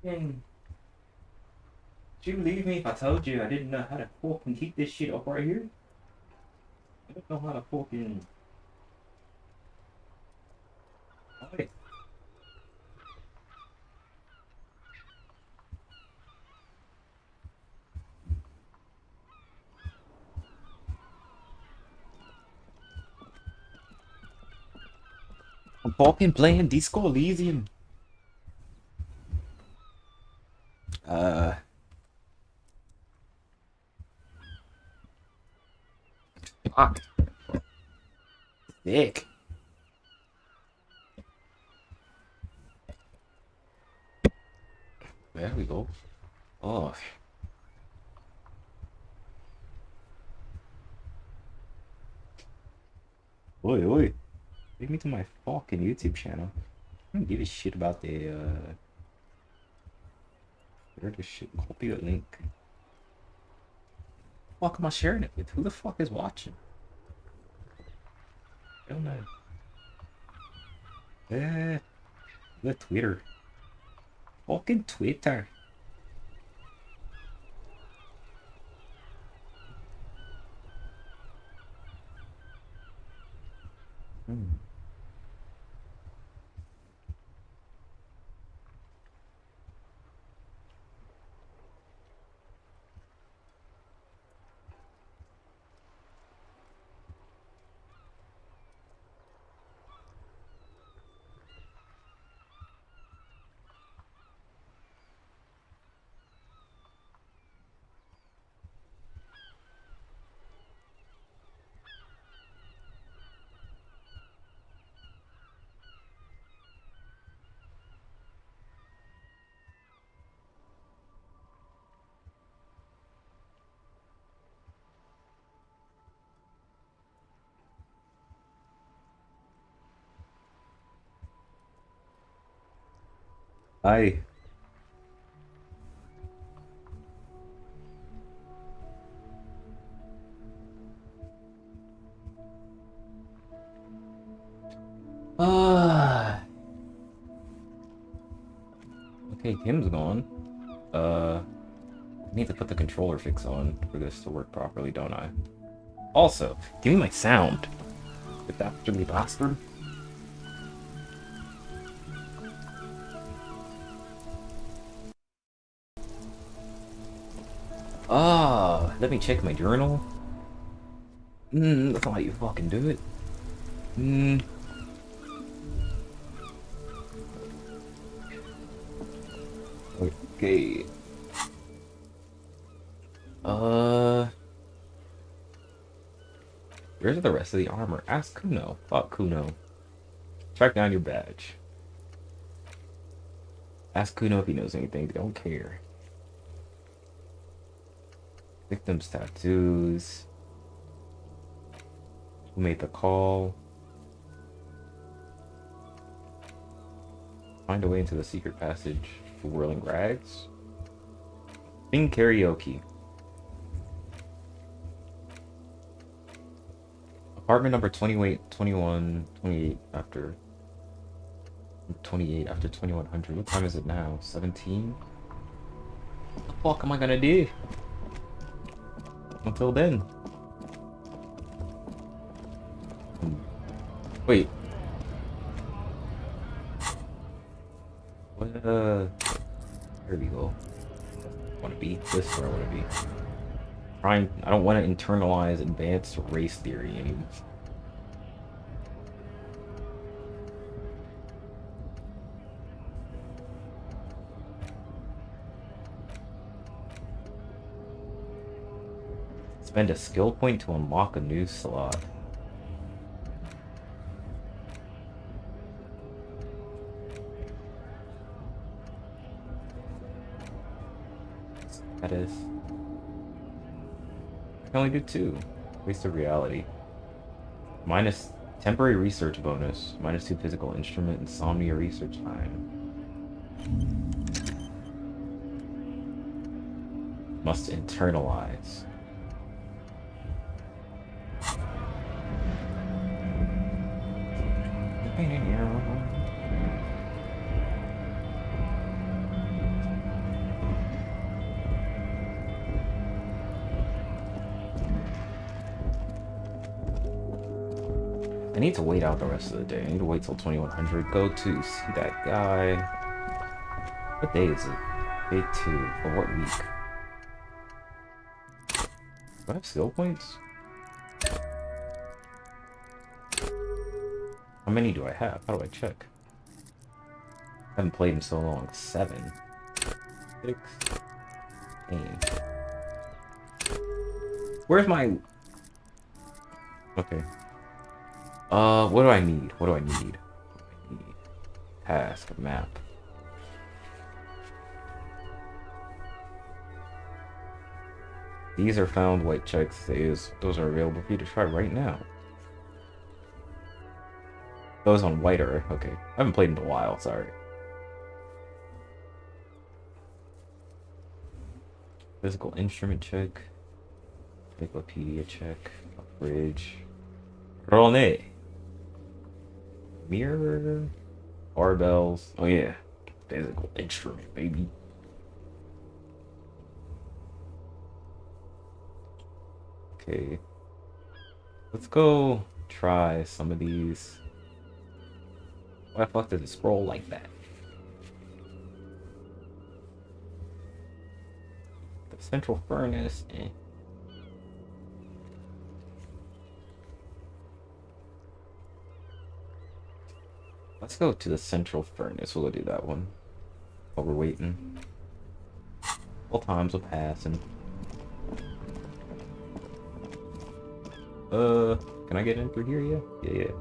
And did you believe me if I told you I didn't know how to fucking keep this shit up right here? I don't know how to fucking. Wait. I'm fucking playing Disco Elysium. Uh, fuck. Sick. There we go. Oh. Oi, oi. Take me to my fucking YouTube channel. I don't give a shit about the, where this shit. Copy a link. Fuck am I sharing it with? Who the fuck is watching? I don't know. The Twitter. Fucking Twitter. Hmm. Hi. Ah. Okay, Kim's gone. I need to put the controller fix on for this to work properly, don't I? Also, give me my sound. Get that silly bastard. Ah, let me check my journal. That's not how you fucking do it. Okay. Where's the rest of the armor? Ask Kuno. Fuck Kuno. Track down your badge. Ask Kuno if he knows anything. Don't care. Victim's tattoos. Who made the call? Find a way into the secret passage for Whirling Rags. Sing karaoke. Apartment number 28, 21, 28 after 28 after 2100. What time is it now? 17? What the fuck am I gonna do until then? Wait. What, there we go. Want to be? This is where I want to be. I don't want to internalize advanced race theory anymore. Spend a skill point to unlock a new slot. That is. I can only do 2. Waste of reality. Minus temporary research bonus. Minus 2 physical instrument insomnia research time. Must internalize. I need to wait out the rest of the day. I need to wait till 2100. Go to see that guy. What day is it? Day 2. For what week? Do I have skill points? How many do I have? How do I check? I haven't played in so long. 7. 6. 8. Where's my... Okay. What do I need? What do I need? Task, map. These are found white checks. Those are available for you to try right now. Those on white are okay. I haven't played in a while, sorry. Physical instrument check. Encyclopedia check. Bridge. Rone. Mirror. Barbells. Oh yeah. Physical instrument, baby. Okay. Let's go try some of these. Why the fuck does it scroll like that? The central furnace. Let's go to the central furnace. We'll go do that one while we're waiting. All times will pass and can I get in through here? Yeah? Yeah.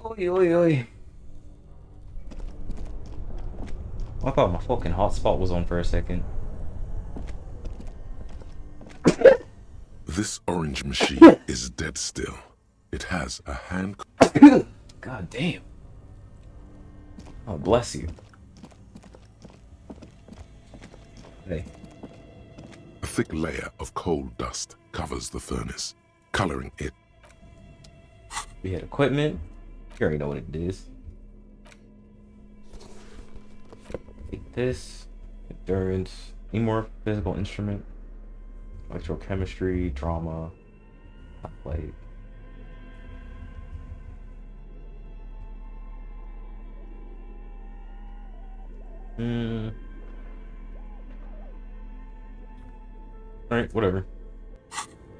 Oi, oi, oi. I thought my fucking hotspot was on for a second. This orange machine is dead still. It has a hand... God damn. Oh, bless you. Hey. A thick layer of coal dust covers the furnace, coloring it. We had equipment. You already know what it is. Take this. Endurance. Any more physical instrument? Electrochemistry, drama, light. Alright, whatever.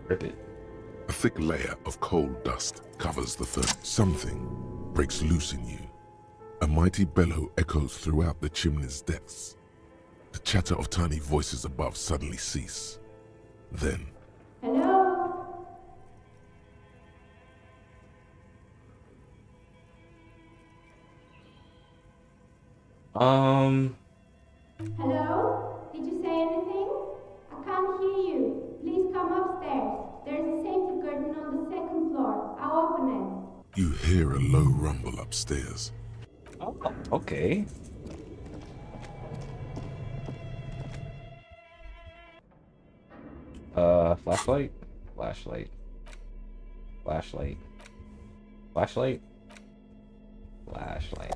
Rip it. A thick layer of coal dust covers the furnace. Something breaks loose in you. A mighty bellow echoes throughout the chimney's depths. The chatter of tiny voices above suddenly cease. Then... Hello? Hello? Did you say anything? I can't hear you. Please come upstairs. There's a safety curtain on the second floor. I'll open it. You hear a low rumble upstairs. Oh, okay. Flashlight? Flashlight. Flashlight. Flashlight? Flashlight.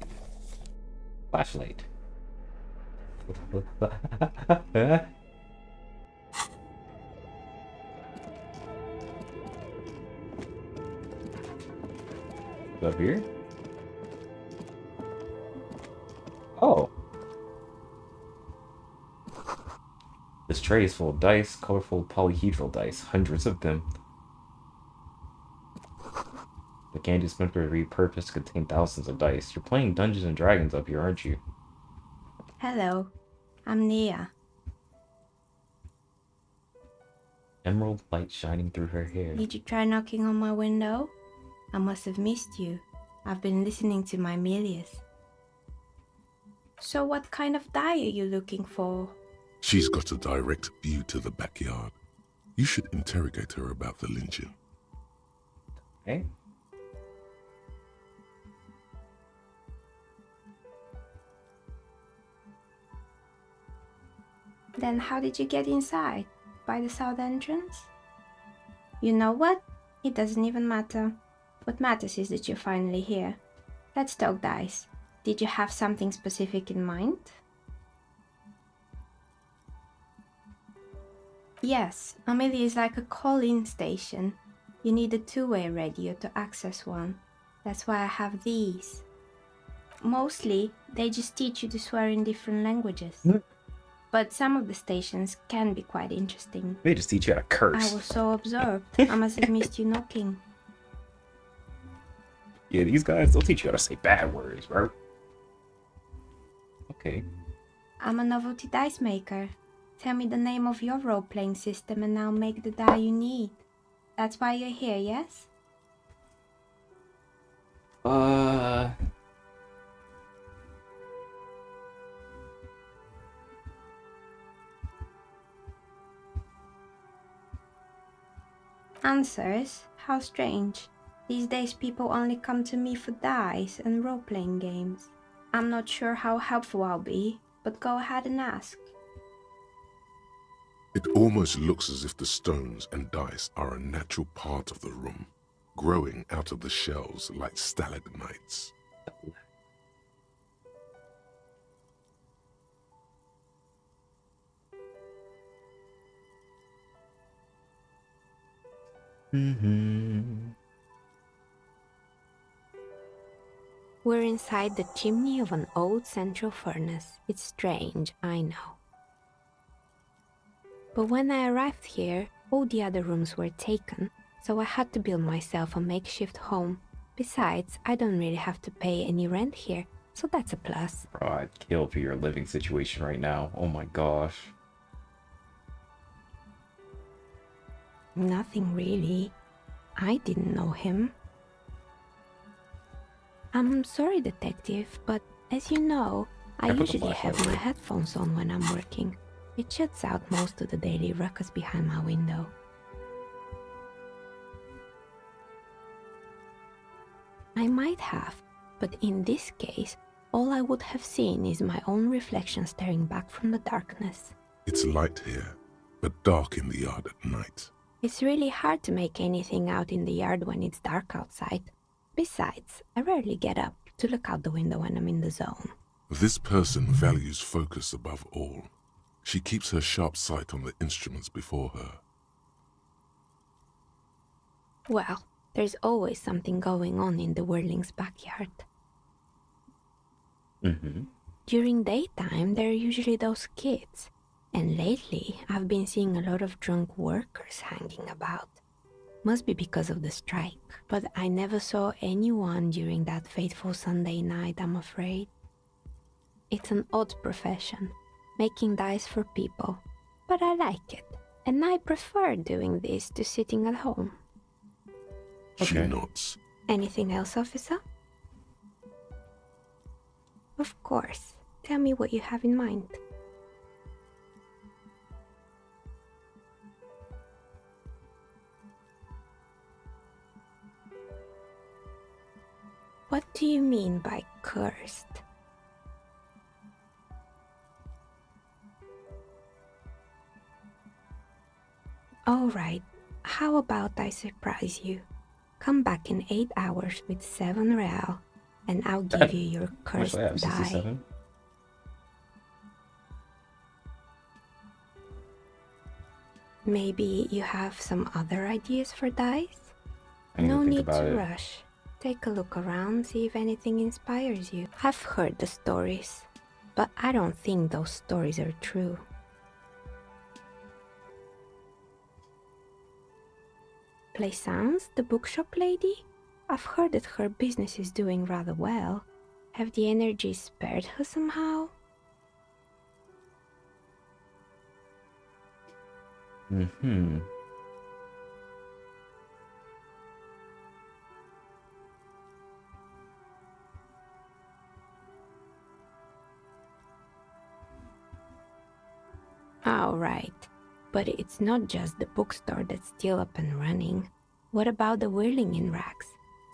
Flashlight. Up here? Oh. This tray is full of dice, colorful polyhedral dice, hundreds of them. The candy dispenser is repurposed to contain thousands of dice. You're playing Dungeons and Dragons up here, aren't you? Hello. I'm Nia. Emerald light shining through her hair. Did you try knocking on my window? I must have missed you. I've been listening to my Melius. So what kind of die are you looking for? She's got a direct view to the backyard. You should interrogate her about the lynching. Okay. Then how did you get inside? By the south entrance? You know what? It doesn't even matter. What matters is that you're finally here. Let's talk dice. Did you have something specific in mind? Yes, Amelia is like a call-in station. You need a two-way radio to access one. That's why I have these. Mostly, they just teach you to swear in different languages. But some of the stations can be quite interesting. They just teach you how to curse. I was so absorbed, I must have missed you knocking. Yeah, these guys, they'll teach you how to say bad words, bro. Okay. I'm a novelty dice maker. Tell me the name of your role-playing system and I'll make the die you need. That's why you're here, yes? Answers? How strange. These days people only come to me for dice and role-playing games. I'm not sure how helpful I'll be, but go ahead and ask. It almost looks as if the stones and dice are a natural part of the room, growing out of the shells like stalagmites. We're inside the chimney of an old central furnace. It's strange, I know. But when I arrived here, all the other rooms were taken, so I had to build myself a makeshift home. Besides, I don't really have to pay any rent here, so that's a plus. Bro, I'd kill for your living situation right now. Oh my gosh. Nothing really. I didn't know him. I'm sorry, detective, but as you know, I Can I put the usually have flashlight my away? headphones on when I'm working. It shuts out most of the daily ruckus behind my window. I might have, but in this case, all I would have seen is my own reflection staring back from the darkness. It's light here, but dark in the yard at night. It's really hard to make anything out in the yard when it's dark outside. Besides, I rarely get up to look out the window when I'm in the zone. This person values focus above all. She keeps her sharp sight on the instruments before her. Well, there's always something going on in the Whirling's backyard. During daytime, there are usually those kids. And lately, I've been seeing a lot of drunk workers hanging about. Must be because of the strike. But I never saw anyone during that fateful Sunday night, I'm afraid. It's an odd profession, making dice for people. But I like it. And I prefer doing this to sitting at home. She Okay. nods. Anything else, officer? Of course. Tell me what you have in mind. What do you mean by cursed? Alright, how about I surprise you? Come back in 8 hours with 7 real, and I'll give you your How much cursed do I have? die. 67? Maybe you have some other ideas for dice? I need No to think need about to it. rush. Take a look around, see if anything inspires you. I've heard the stories, but I don't think those stories are true. Plaisance, the bookshop lady? I've heard that her business is doing rather well. Have the energies spared her somehow? Alright, but it's not just the bookstore that's still up and running. What about the Whirling in Rags?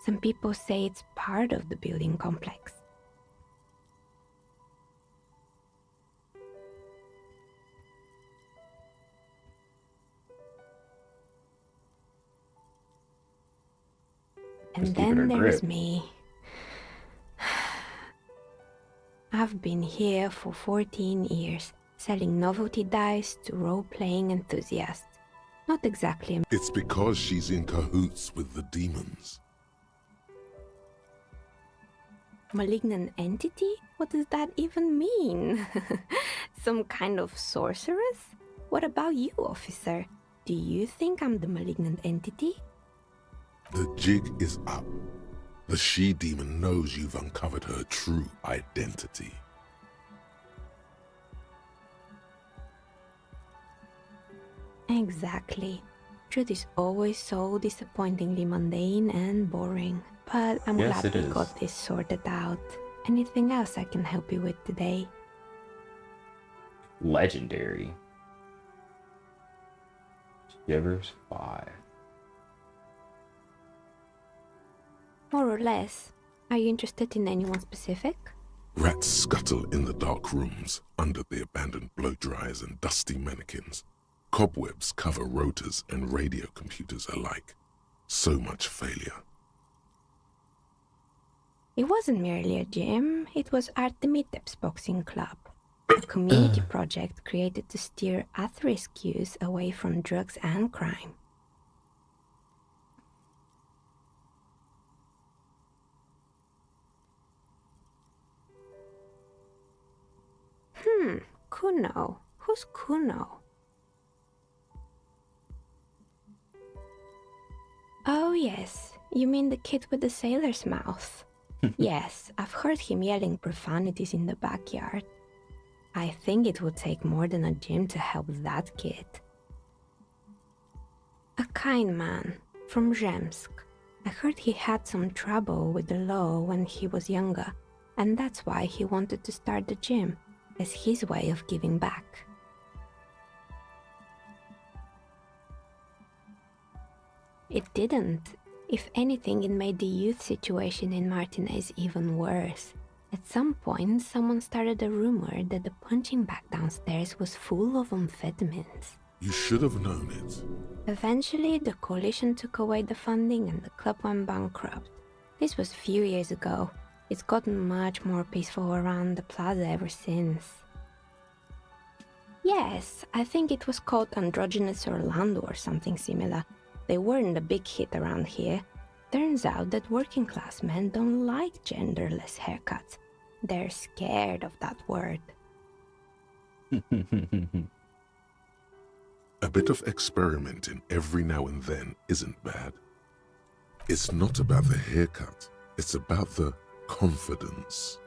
Some people say it's part of the building complex. And Just keep it then in there's grip. me. I've been here for 14 years, selling novelty dice to role-playing enthusiasts. Not exactly a It's because she's in cahoots with the demons. malignant entity? What does that even mean? Some kind of sorceress? What about you, officer? Do you think I'm the malignant entity? The jig is up. The she-demon knows you've uncovered her true identity. Exactly. Truth is always so disappointingly mundane and boring. But I'm Yes, glad it we is. got this sorted out. Anything else I can help you with today? Legendary. Shivers 5. More or less. Are you interested in anyone specific? Rats scuttle in the dark rooms under the abandoned blow dryers and dusty mannequins. Cobwebs cover rotors and radio computers alike. So much failure. It wasn't merely a gym, it was Artemiteps Boxing Club, a community project created to steer at-risk youth away from drugs and crime. Kuno. Who's Kuno? Oh yes, you mean the kid with the sailor's mouth. Yes, I've heard him yelling profanities in the backyard. I think it would take more than a gym to help that kid. A kind man from Zemsk. I heard he had some trouble with the law when he was younger, and that's why he wanted to start the gym, as his way of giving back. It didn't. If anything, it made the youth situation in Martinez even worse. At some point, someone started a rumor that the punching bag downstairs was full of amphetamines. You should have known it. Eventually, the coalition took away the funding and the club went bankrupt. This was a few years ago. It's gotten much more peaceful around the plaza ever since. Yes, I think it was called Androgynous Orlando or something similar. They weren't a big hit around here. Turns out that working class men don't like genderless haircuts. They're scared of that word. A bit of experimenting every now and then isn't bad. It's not about the haircut, it's about the confidence.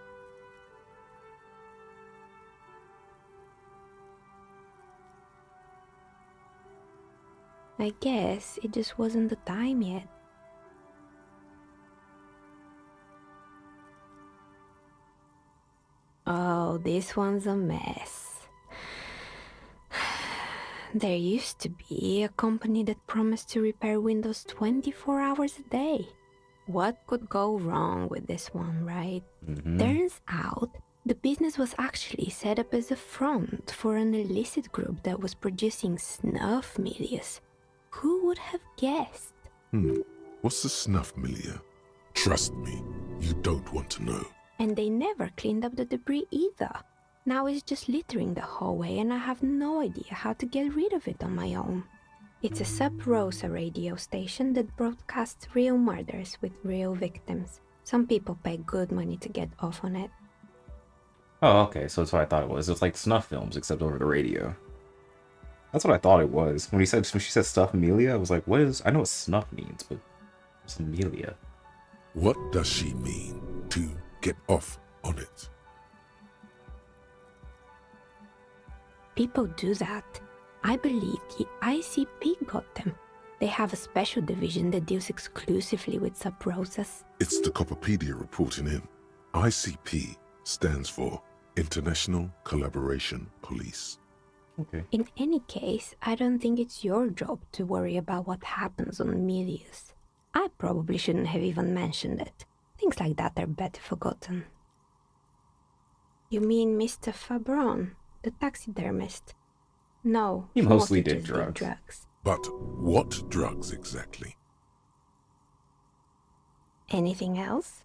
I guess it just wasn't the time yet. Oh, this one's a mess. There used to be a company that promised to repair windows 24 hours a day. What could go wrong with this one, right? Turns out, the business was actually set up as a front for an illicit group that was producing snuff milias. Who would have guessed? What's the snuff milieu? Trust me, you don't want to know. And they never cleaned up the debris either. Now it's just littering the hallway and I have no idea how to get rid of it on my own. It's a Sub Rosa radio station that broadcasts real murders with real victims. Some people pay good money to get off on it. Oh, okay, so that's what I thought it was. It's like snuff films, except over the radio. That's what I thought it was. When she said stuff Amelia, I was like, what is... I know what snuff means, but what's Amelia? What does she mean to get off on it? People do that. I believe the ICP got them. They have a special division that deals exclusively with Sub Rosas. It's the Copperpedia reporting in. ICP stands for International Collaboration Police. Okay. In any case, I don't think it's your job to worry about what happens on Milius. I probably shouldn't have even mentioned it. Things like that are better forgotten. You mean Mr. Fabron, the taxidermist? No, He mostly did just drugs. drugs. But what drugs exactly? Anything else?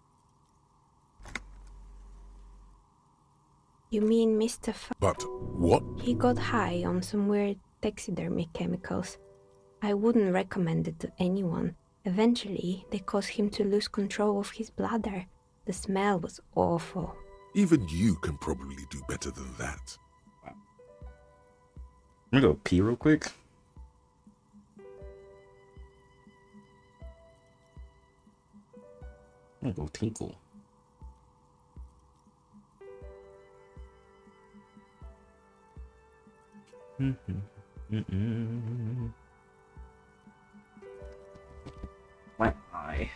You mean Mr. But what? He got high on some weird taxidermy chemicals. I wouldn't recommend it to anyone. Eventually, they caused him to lose control of his bladder. The smell was awful. Even you can probably do better than that. I'm gonna go pee real quick. I'm gonna go tinkle. My eye.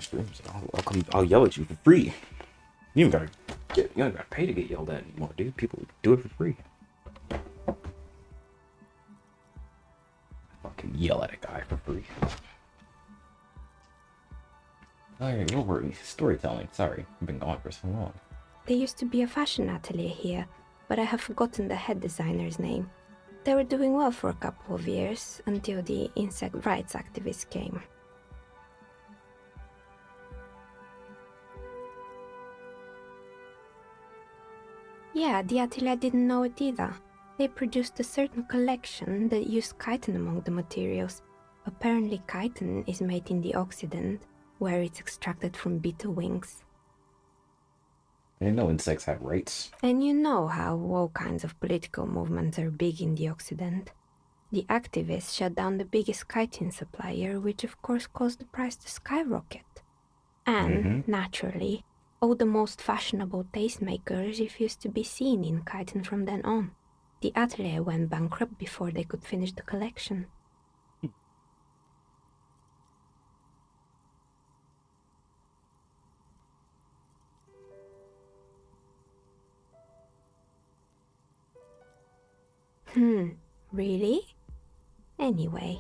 streams. I'll yell at you for free. You don't gotta pay to get yelled at anymore, dude. People do it for free. Fucking yell at a guy for free. Alright, what were we? Storytelling. Sorry, I've been gone for so long. There used to be a fashion atelier here, but I have forgotten the head designer's name. They were doing well for a couple of years, until the insect rights activists came. Yeah, the atelier didn't know it either. They produced a certain collection that used chitin among the materials. Apparently chitin is made in the Occident, where it's extracted from beetle wings. I didn't know insects had rights. And you know how all kinds of political movements are big in the Occident. The activists shut down the biggest chitin supplier, which of course caused the price to skyrocket. And, naturally, all the most fashionable tastemakers refused to be seen in chitin from then on. The atelier went bankrupt before they could finish the collection. Really? Anyway.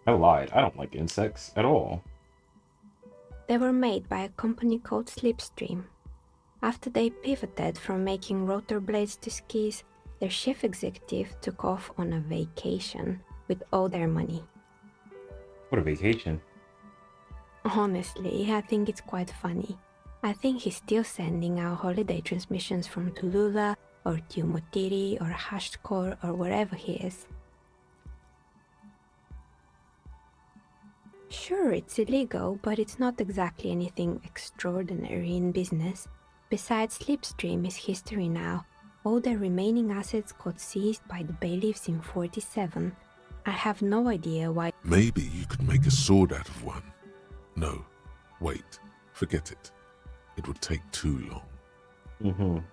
I lied. I don't like insects at all. They were made by a company called Slipstream. After they pivoted from making rotor blades to skis, their chief executive took off on a vacation with all their money. What a vacation. Honestly, I think it's quite funny. I think he's still sending out holiday transmissions from Tulula or Tiumotiri or Hashtkor or wherever he is. Sure, it's illegal, but it's not exactly anything extraordinary in business. Besides, Slipstream is history now. All their remaining assets got seized by the bailiffs in 47. I have no idea why. Maybe you could make a sword out of one. No, wait, forget it. It would take too long.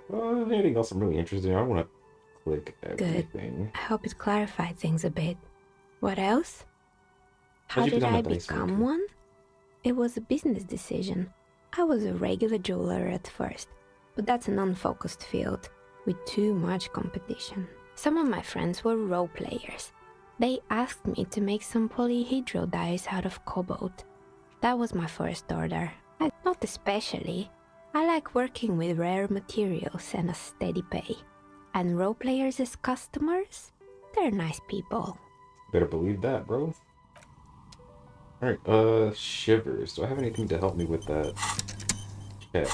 Well, anything else I'm really interested in? I want to click everything. Good. I hope it clarified things a bit. What else? How How'd you did become a I placemaker? become one? It was a business decision. I was a regular jeweler at first, but that's an unfocused field with too much competition. Some of my friends were role players. They asked me to make some polyhedral dyes out of cobalt. That was my first order. Not especially. I like working with rare materials and a steady pay. And role players as customers? They're nice people. Better believe that, bro. Alright, Shivers. Do I have anything to help me with that? Check.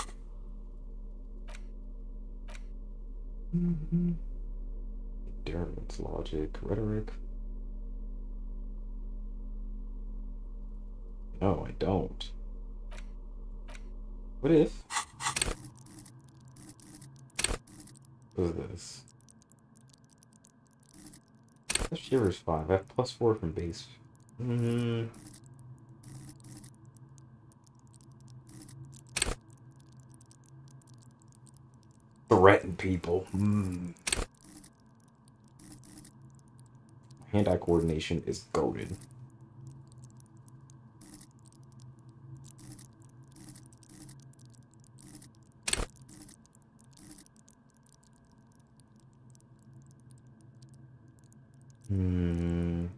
Endurance, logic, rhetoric. No, I don't. What if? What is this? That Shivers 5. I have +4 from base. Threaten people. Hand-eye coordination is goated. I'm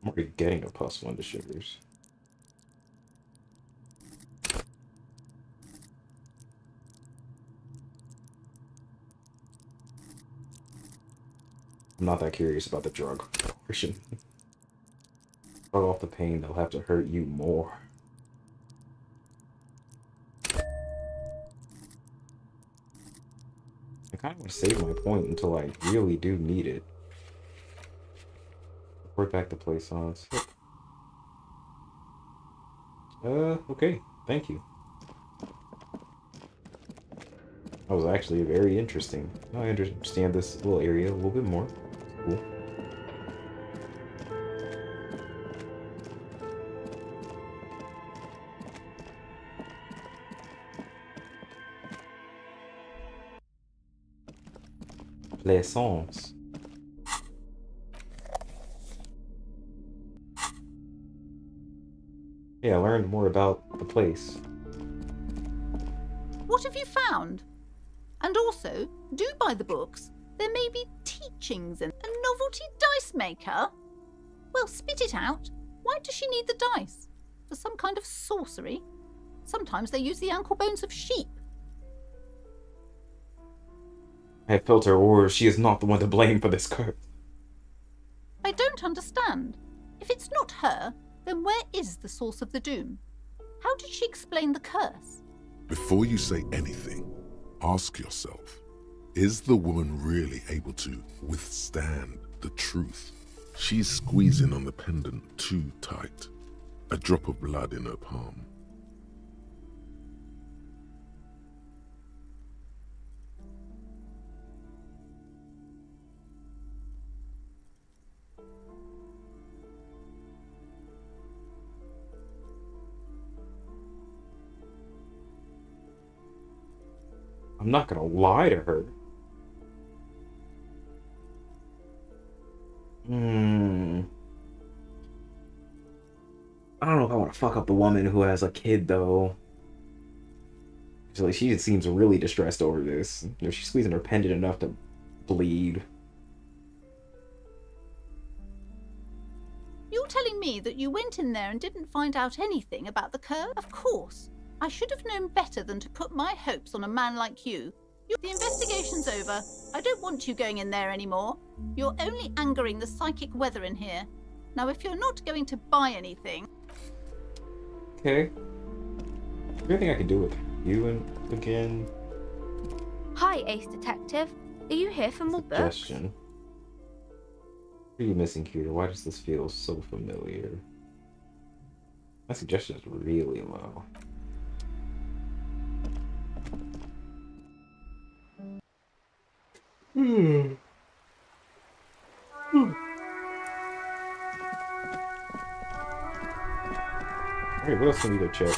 already getting a +1 to Shivers. I'm not that curious about the drug portion. Throw off the pain, they'll have to hurt you more. I kind of want to save my point until I really do need it. Report back to place on. Okay, thank you. That was actually very interesting. Now I understand this little area a little bit more. Cool. Plaisance. Yeah, I learned more about the place. What have you found? And also, do buy the books. There may be teachings in a novelty dice maker. Well, spit it out. Why does she need the dice? For some kind of sorcery? Sometimes they use the ankle bones of sheep. I have felt her aura. She is not the one to blame for this curse. I don't understand. If it's not her, then where is the source of the doom? How did she explain the curse? Before you say anything, ask yourself, is the woman really able to withstand the truth? She's squeezing on the pendant too tight. A drop of blood in her palm. I'm not gonna lie to her. I don't know if I want to fuck up the woman who has a kid, though. She seems really distressed over this. You know, she's squeezing her pendant enough to bleed. You're telling me that you went in there and didn't find out anything about the curse? Of course. I should have known better than to put my hopes on a man like you. The investigation's over. I don't want you going in there anymore. You're only angering the psychic weather in here. Now, if you're not going to buy anything... Okay. Is there anything I can do with you and again? Hi, Ace Detective. Are you here for more books? Suggestion. What are you missing, Cuter? Why does this feel so familiar? My suggestion is really low. Alright, what else can we go check?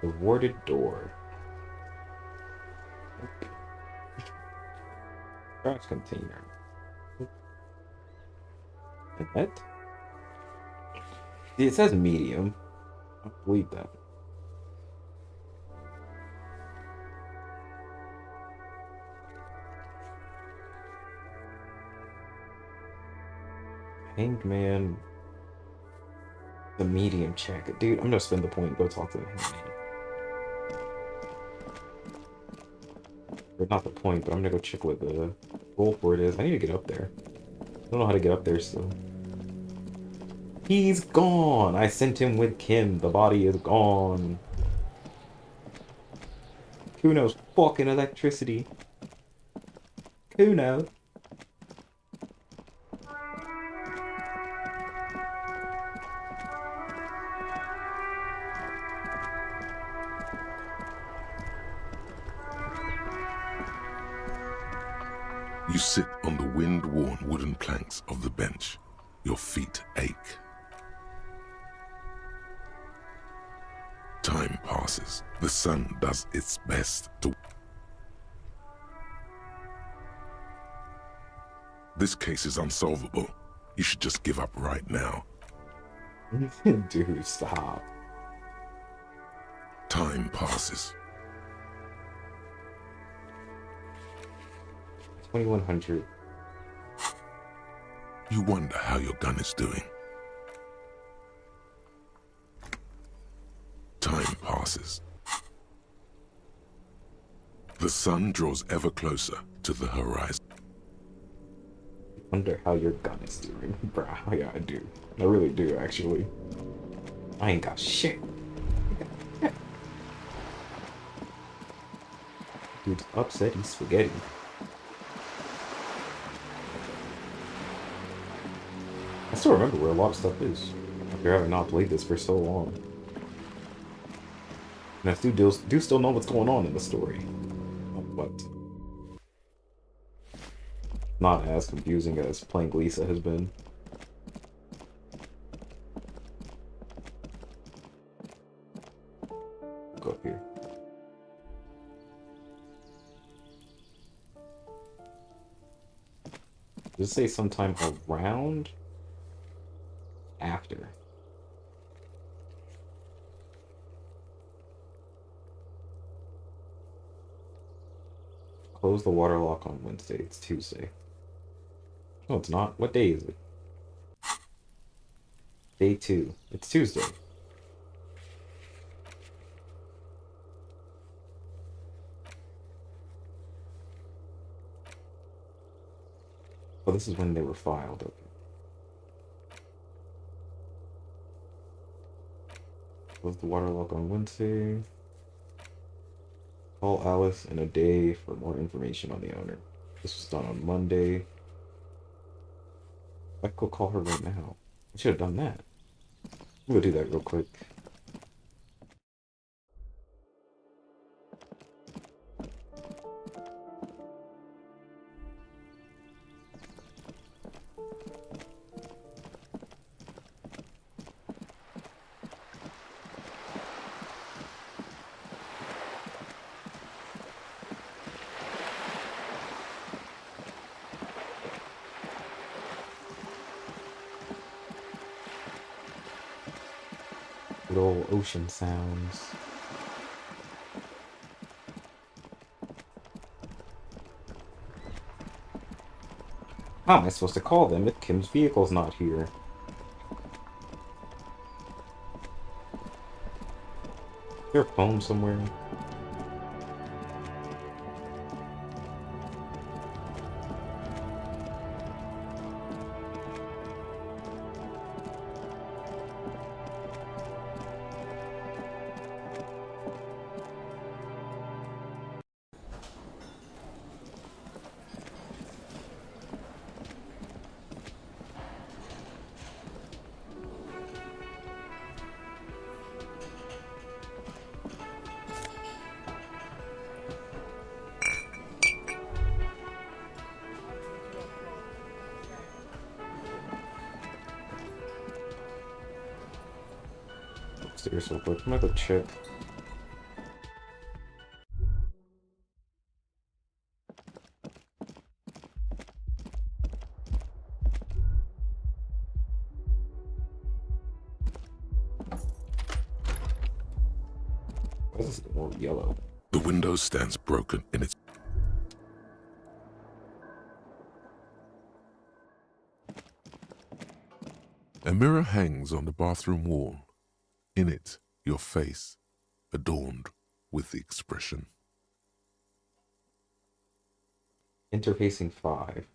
The warded door. Trash container. A net? See, it says medium. I don't believe that. Hanged man. The medium check. Dude, I'm gonna spend the point and go talk to the hanged man. Or not the point, but I'm gonna go check what the roll for it is. I need to get up there. I don't know how to get up there still. He's gone! I sent him with Kim. The body is gone. Kuno's fucking electricity. Kuno. You sit on the wind-worn wooden planks of the bench. Your feet ache. Time passes. The sun does its best to... This case is unsolvable. You should just give up right now. Dude, stop. Time passes. 2100. You wonder how your gun is doing. Time passes. The sun draws ever closer to the horizon. Wonder how your gun is doing. Bruh, yeah, I do. I really do, actually. I ain't got shit. Dude's upset, he's spaghetti. I still remember where a lot of stuff is. After having not played this for so long. And I do still know what's going on in the story. But not as confusing as playing Lisa has been. Go up here. Does it say sometime around? After. Close the water lock on Wednesday. It's Tuesday. No, it's not. What day is it? Day 2. It's Tuesday. Oh, this is when they were filed. Okay. Close the water lock on Wednesday. Call Alice in a day for more information on the owner. This was done on Monday. I could go call her right now. I should have done that. I'm gonna do that real quick. Good old ocean sounds. How am I supposed to call them if Kim's vehicle's not here? Is there a phone somewhere? Upstairs real quick. I'm gonna go check. Why is this more yellow? The window stands broken in its... A mirror hangs on the bathroom wall. In it, your face, adorned with the expression. Interfacing 5.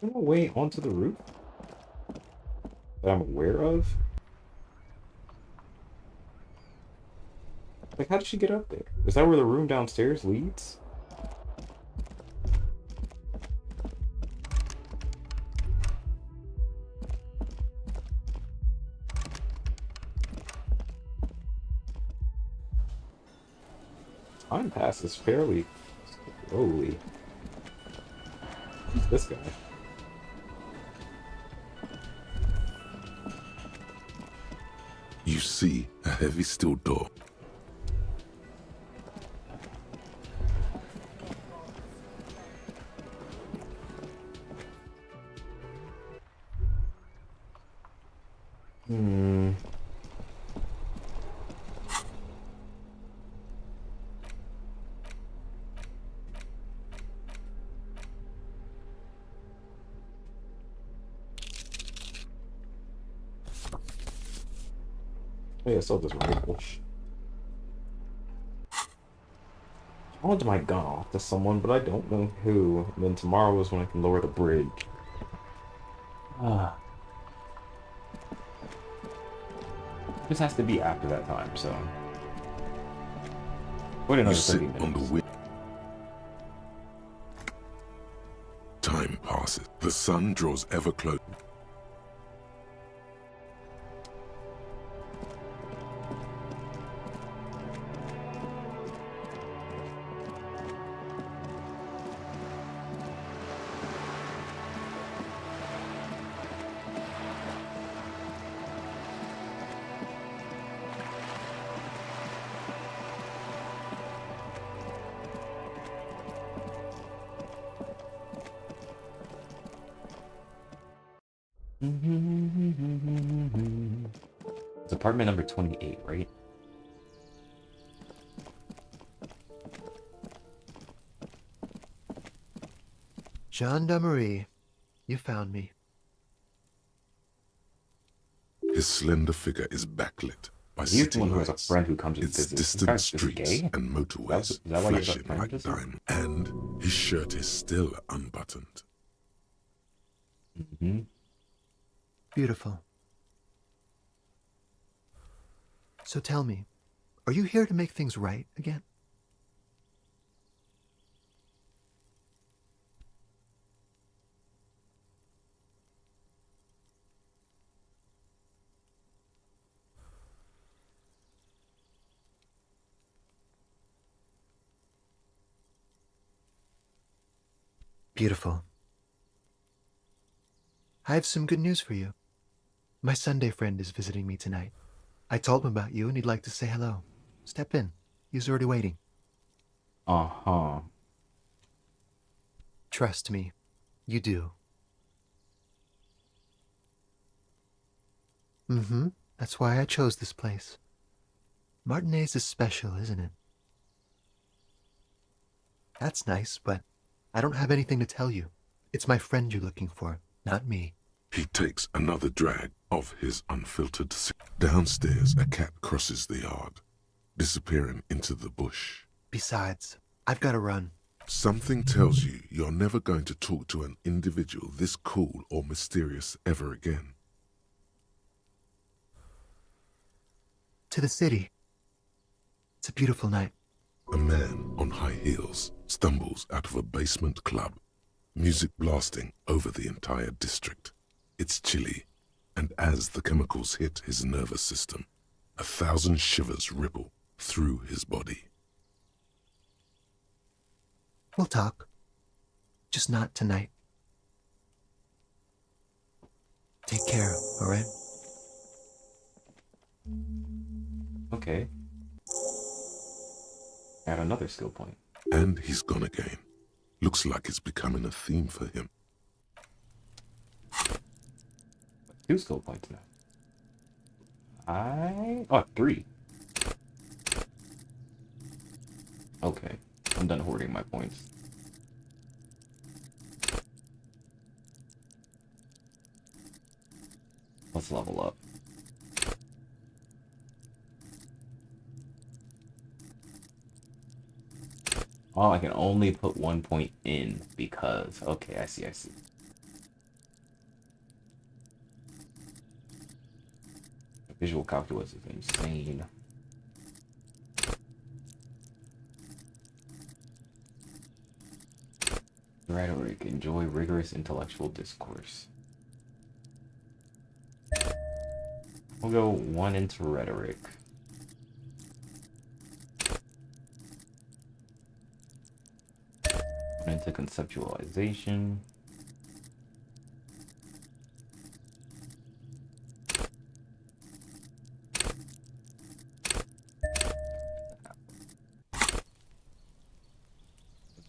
Is there a way onto the roof that I'm aware of? Like, how did she get up there? Is that where the room downstairs leads? Time passes fairly slowly. Who's this guy? You see a heavy steel door. Oh yeah, I saw this rifle. I wanted my gun off to someone, but I don't know who. And then tomorrow is when I can lower the bridge. Ah. This has to be after that time, so. Wait You another sit 30 on the minutes. wind. Time passes. The sun draws ever closer. It's apartment number 28, right? Gendarmerie, you found me. His slender figure is backlit by He's the city one who has a lights. friend who comes and Its visits. This distant guy's streets gay? and motorways Is that why you're flashing friend like with him? diamonds. And his shirt is still unbuttoned. Mm-hmm. Beautiful. So tell me, are you here to make things right again? Beautiful. I have some good news for you. My Sunday friend is visiting me tonight. I told him about you and he'd like to say hello. Step in. He's already waiting. Uh-huh. Trust me, you do. Mm-hmm. That's why I chose this place. Martinez is special, isn't it? That's nice, but I don't have anything to tell you. It's my friend you're looking for, not me. He takes another drag of his unfiltered Downstairs, a cat crosses the yard, disappearing into the bush. Besides, I've got to run. Something tells you you're never going to talk to an individual this cool or mysterious ever again. To the city. It's a beautiful night. A man on high heels stumbles out of a basement club, music blasting over the entire district. It's chilly, and as the chemicals hit his nervous system, 1,000 shivers ripple through his body. We'll talk. Just not tonight. Take care, all right? Okay. Add another skill point. And he's gone again. Looks like it's becoming a theme for him. 2 skill points now. Oh, 3. Okay. I'm done hoarding my points. Let's level up. Oh, I can only put 1 point in because... Okay, I see. Visual calculus is insane. Rhetoric. Enjoy rigorous intellectual discourse. We'll go 1 into rhetoric. Into conceptualization.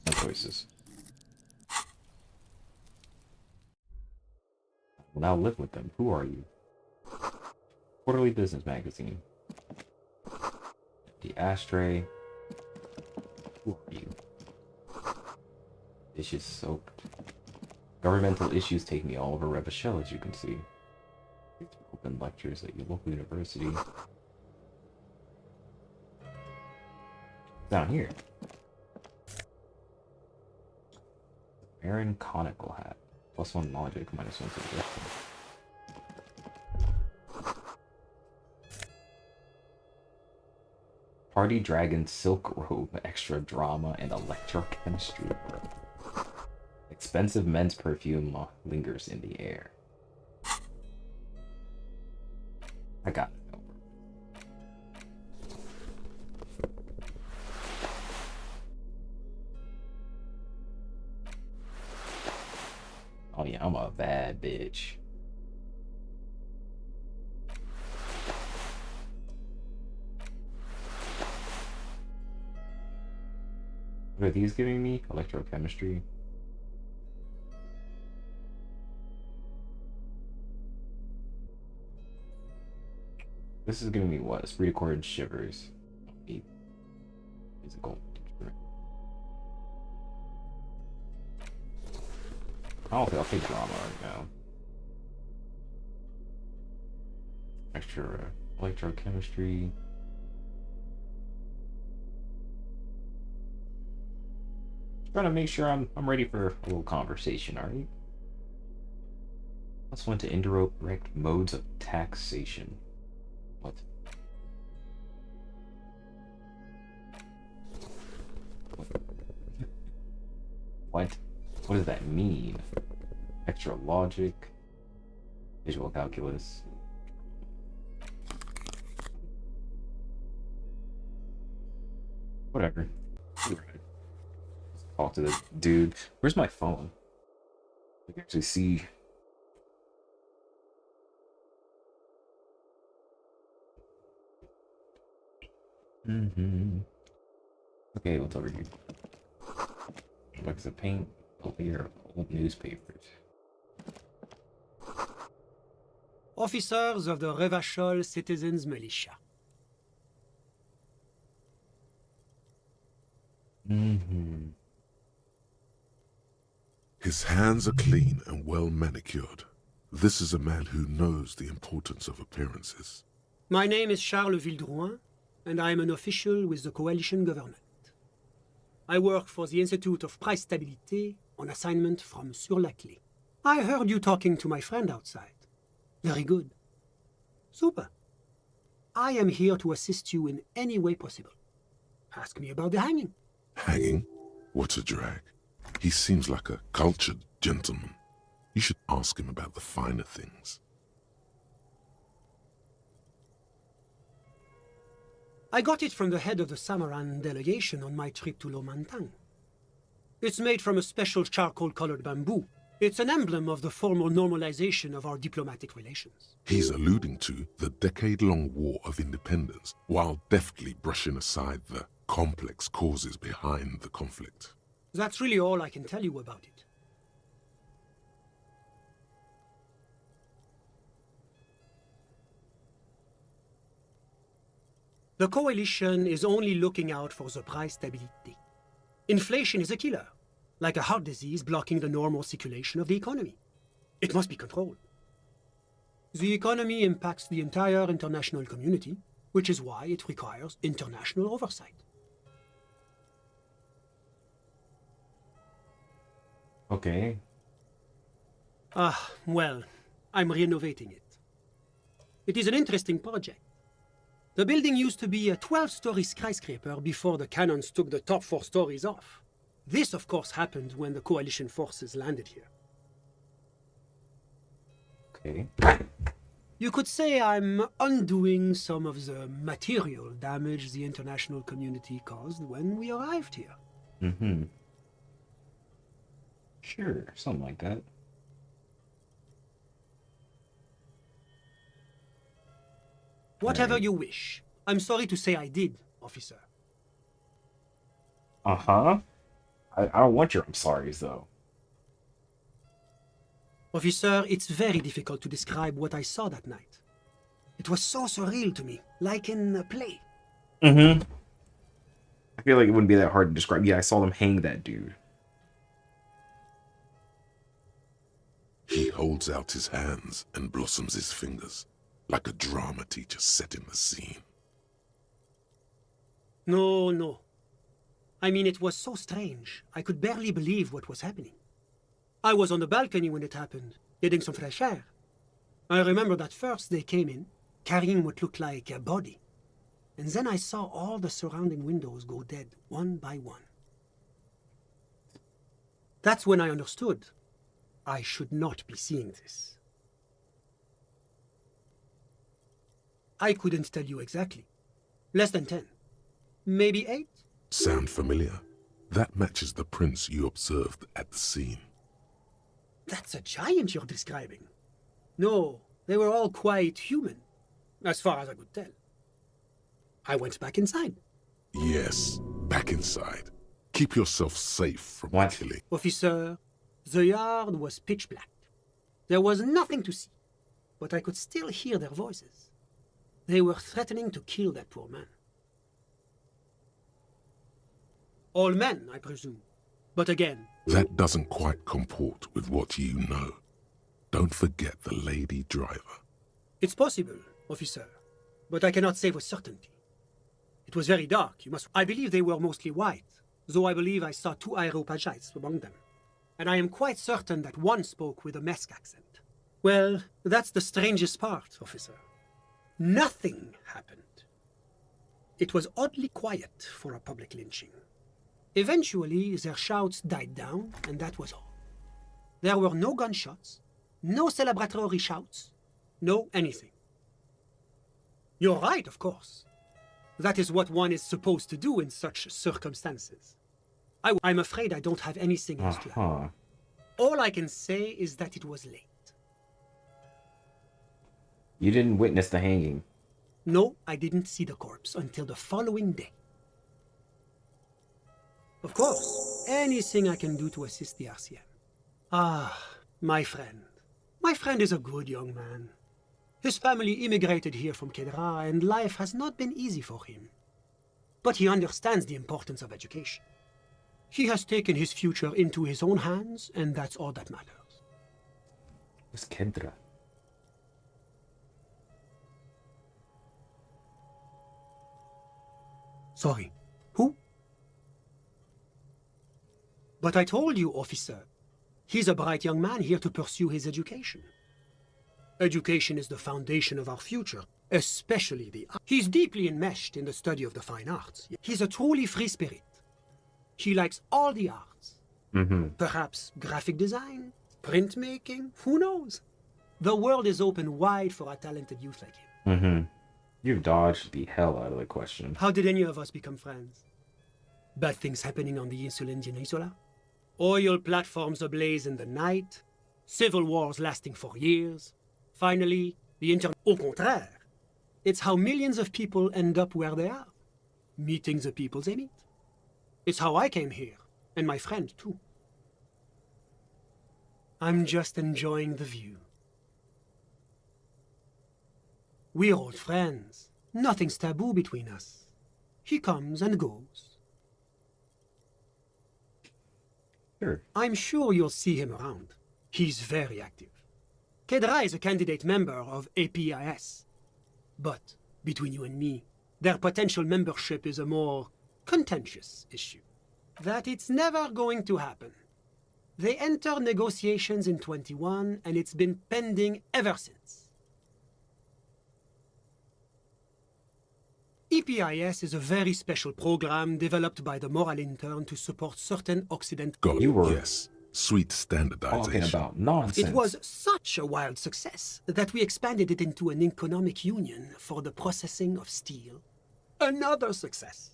No choices. Will now live with them. Who are you? Quarterly Business Magazine. The ashtray. Who are you? Dishes soaked. Governmental issues take me all over Revachel, as you can see. Open lectures at your local university. Down here. Baron Conical Hat. +1 logic, -1 suggestion. Party Dragon Silk Robe, extra drama, and electrochemistry. Expensive men's perfume lingers in the air. I got it. Oh yeah, I'm a bad bitch. What are these giving me? Electrochemistry. This is giving me what? It's recorded shivers. Physical instrument. I'll take drama right now. Extra electrochemistry. Trying to make sure I'm ready for a little conversation, alright? Let's went to indirect modes of taxation. What? What? What does that mean? Extra logic, visual calculus. Whatever. Talk to this dude. Where's my phone? I can actually see. Okay, what's over here? Buckets of paint. Over here, old newspapers. Officers of the Revachol Citizens Militia. His hands are clean and well manicured. This is a man who knows the importance of appearances. My name is Charles Vildrouin, and I am an official with the coalition government. I work for the Institute of Price Stabilité on assignment from Monsieur Laclé. I heard you talking to my friend outside. Very good. Super. I am here to assist you in any way possible. Ask me about the hanging. Hanging? What a drag. He seems like a cultured gentleman. You should ask him about the finer things. I got it from the head of the Samaran delegation on my trip to Lomantang. It's made from a special charcoal-colored bamboo. It's an emblem of the formal normalization of our diplomatic relations. He's alluding to the decade-long War of Independence, while deftly brushing aside the complex causes behind the conflict. That's really all I can tell you about it. The coalition is only looking out for the price stability. Inflation is a killer, like a heart disease blocking the normal circulation of the economy. It must be controlled. The economy impacts the entire international community, which is why it requires international oversight. Okay. Well, I'm renovating it. It is an interesting project. The building used to be a 12-story skyscraper before the cannons took the top 4 stories off. This, of course, happened when the coalition forces landed here. Okay. You could say I'm undoing some of the material damage the international community caused when we arrived here. Mm-hmm. Sure, something like that. Whatever Right. you wish. I'm sorry to say I did, officer. Uh-huh. I don't want your I'm sorries, though. Officer, it's very difficult to describe what I saw that night. It was so surreal to me, like in a play. Mm-hmm. I feel like it wouldn't be that hard to describe. Yeah, I saw them hang that dude. He holds out his hands and blossoms his fingers, like a drama teacher setting the scene. No. I mean, it was so strange. I could barely believe what was happening. I was on the balcony when it happened, getting some fresh air. I remember that first they came in, carrying what looked like a body. and then I saw all the surrounding windows go dead one by one. That's when I understood I should not be seeing this. I couldn't tell you exactly. Less than 10. Maybe 8? Sound familiar? That matches the prints you observed at the scene. That's a giant you're describing. No, they were all quite human, as far as I could tell. I went back inside. Yes, back inside. Keep yourself safe from What? killing. Officer, the yard was pitch black. There was nothing to see, but I could still hear their voices. They were threatening to kill that poor man. All men, I presume. But again, That doesn't quite comport with what you know. Don't forget the lady driver. it's possible, officer, but I cannot say with certainty. It was very dark, you must. I believe they were mostly white, though I believe I saw 2 Areopagites among them. And I am quite certain that one spoke with a Mesk accent. Well, that's the strangest part, officer. Nothing happened. It was oddly quiet for a public lynching. Eventually, their shouts died down, and that was all. There were no gunshots, no celebratory shouts, no anything. You're right, of course. That is what one is supposed to do in such circumstances. I'm afraid I don't have anything else to add. Uh-huh. All I can say is that it was late. You didn't witness the hanging. No, I didn't see the corpse until the following day. Of course, anything I can do to assist the RCM. Ah, my friend. My friend is a good young man. His family immigrated here from Kedra, and life has not been easy for him. But he understands the importance of education. He has taken his future into his own hands, and that's all that matters. Who's Kendra? Sorry, who? But I told you, officer. He's a bright young man here to pursue his education. Education is the foundation of our future, especially the art. He's deeply enmeshed in the study of the fine arts. He's a truly free spirit. He likes all the arts. Mm-hmm. Perhaps graphic design, printmaking, who knows? The world is open wide for a talented youth like him. Mm-hmm. You've dodged the hell out of the question. How did any of us become friends? Bad things happening on the Insulindian Peninsula? Oil platforms ablaze in the night? Civil wars lasting for years? Finally, the internet. Au contraire, it's how millions of people end up where they are, meeting the people they meet. It's how I came here, and my friend too. I'm just enjoying the view. We're old friends. Nothing's taboo between us. He comes and goes. Sure. I'm sure you'll see him around. He's very active. Kedra is a candidate member of APIS. But, between you and me, their potential membership is a more contentious issue. That it's never going to happen. They entered negotiations in 21, and it's been pending ever since. EPIS is a very special program developed by the Moral Intern to support certain Occident. God, You were yes. Sweet Talking standardization. about nonsense. It was such a wild success that we expanded it into an economic union for the processing of steel. Another success.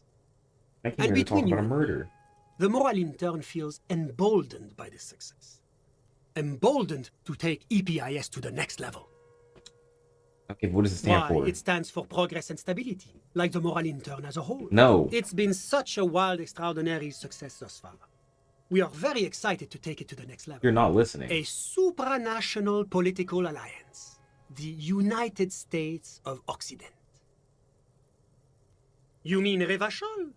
I came and here to talk between about a you- murder. The Moral Intern feels emboldened by this success. Emboldened to take EPIS to the next level. Okay, what does it stand Why? for? It stands for progress and stability, like the Moral Intern as a whole. No. It's been such a wild, extraordinary success thus far. We are very excited to take it to the next level. You're not listening. A supranational political alliance. The United States of Occident. You mean Revachol?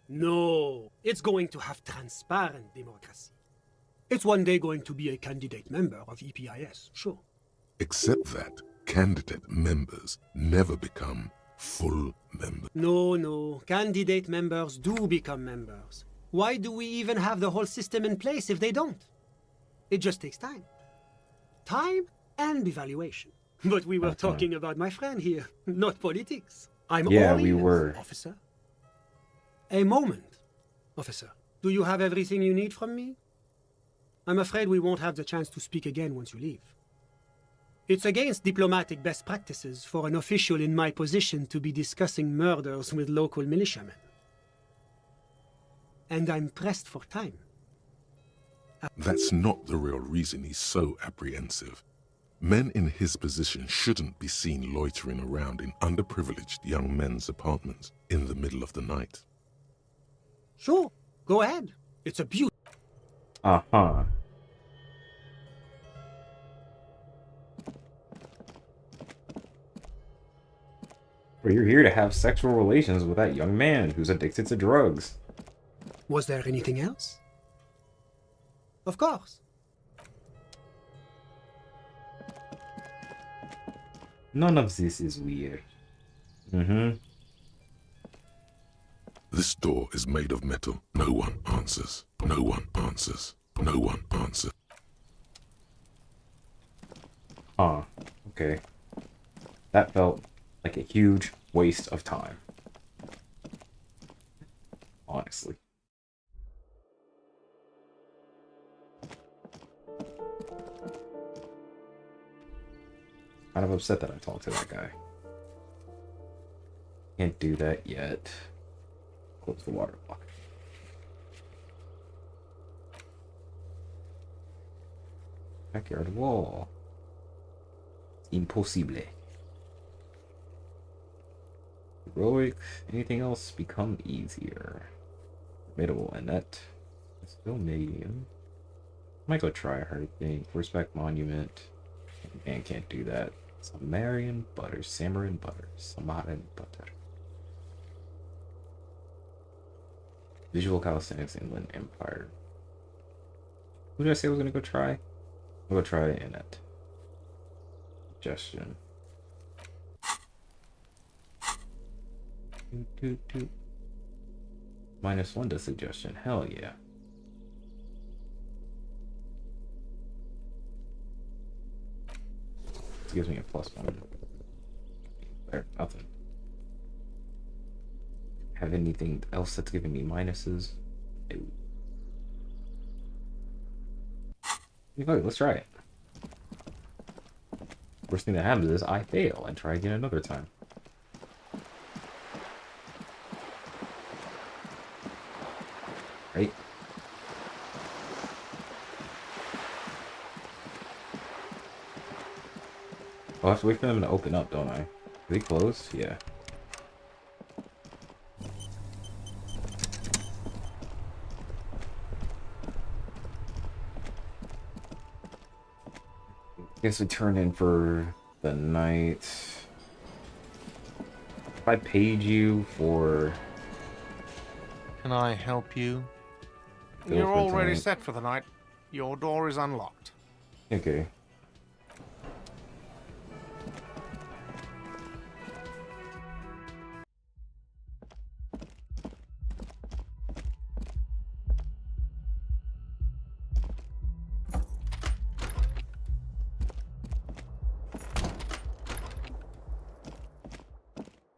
No, it's going to have transparent democracy. It's one day going to be a candidate member of EPIS, sure. Except that candidate members never become full members. No, candidate members do become members. Why do we even have the whole system in place if they don't? It just takes time. Time and evaluation. But we were Okay. talking about my friend here, not politics. I'm Yeah, all we ears, were. officer. A moment, officer. Do you have everything you need from me? I'm afraid we won't have the chance to speak again once you leave. It's against diplomatic best practices for an official in my position to be discussing murders with local militiamen. And I'm pressed for time. That's not the real reason he's so apprehensive. Men in his position shouldn't be seen loitering around in underprivileged young men's apartments in the middle of the night. Sure, go ahead. It's a beauty. Uh-huh. Well, you're here to have sexual relations with that young man who's addicted to drugs. Was there anything else? Of course. None of this is weird. Mm-hmm. This door is made of metal. No one answers. No one answers. No one answers. Huh. Okay. That felt like a huge waste of time. Honestly. Kind of upset that I talked to that guy. Can't do that yet. Close the water block. Backyard wall. Impossible. Heroic. Anything else become easier? Formidable Annette. Still medium. Might go try her thing. Horseback Monument. Man, can't do that. Samarian Butter. Samarin Butter. Samarin Butter. Visual Calisthenics Inland Empire. Who did I say I was gonna go try? I'll go try Annette. Suggestion. -1 to suggestion. Hell yeah. This gives me a +1. There, nothing. Have anything else that's giving me minuses? No. Okay, let's try it. Worst thing that happens is I fail and try again another time. Right? I'll have to wait for them to open up, don't I? Are they closed? Yeah. Guess we turn in for the night. If I paid you for... Can I help you? Go You're for it already tonight. set for the night. Your door is unlocked. Okay.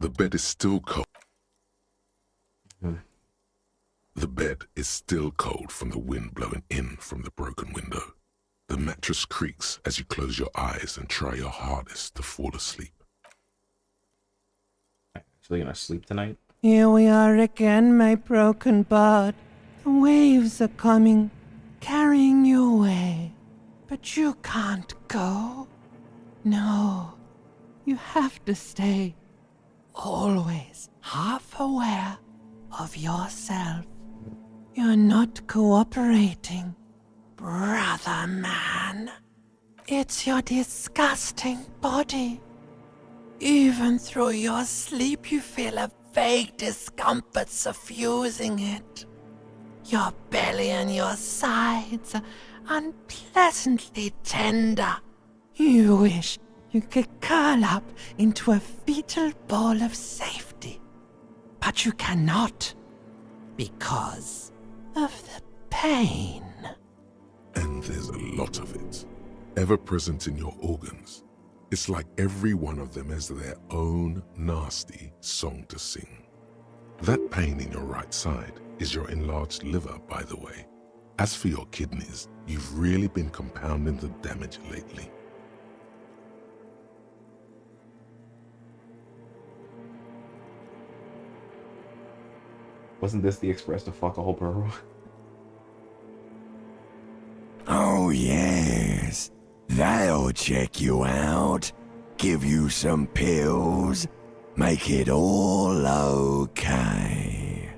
The bed is still cold. Hmm. The bed is still cold from the wind blowing in from the broken window. The mattress creaks as you close your eyes and try your hardest to fall asleep. So you're gonna sleep tonight? Here we are again, my broken bud. The waves are coming, carrying you away. But you can't go. No, you have to stay. Always half aware of yourself. You're not cooperating, brother man. It's your disgusting body. Even through your sleep, you feel a vague discomfort suffusing it. Your belly and your sides are unpleasantly tender. You wish you could curl up into a fetal ball of safety. But you cannot, because of the pain. And there's a lot of it, ever present in your organs. It's like every one of them has their own nasty song to sing. That pain in your right side is your enlarged liver, by the way. As for your kidneys, you've really been compounding the damage lately. Wasn't this the express to fuck a whole borough? Oh, yes. They'll check you out, give you some pills, make it all okay.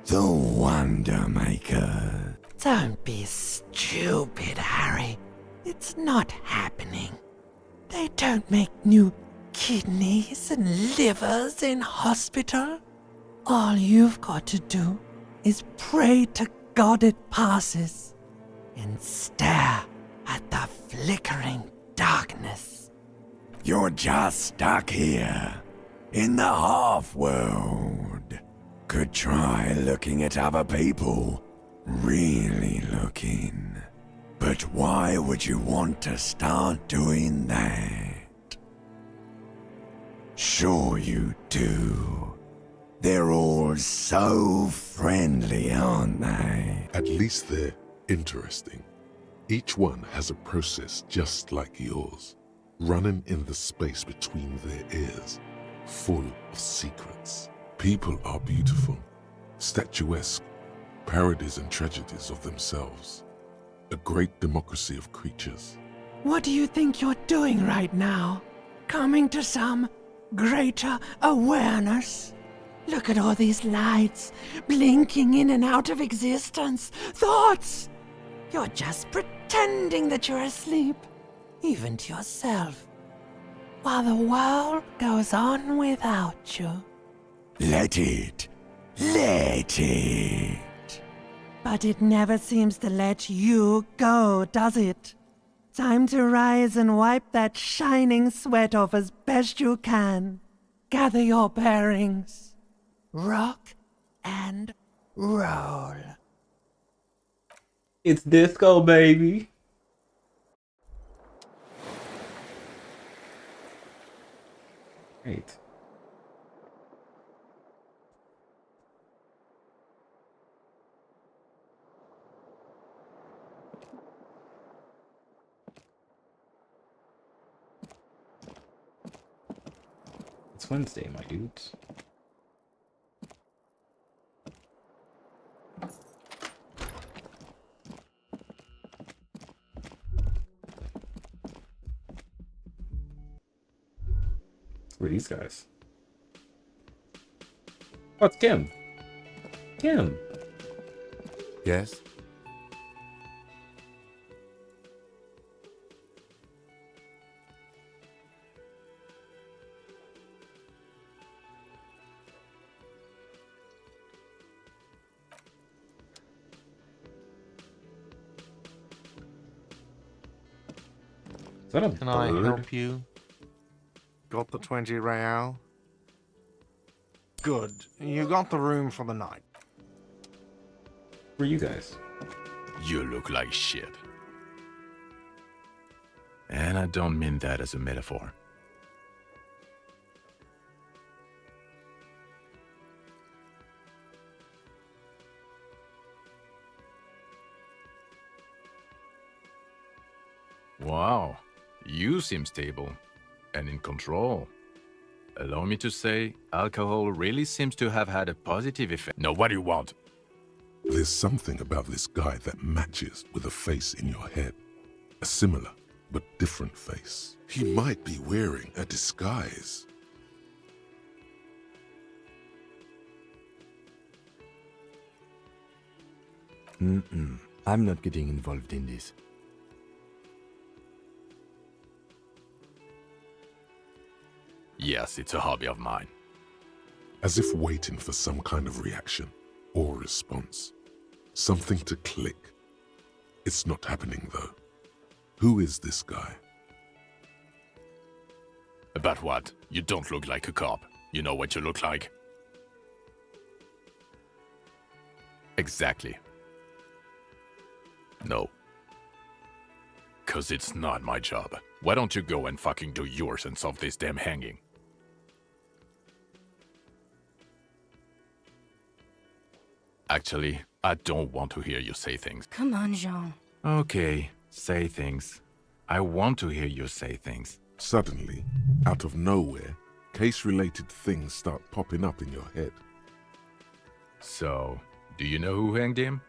The Wonder Maker. Don't be stupid, Harry. It's not happening. They don't make new kidneys and livers in hospital. All you've got to do is pray to God it passes and stare at the flickering darkness. You're just stuck here, in the half-world. Could try looking at other people, really looking. But why would you want to start doing that? Sure you do. They're all so friendly, aren't they? At least they're interesting. Each one has a process just like yours, running in the space between their ears, full of secrets. People are beautiful, statuesque, parodies and tragedies of themselves. A great democracy of creatures. What do you think you're doing right now? Coming to some greater awareness? Look at all these lights, blinking in and out of existence. Thoughts! You're just pretending that you're asleep, even to yourself, while the world goes on without you. Let it. Let it. But it never seems to let you go, does it? Time to rise and wipe that shining sweat off as best you can. Gather your bearings. Rock and roll. It's disco, baby. Great. It's Wednesday, my dudes. Who are these guys? Oh, it's Kim. Kim. Yes? Is that a Can I bird? help you? Got the 20 real? Good. You got the room for the night. Who are you guys? You look like shit. And I don't mean that as a metaphor. Wow, you seem stable and in control. Allow me to say, alcohol really seems to have had a positive effect. No, what do you want? There's something about this guy that matches with a face in your head. A similar but different face. He might be wearing a disguise. I'm not getting involved in this. Yes, it's a hobby of mine. As if waiting for some kind of reaction or response. Something to click. It's not happening though. Who is this guy? About what? You don't look like a cop. You know what you look like? Exactly. No. 'Cause it's not my job. Why don't you go and fucking do yours and solve this damn hanging? Actually, I don't want to hear you say things. Come on, Jean. Okay, say things. I want to hear you say things. Suddenly, out of nowhere, case-related things start popping up in your head. So, do you know who hanged him?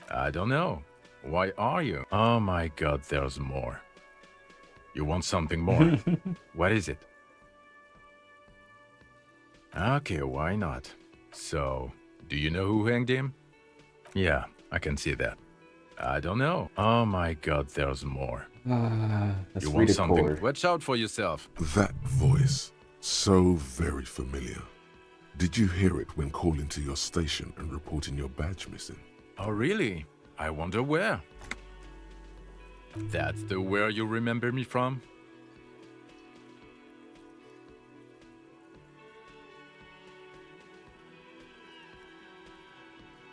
I don't know. Why are you? Oh my god, there's more. You want something more? What is it? Okay, why not? So, do you know who hanged him? Yeah, I can see that. I don't know. Oh my god, there's more. Let's You read want a something? chord. Watch out for yourself. That voice, so very familiar. Did you hear it when calling to your station and reporting your badge missing? Oh really? I wonder where. That's the where you remember me from?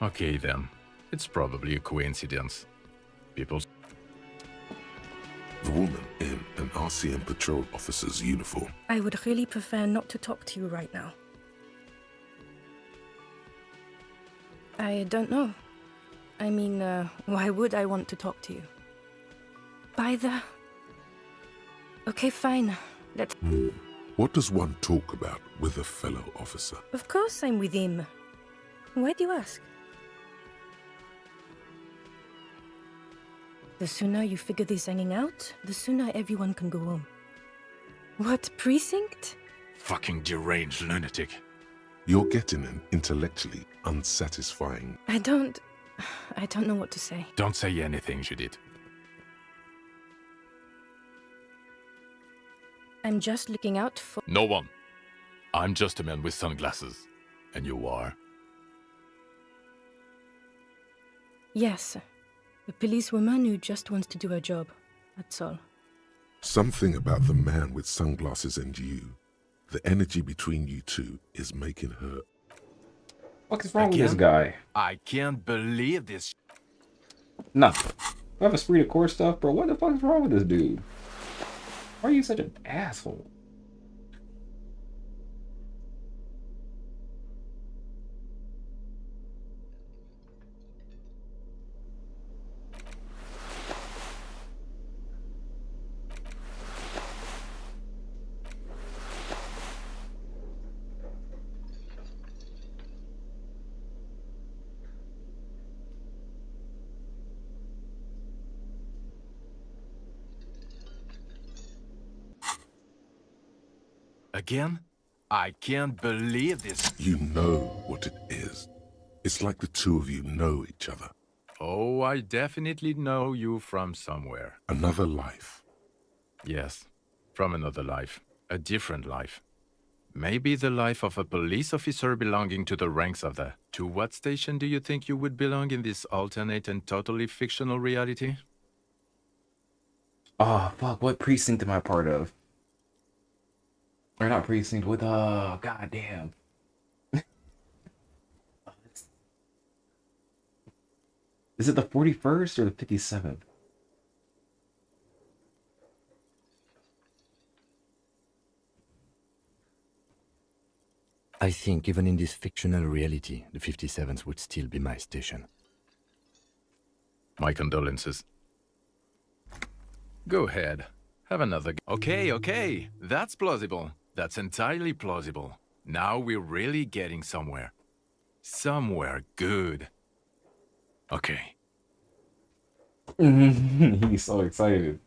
Okay then. It's probably a coincidence. People... The woman in an RCM patrol officer's uniform. I would really prefer not to talk to you right now. I don't know. I mean, why would I want to talk to you? By the... Okay, fine. Let's... What does one talk about with a fellow officer? Of course I'm with him. Why do you ask? The sooner you figure this hanging out, the sooner everyone can go home. What, precinct? Fucking deranged lunatic. You're getting an intellectually unsatisfying... I don't know what to say. Don't say anything, Judith. I'm just looking out for... No one. I'm just a man with sunglasses. And you are? Yes. A policewoman who just wants to do her job. That's all. Something about the man with sunglasses and you, the energy between you two is making her... What is wrong with this guy? I can't believe this. Nothing. I have a spree to core stuff, bro. What the fuck is wrong with this dude? Why are you such an asshole? Again? I can't believe this. You know what it is. It's like the two of you know each other. Oh, I definitely know you from somewhere. Another life. Yes, from another life. A different life. Maybe the life of a police officer belonging to the ranks of the... To what station do you think you would belong in this alternate and totally fictional reality? Oh, fuck. What precinct am I part of? Or not precinct, with, goddamn. Is it the 41st or the 57th? I think even in this fictional reality, the 57th would still be my station. My condolences. Go ahead. Have another... Okay. That's plausible. That's entirely plausible. Now we're really getting somewhere. Somewhere good. Okay. He's so excited.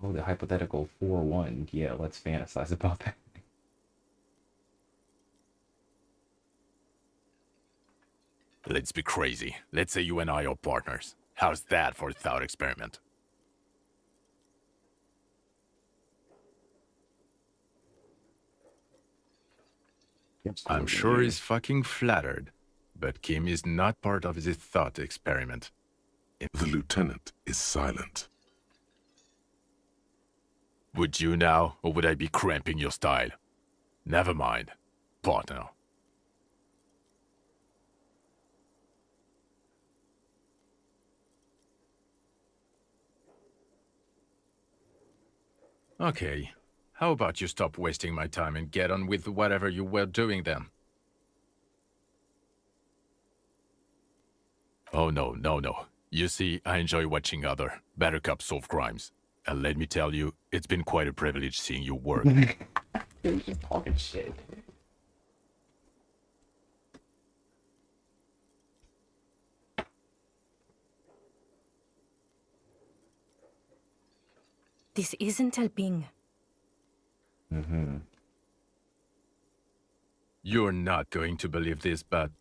Oh, the hypothetical 4-1. Yeah, let's fantasize about that. Let's be crazy. Let's say you and I are partners. How's that for a thought experiment? I'm sure he's fucking flattered, but Kim is not part of this thought experiment. The lieutenant is silent. Would you now, or would I be cramping your style? Never mind, partner. Okay, how about you stop wasting my time and get on with whatever you were doing then? Oh, no. You see, I enjoy watching other better cops solve crimes. And let me tell you, it's been quite a privilege seeing you work. You're just talking shit. This isn't helping. Mm-hmm. You're not going to believe this, but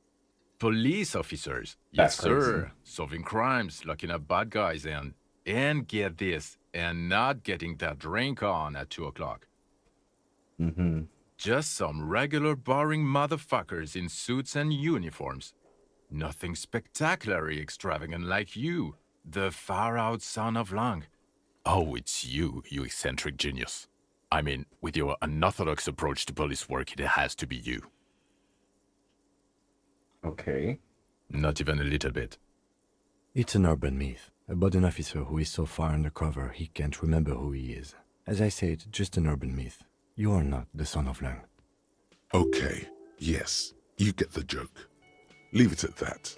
police officers, That's yes sir, crazy. solving crimes, locking up bad guys, and get this, and not getting that drink on at 2 o'clock. Mm-hmm. Just some regular boring motherfuckers in suits and uniforms. Nothing spectacularly extravagant like you, the far-out son of Lang. Oh, it's you eccentric genius. I mean, with your unorthodox approach to police work, it has to be you. Okay. Not even a little bit. It's an urban myth about an officer who is so far undercover he can't remember who he is. As I say, it's just an urban myth. You are not the son of Lang. Okay, yes, you get the joke. Leave it at that.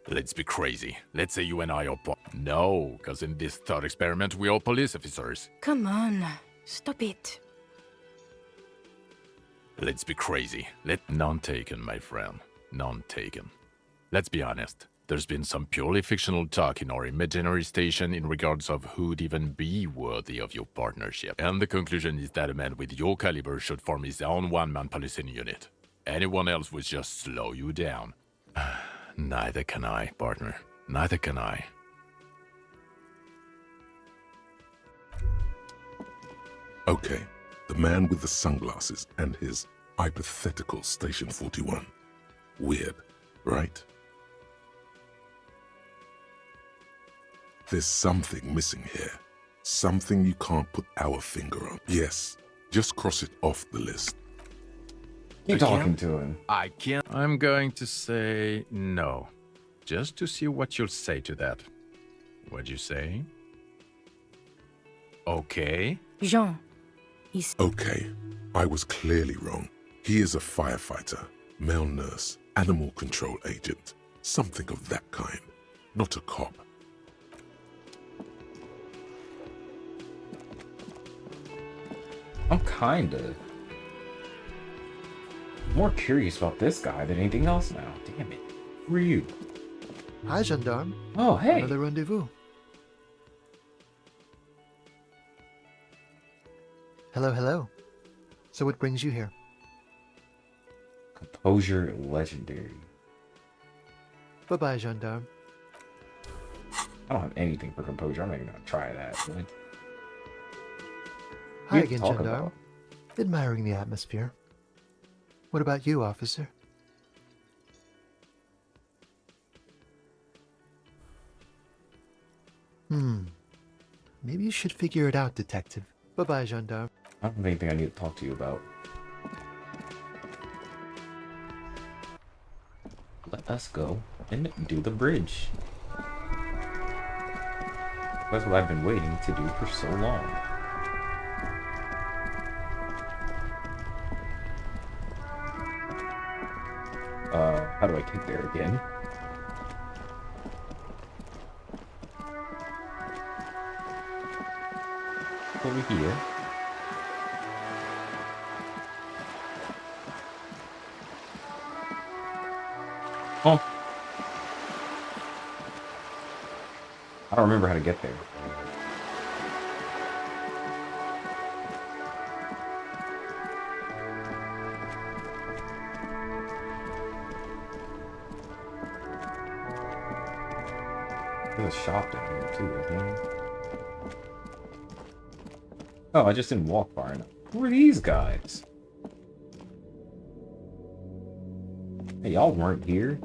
Let's be crazy. Let's say you and I are No, because in this thought experiment, we are police officers. Come on, stop it. Let's be crazy. None taken, my friend. None taken. Let's be honest. There's been some purely fictional talk in our imaginary station in regards of who'd even be worthy of your partnership. And the conclusion is that a man with your caliber should form his own one-man policing unit. Anyone else would just slow you down. Neither can I, partner. Neither can I. Okay, the man with the sunglasses and his hypothetical Station 41. Weird, right? There's something missing here. Something you can't put our finger on. Yes, just cross it off the list. Keep talking to him. I can't. I'm going to say no. Just to see what you'll say to that. What'd you say? Okay. Jean, he's... Okay, I was clearly wrong. He is a firefighter, male nurse, animal control agent, something of that kind. Not a cop. I'm kinda more curious about this guy than anything else now. Damn it. Who are you? Hi, gendarme. Oh, hey. Another rendezvous. Hello. So what brings you here? Composure legendary. Bye-bye, gendarme. I don't have anything for composure. I'm not even gonna try that. Hi You again, talk gendarme. about- Admiring the atmosphere. What about you, officer? Maybe you should figure it out, detective. Bye-bye, gendarme. I don't have anything I need to talk to you about. Let us go and do the bridge. That's what I've been waiting to do for so long. How do I get there again? Over here. Oh. I don't remember how to get there. There's a shop down here too, I think. Oh, I just didn't walk far enough. Who are these guys? Hey, y'all weren't here.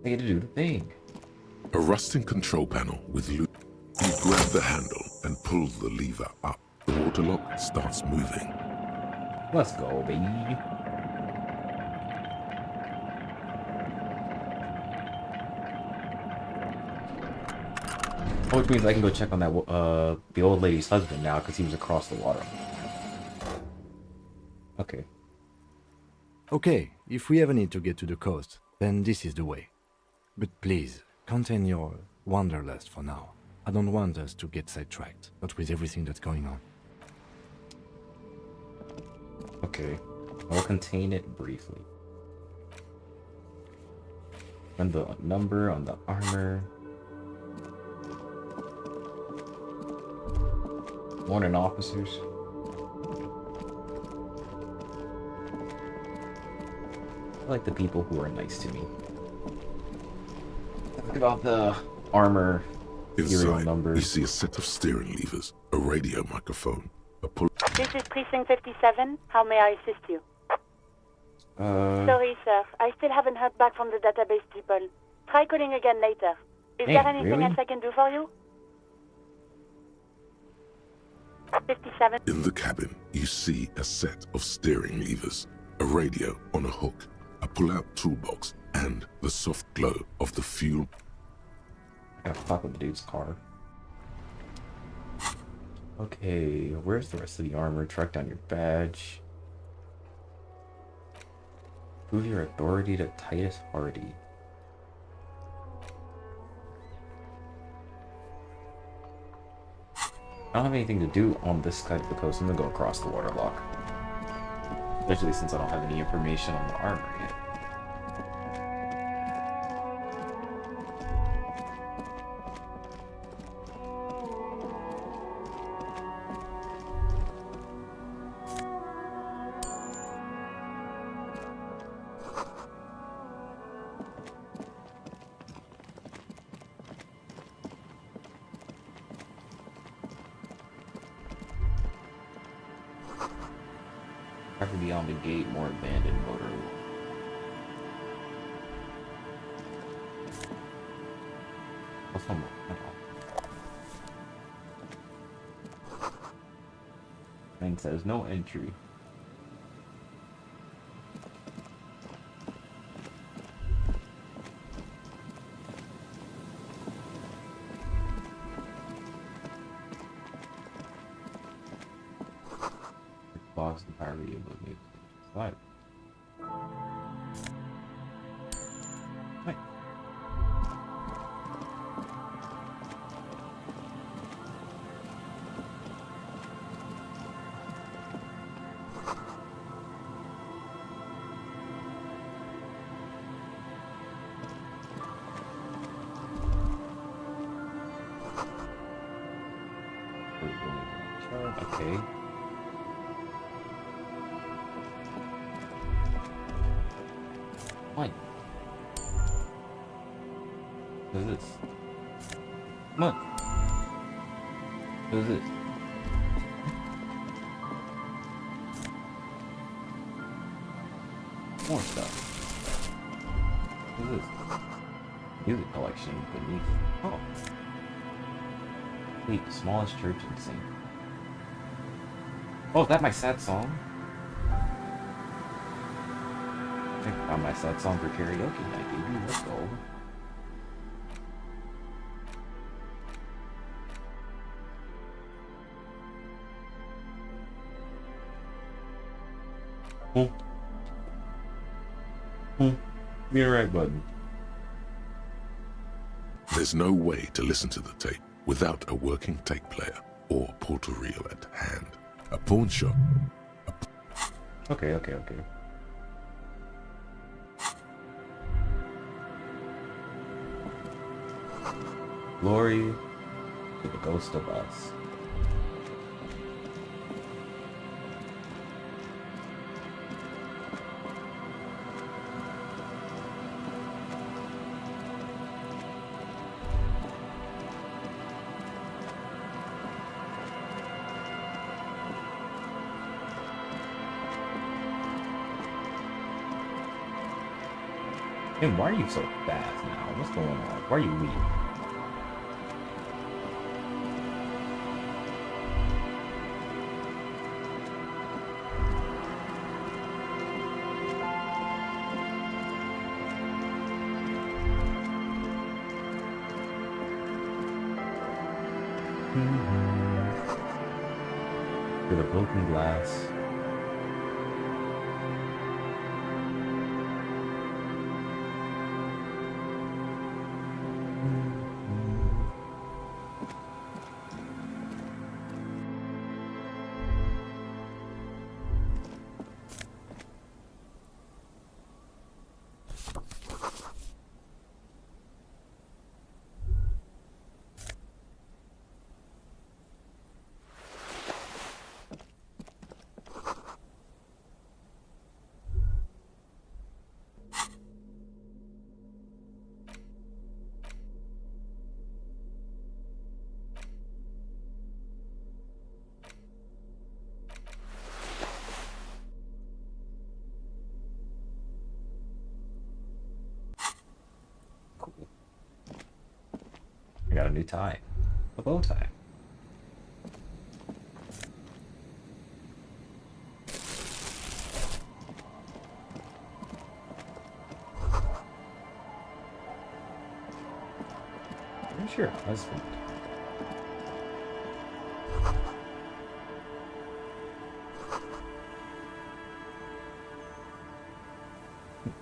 I get to do the thing. A rusting control panel with loop. You grab the handle and pull the lever up. The water lock starts moving. Let's go, baby. Which means I can go check on that the old lady's husband now because he was across the water. Okay. Okay, if we ever need to get to the coast, then this is the way. But please, contain your wanderlust for now. I don't want us to get sidetracked, not with everything that's going on. Okay. I'll contain it briefly. And the number on the armor. Morning, officers. I like the people who are nice to me. Talk about the armor, serial Inside, numbers. you see a set of steering levers, a radio microphone, a pull. This is Precinct 57. How may I assist you? Sorry, sir. I still haven't heard back from the database people. Try calling again later. Is Hey, there anything really? else I can do for you? 57. In the cabin, you see a set of steering levers, a radio on a hook, a pull-out toolbox, and the soft glow of the fuel. I gotta fuck with the dude's car. Okay, where's the rest of the armor? Track down your badge. Prove your authority to Titus Hardy. I don't have anything to do on this side of the coast. I'm gonna go across the waterlock. Especially since I don't have any information on the armor yet. Probably beyond the gate, more abandoned motor. What's on Thing says no entry. Box the power radio movie. Slide. Right. Okay. What? Who's this? Come on. Who's this? More stuff. Who's this? Music collection beneath. Oh. Wait, the smallest church in St. Oh, is that my sad song? I think I found my sad song for karaoke night, baby. Let's go. Be a right button. There's no way to listen to the tape without a working tape player or portal reel at hand. A pawn shop. Okay. Glory to the ghost of us. And why are you so fast now? What's going on? Why are you weak? For the broken glass. I got a new tie. A bow tie. Where's your husband?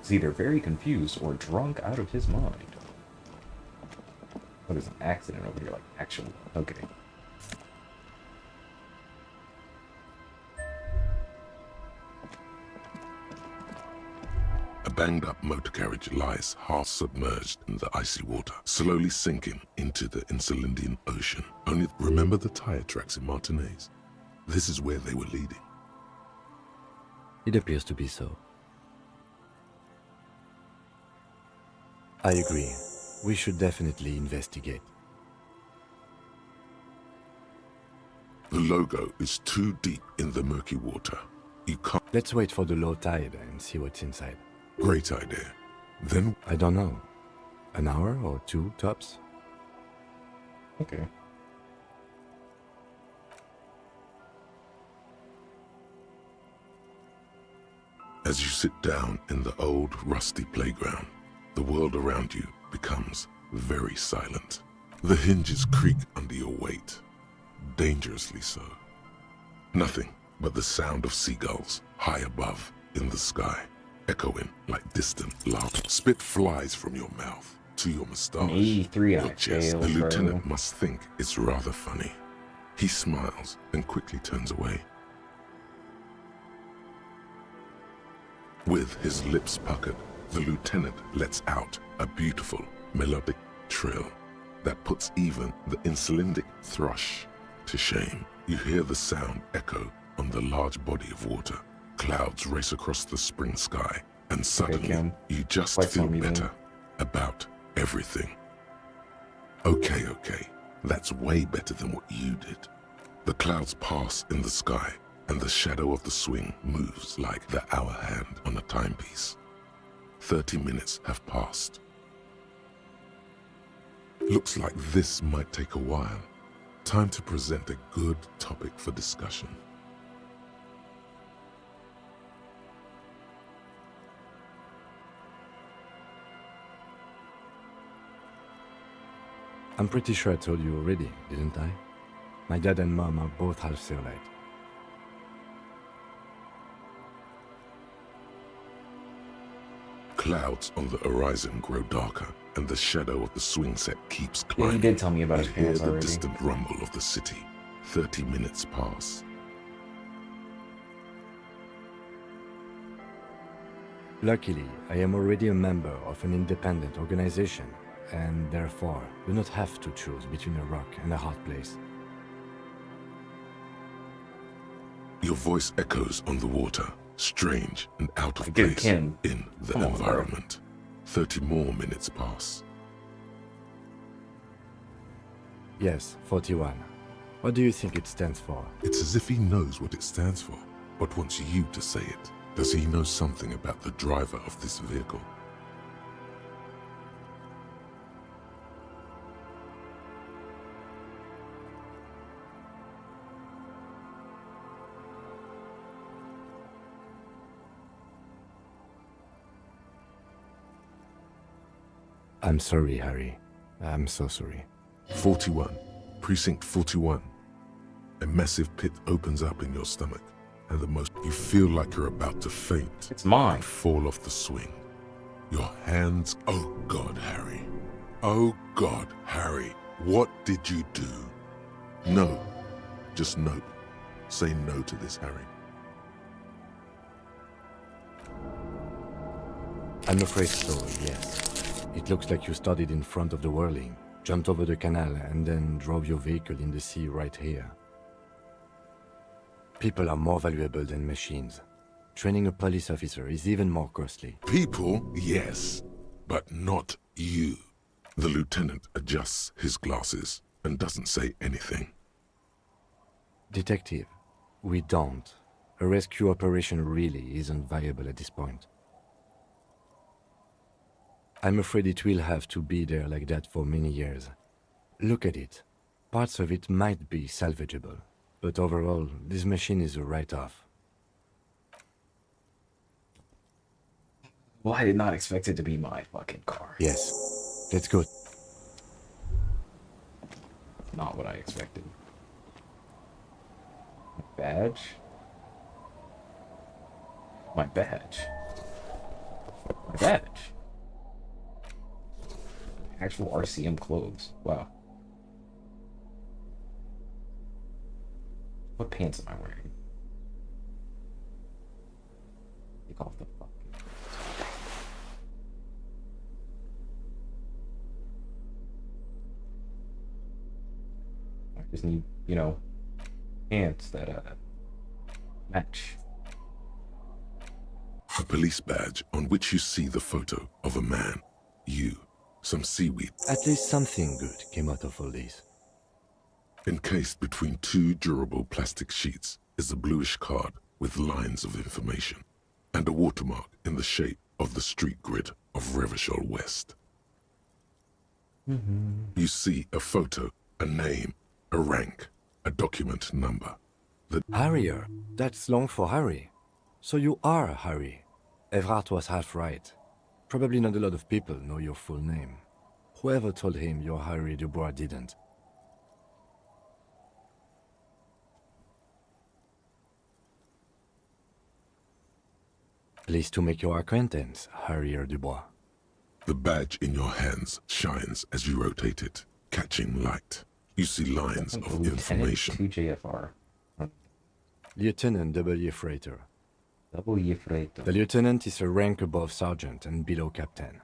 He's either very confused or drunk out of his mind. What is an accident over here? Like, actual. Okay. A banged-up motor carriage lies half submerged in the icy water, slowly sinking into the Insulindian Ocean. Only remember the tire tracks in Martinez. This is where they were leading. It appears to be so. I agree. We should definitely investigate. The logo is too deep in the murky water. You can't... Let's wait for the low tide and see what's inside. Great idea. Then... I don't know. An hour or two, tops? Okay. As you sit down in the old, rusty playground, the world around you becomes very silent. The hinges creak under your weight, dangerously so. Nothing but the sound of seagulls high above in the sky, echoing like distant laughter. Spit flies from your mouth to your moustache. 83 on Your a chest. scale, The bro. lieutenant must think it's rather funny. He smiles and quickly turns away. With his lips puckered, the lieutenant lets out a beautiful melodic trill that puts even the Insulindic thrush to shame. You hear the sound echo on the large body of water. Clouds race across the spring sky, and suddenly Kim. you just Flex feel on me, then. better about everything. Okay, that's way better than what you did. The clouds pass in the sky, and the shadow of the swing moves like the hour hand on a timepiece. 30 minutes have passed. Looks like this might take a while. Time to present a good topic for discussion. I'm pretty sure I told you already, didn't I? My dad and mom are both half Seolite. Clouds on the horizon grow darker, and the shadow of the swing set keeps Yeah, climbing. he did tell me about his You hear parents the already. distant rumble of the city. 30 minutes pass. Luckily, I am already a member of an independent organization, and therefore do not have to choose between a rock and a hard place. Your voice echoes on the water, strange and out of Good place Kim. in the Come on, bro. environment. 30 more minutes pass. Yes, 41. What do you think it stands for? It's as if he knows what it stands for, but wants you to say it. Does he know something about the driver of this vehicle? I'm sorry, Harry. I'm so sorry. 41. Precinct 41. A massive pit opens up in your stomach, and you feel like you're about to faint. It's mine. And fall off the swing. Your hands. Oh God, Harry. Oh God, Harry. What did you do? No. Just no. Say no to this, Harry. I'm afraid so, yes. It looks like you started in front of the whirling, jumped over the canal, and then drove your vehicle in the sea right here. People are more valuable than machines. Training a police officer is even more costly. People, yes, but not you. The lieutenant adjusts his glasses and doesn't say anything. Detective, we don't. A rescue operation really isn't viable at this point. I'm afraid it will have to be there like that for many years. Look at it. Parts of it might be salvageable, but overall, this machine is a write-off. Well, I did not expect it to be my fucking car. Yes. Let's go. Not what I expected. My badge? My badge. My badge. Actual RCM clothes. Wow. What pants am I wearing? Take off the fucking... I just need, you know, pants that match. A police badge on which you see the photo of a man, you, some seaweed. At least something good came out of all this. Encased between two durable plastic sheets is a bluish card with lines of information and a watermark in the shape of the street grid of Revachol West. You see a photo, a name, a rank, a document number. Harrier. That's long for Harry. So you are Harry. Evrard was half right. Probably not a lot of people know your full name. Whoever told him you're Harry Dubois didn't. Pleased to make your acquaintance, Harrier Dubois. The badge in your hands shines as you rotate it, catching light. You see lines of information. 2 JFR. Lieutenant W. Freighter. W. Freighter. The lieutenant is a rank above sergeant and below captain.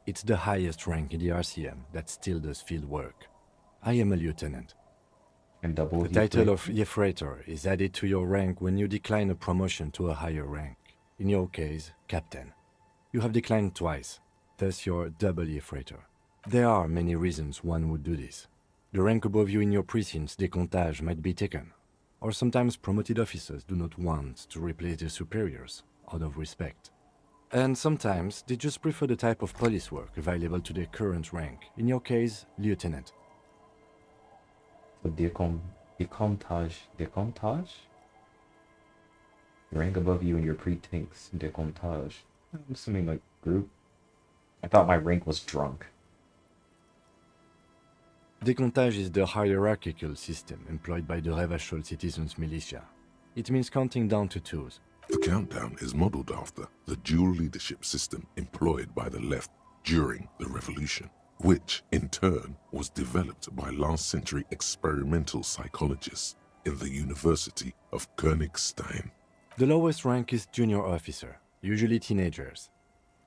It's the highest rank in the RCM that still does field work. I am a lieutenant. And the title of Yefreighter is added to your rank when you decline a promotion to a higher rank. In your case, captain. You have declined twice, thus you're double Yefreighter. There are many reasons one would do this. The rank above you in your precinct's decomptage might be taken, or sometimes promoted officers do not want to replace their superiors, out of respect. And sometimes they just prefer the type of police work available to their current rank, in your case, lieutenant. For decomptage? The rank above you in your precinct's decomptage. I'm assuming like group. I thought my rank was drunk. Decomptage is the hierarchical system employed by the Revachol Citizens Militia. It means counting down to twos. The countdown is modeled after the dual leadership system employed by the left during the revolution, which in turn was developed by last century experimental psychologists in the University of Königstein. The lowest rank is junior officer, usually teenagers.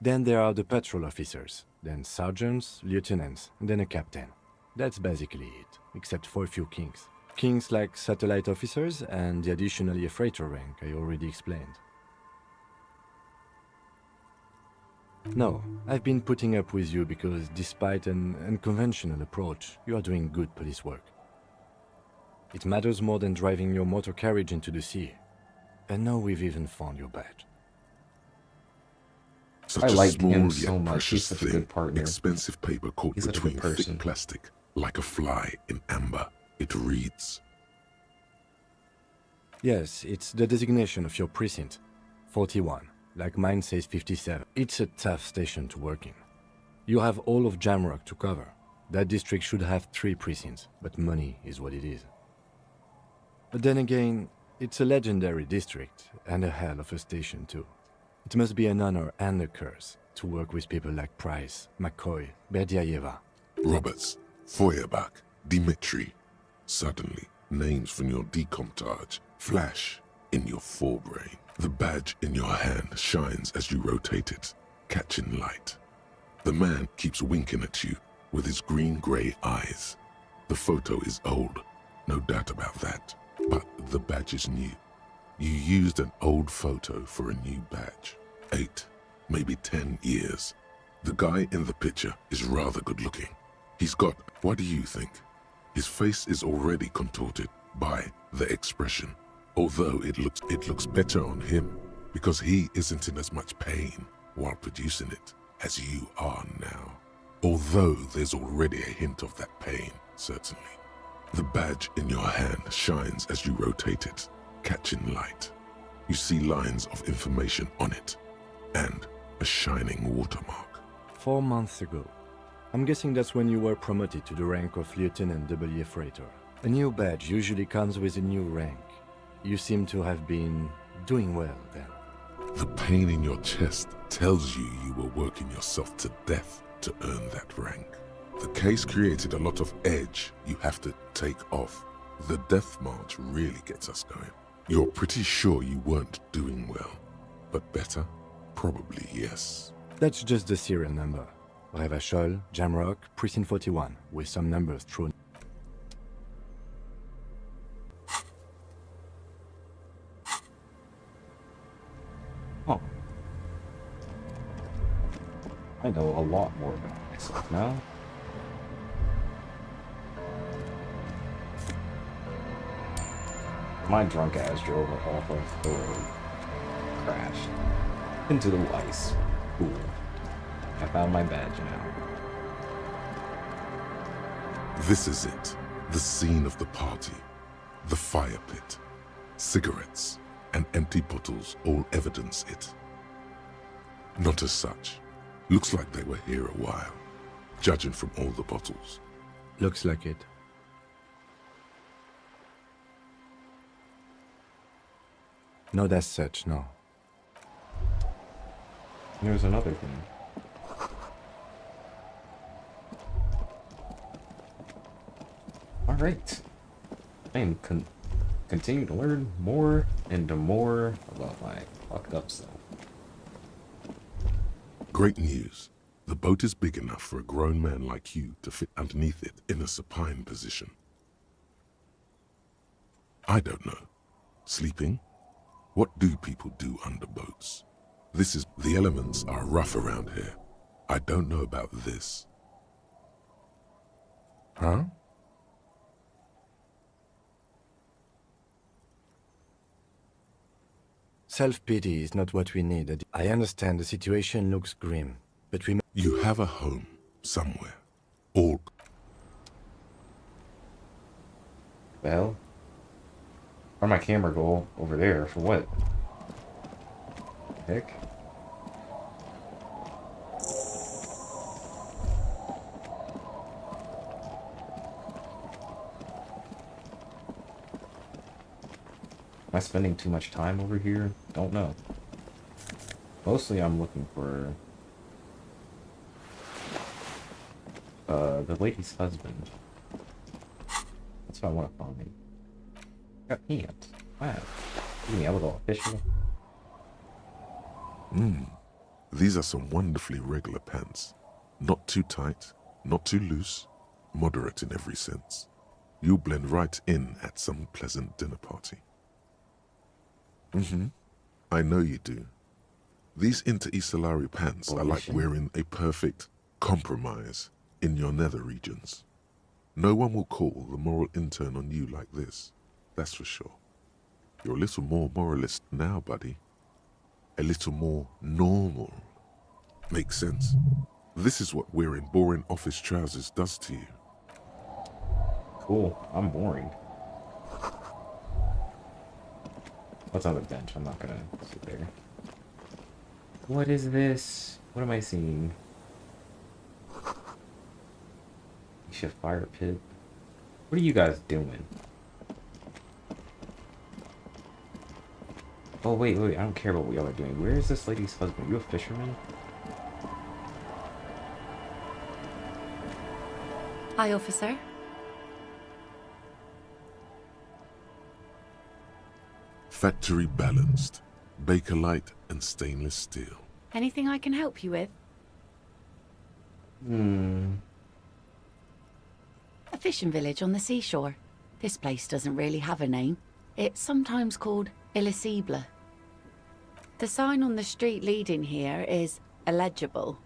Then there are the patrol officers, then sergeants, lieutenants, and then a captain. That's basically it, except for a few kings. Kings like satellite officers and the additional Yefreighter rank I already explained. No, I've been putting up with you because despite an unconventional approach, you are doing good police work. It matters more than driving your motor carriage into the sea. And now we've even found your badge. Such I a like small him yet so much. He's precious such a thing, good partner. expensive paper caught He's such a between good person. thick plastic, like a fly in amber. It reads. Yes, it's the designation of your precinct. 41. Like mine says 57. It's a tough station to work in. You have all of Jamrock to cover. That district should have 3 precincts, but money is what it is. But then again, it's a legendary district, and a hell of a station too. It must be an honor and a curse to work with people like Price, McCoy, Berdiaeva. Roberts, Feuerbach, Dimitri. Suddenly, names from your decomptage flash in your forebrain. The badge in your hand shines as you rotate it, catching light. The man keeps winking at you with his green-grey eyes. The photo is old, no doubt about that, but the badge is new. You used an old photo for a new badge. 8, maybe 10 years. The guy in the picture is rather good looking. He's got, what do you think? His face is already contorted by the expression, although it looks better on him because he isn't in as much pain while producing it as you are now. Although there's already a hint of that pain, certainly. The badge in your hand shines as you rotate it, catching light. You see lines of information on it, and a shining watermark. 4 months ago. I'm guessing that's when you were promoted to the rank of Lieutenant W. Freighter. A new badge usually comes with a new rank. You seem to have been doing well then. The pain in your chest tells you you were working yourself to death to earn that rank. The case created a lot of edge you have to take off. The death march really gets us going. You're pretty sure you weren't doing well, but better? Probably yes. That's just the serial number. Revachol, Jamrock, Precinct 41, with some numbers thrown. Oh. I know a lot more about myself now. My drunk ass drove off of the road, crashed into the ice pool. I found my badge now. This is it. The scene of the party. The fire pit. Cigarettes and empty bottles all evidence it. Not as such. Looks like they were here a while, judging from all the bottles. Looks like it. Not as such, no. Here's another thing. Alright. I am continue to learn more and more about my fucked up self. Great news. The boat is big enough for a grown man like you to fit underneath it in a supine position. I don't know. Sleeping? What do people do under boats? The elements are rough around here. I don't know about this. Huh? Self-pity is not what we need. I understand the situation looks grim, but we... You have a home somewhere. All... Well, where'd my camera go over there? For what? Heck? Am I spending too much time over here? Don't know. Mostly I'm looking for the lady's husband. That's what I want to find. Got pants. Wow. Give me a little official. These are some wonderfully regular pants. Not too tight, not too loose, moderate in every sense. You'll blend right in at some pleasant dinner party. I know you do. These Inter-Isolari pants are like wearing a perfect compromise in your nether regions. No one will call the moral intern on you like this, that's for sure. You're a little more moralist now, buddy. A little more normal. Makes sense. This is what wearing boring office trousers does to you. Cool, I'm boring. What's on the bench? I'm not gonna sit there. What is this? What am I seeing? makeshift fire pit. What are you guys doing? Oh, wait, I don't care about what y'all are doing. Where is this lady's husband? You a fisherman? Hi, officer. Factory balanced. Bakelite and stainless steel. Anything I can help you with? A fishing village on the seashore. This place doesn't really have a name. It's sometimes called Illisible. The sign on the street leading here is illegible.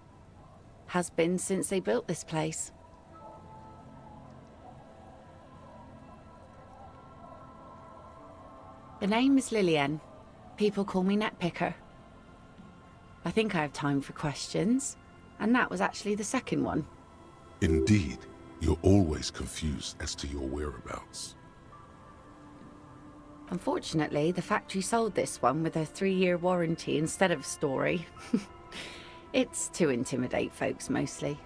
Has been since they built this place. The name is Lillian. People call me Netpicker. I think I have time for questions, and that was actually the second one. Indeed, you're always confused as to your whereabouts. Unfortunately, the factory sold this one with a 3-year warranty instead of a story. It's to intimidate folks, mostly.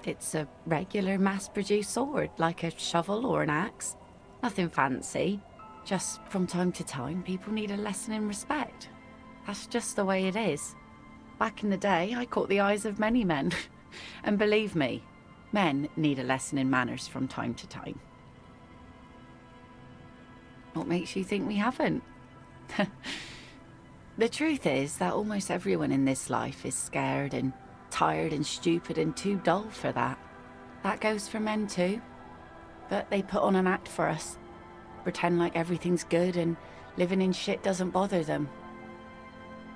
It's a regular mass-produced sword, like a shovel or an axe. Nothing fancy. Just from time to time, people need a lesson in respect. That's just the way it is. Back in the day, I caught the eyes of many men. And believe me, men need a lesson in manners from time to time. What makes you think we haven't? The truth is that almost everyone in this life is scared and tired and stupid and too dull for that. That goes for men too. But they put on an act for us. Pretend like everything's good and living in shit doesn't bother them.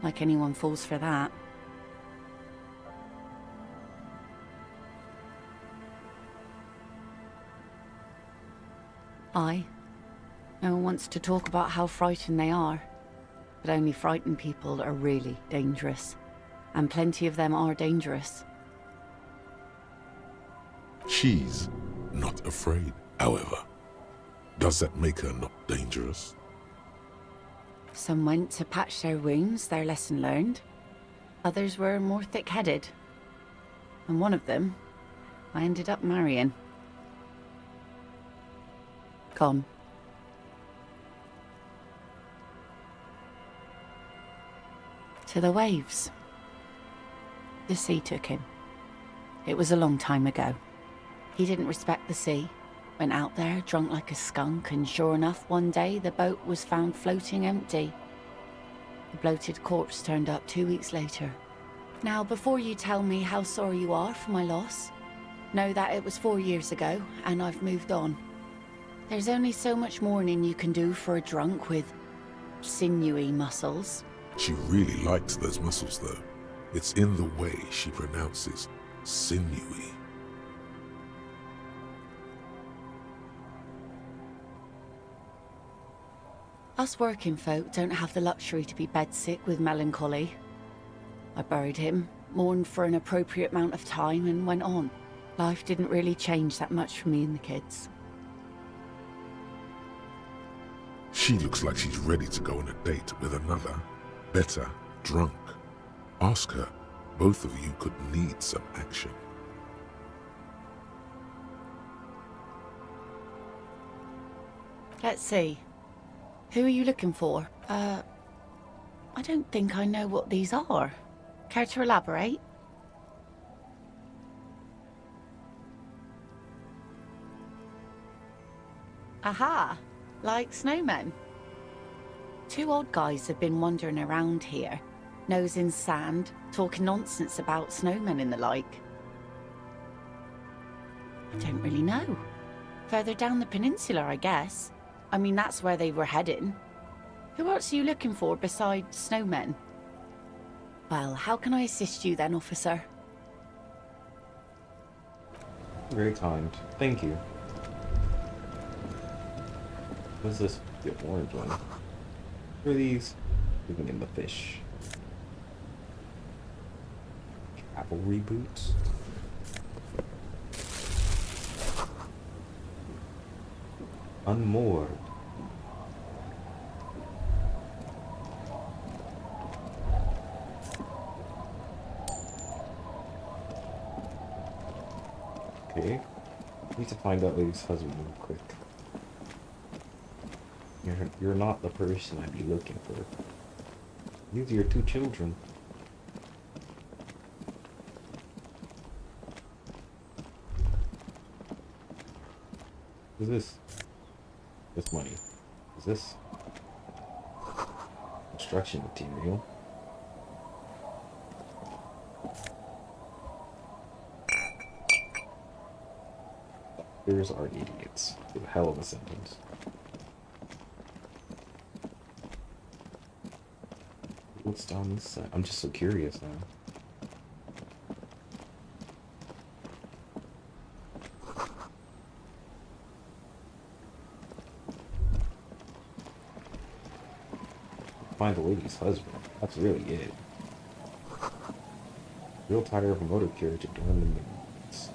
Like anyone falls for that. No one wants to talk about how frightened they are. But only frightened people are really dangerous. And plenty of them are dangerous. She's not afraid, however. Does that make her not dangerous? Some went to patch their wounds, their lesson learned. Others were more thick-headed. And one of them, I ended up marrying. Gone. To the waves. The sea took him. It was a long time ago. He didn't respect the sea. Went out there, drunk like a skunk, and sure enough, one day the boat was found floating empty. The bloated corpse turned up 2 weeks later. Now, before you tell me how sorry you are for my loss, know that it was 4 years ago, and I've moved on. There's only so much mourning you can do for a drunk with sinewy muscles. She really likes those muscles, though. It's in the way she pronounces sinewy. Us working folk don't have the luxury to be bedsick with melancholy. I buried him, mourned for an appropriate amount of time, and went on. Life didn't really change that much for me and the kids. She looks like she's ready to go on a date with another, better, drunk. Ask her. Both of you could need some action. Let's see. Who are you looking for? I don't think I know what these are. Care to elaborate? Aha! Like snowmen. 2 odd guys have been wandering around here, nose in sand, talking nonsense about snowmen and the like. I don't really know. Further down the peninsula, I guess. I mean, that's where they were heading. Who else are you looking for besides snowmen? Well, how can I assist you then, officer? Very kind. Thank you. What's this? The orange one. What are these? Living in the fish. Cavalry boots. Unmoored. Okay. I need to find that lady's husband real quick. You're not the person I'd be looking for. These are your 2 children. What is this? This money. Is this construction material? Here's our idiots. With a hell of a sentence. What's down this side? I'm just so curious now. Find the lady's husband. That's really it. Real tire of a motor carriage adorned in the woods.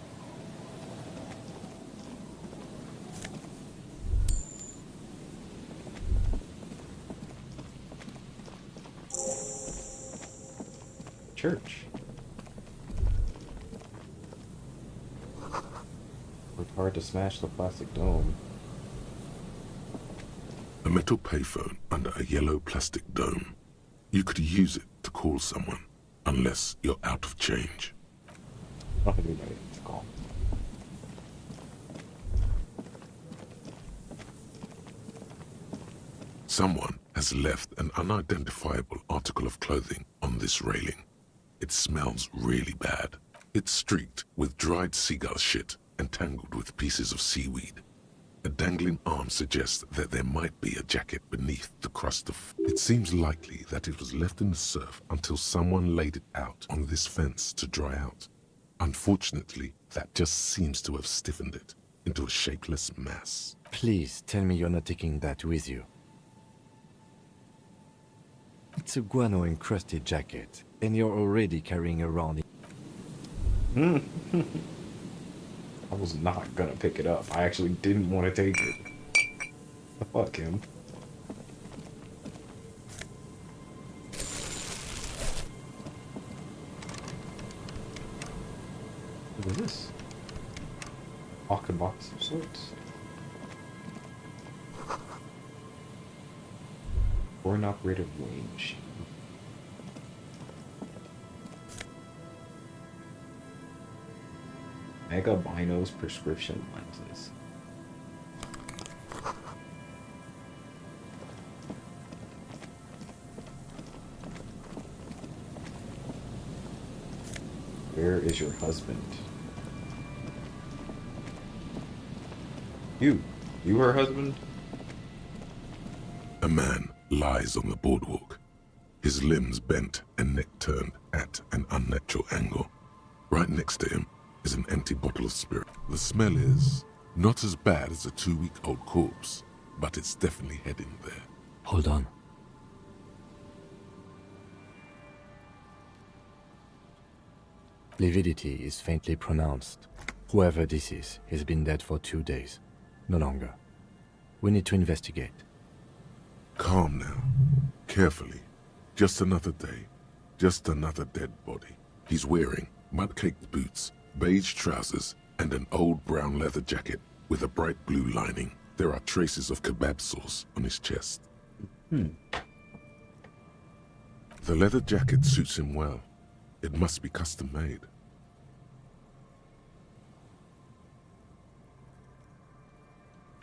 Church. Worked hard to smash the plastic dome. A metal payphone under a yellow plastic dome. You could use it to call someone, unless you're out of change. I don't think anybody needs to call. Someone has left an unidentifiable article of clothing on this railing. It smells really bad. It's streaked with dried seagull shit and tangled with pieces of seaweed. A dangling arm suggests that there might be a jacket beneath the crust of... It seems likely that it was left in the surf until someone laid it out on this fence to dry out. Unfortunately, that just seems to have stiffened it into a shapeless mass. Please tell me you're not taking that with you. It's a guano-encrusted jacket, and you're already carrying around... I was not gonna pick it up. I actually didn't want to take it. The fuck, him? What is this? Pocket box of sorts. Foreign operated weighing machine. Mega Binos prescription lenses. Where is your husband? You her husband? A man lies on the boardwalk, his limbs bent and neck turned at an unnatural angle. Right next to him is an empty bottle of spirit. The smell is not as bad as a 2-week-old corpse, but it's definitely heading there. Hold on. Lividity is faintly pronounced. Whoever this is has been dead for 2 days. No longer. We need to investigate. Calm now. Carefully. Just another day. Just another dead body. He's wearing mud-caked boots, beige trousers, and an old brown leather jacket with a bright blue lining. There are traces of kebab sauce on his chest. The leather jacket suits him well. It must be custom made.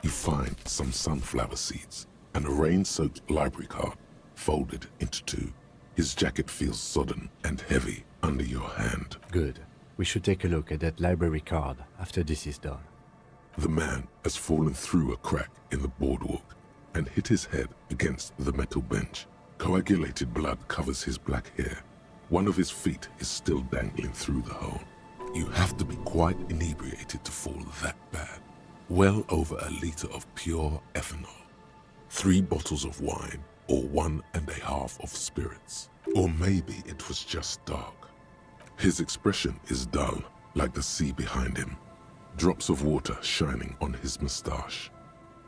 You find some sunflower seeds and a rain-soaked library card folded into 2. His jacket feels sodden and heavy under your hand. Good. We should take a look at that library card after this is done. The man has fallen through a crack in the boardwalk and hit his head against the metal bench. Coagulated blood covers his black hair. One of his feet is still dangling through the hole. You have to be quite inebriated to fall that bad. Well over a liter of pure ethanol. 3 bottles of wine, or 1.5 of spirits. Or maybe it was just dark. His expression is dull, like the sea behind him. Drops of water shining on his mustache.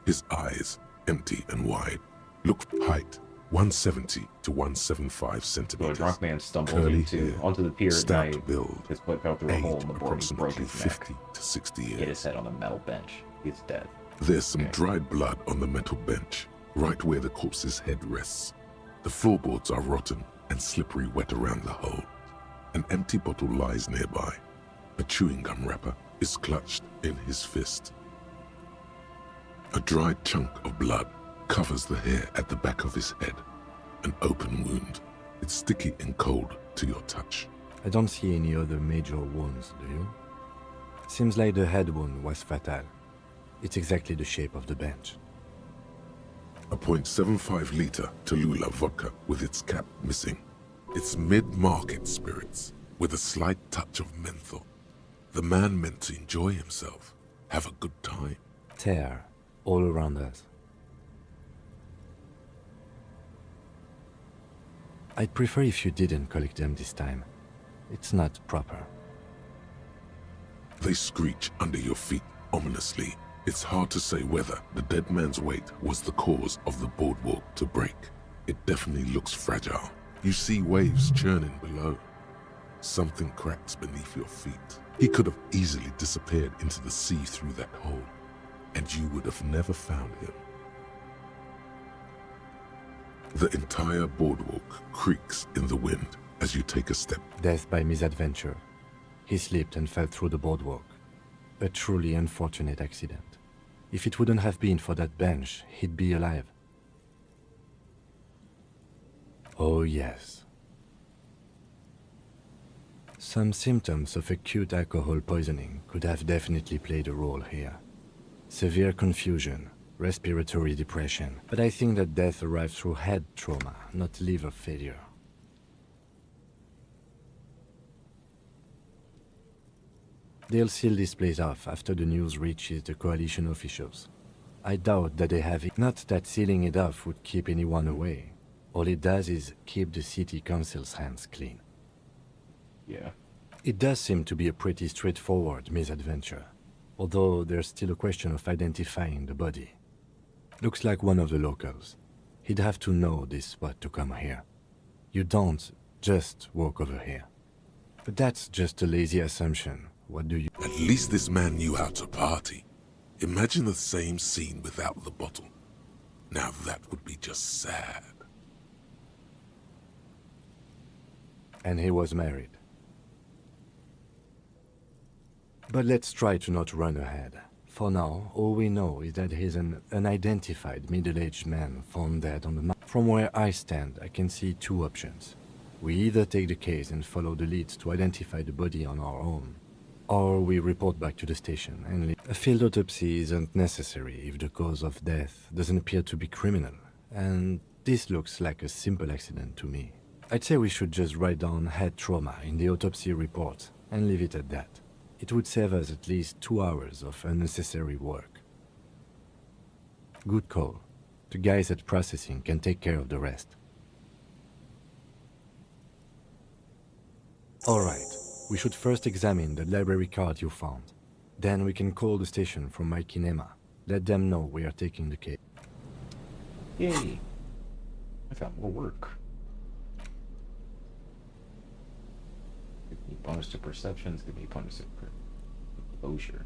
His eyes, empty and wide, look height 170 to 175 So a centimeters. drunk man stumbled Curly onto hair, the pier at stout night. build, His foot fell through a age hole in the board. He broke approximately his neck. 50 to 60 Hit his years. head on the metal bench. He's dead. There's some Okay. dried blood on the metal bench, right where the corpse's head rests. The floorboards are rotten and slippery wet around the hole. An empty bottle lies nearby. A chewing gum wrapper is clutched in his fist. A dried chunk of blood covers the hair at the back of his head. An open wound. It's sticky and cold to your touch. I don't see any other major wounds, do you? Seems like the head wound was fatal. It's exactly the shape of the bench. A .75 liter Tallulah vodka with its cap missing. It's mid-market spirits with a slight touch of menthol. The man meant to enjoy himself, have a good time. Tear all around us. I'd prefer if you didn't collect them this time. It's not proper. They screech under your feet ominously. It's hard to say whether the dead man's weight was the cause of the boardwalk to break. It definitely looks fragile. You see waves churning below. Something cracks beneath your feet. He could have easily disappeared into the sea through that hole, and you would have never found him. The entire boardwalk creaks in the wind as you take a step. Death by misadventure. He slipped and fell through the boardwalk. A truly unfortunate accident. If it wouldn't have been for that bench, he'd be alive. Oh yes. Some symptoms of acute alcohol poisoning could have definitely played a role here. Severe confusion, respiratory depression, but I think that death arrived through head trauma, not liver failure. They'll seal this place off after the news reaches the coalition officials. I doubt that they have it. Not that sealing it off would keep anyone away. All it does is keep the city council's hands clean. Yeah. It does seem to be a pretty straightforward misadventure, although there's still a question of identifying the body. Looks like one of the locals. He'd have to know this spot to come here. You don't just walk over here. But that's just a lazy assumption. What do you... At least this man knew how to party. Imagine the same scene without the bottle. Now that would be just sad. And he was married. But let's try to not run ahead. For now, all we know is that he's an unidentified middle-aged man found dead on the map. From where I stand, I can see two options. We either take the case and follow the leads to identify the body on our own, or we report back to the station and leave. A field autopsy isn't necessary if the cause of death doesn't appear to be criminal, and this looks like a simple accident to me. I'd say we should just write down head trauma in the autopsy report and leave it at that. It would save us at least 2 hours of unnecessary work. Good call. The guys at processing can take care of the rest. Alright, we should first examine the library card you found. Then we can call the station from Mikey and Emma. Let them know we are taking the case. Yay! I found more work. Give me bonus to perceptions, give me bonus to composure.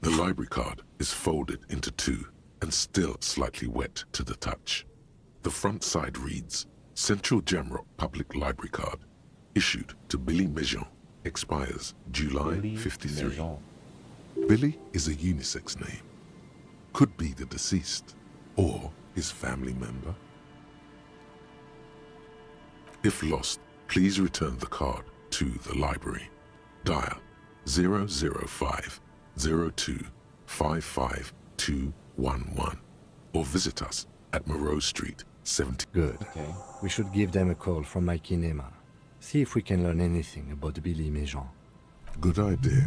The library card is folded into two and still slightly wet to the touch. The front side reads, Central Jamrock Public Library Card, issued to Billy Mejean, expires July Billy 53. Mejean. Billy is a unisex name. Could be the deceased, or his family member. If lost, please return the card to the library. Dial 005 02 55211 or visit us at Moreau Street, 70. Good. Okay. We should give them a call from Mikey and Emma. See if we can learn anything about Billy Mejean. Good idea.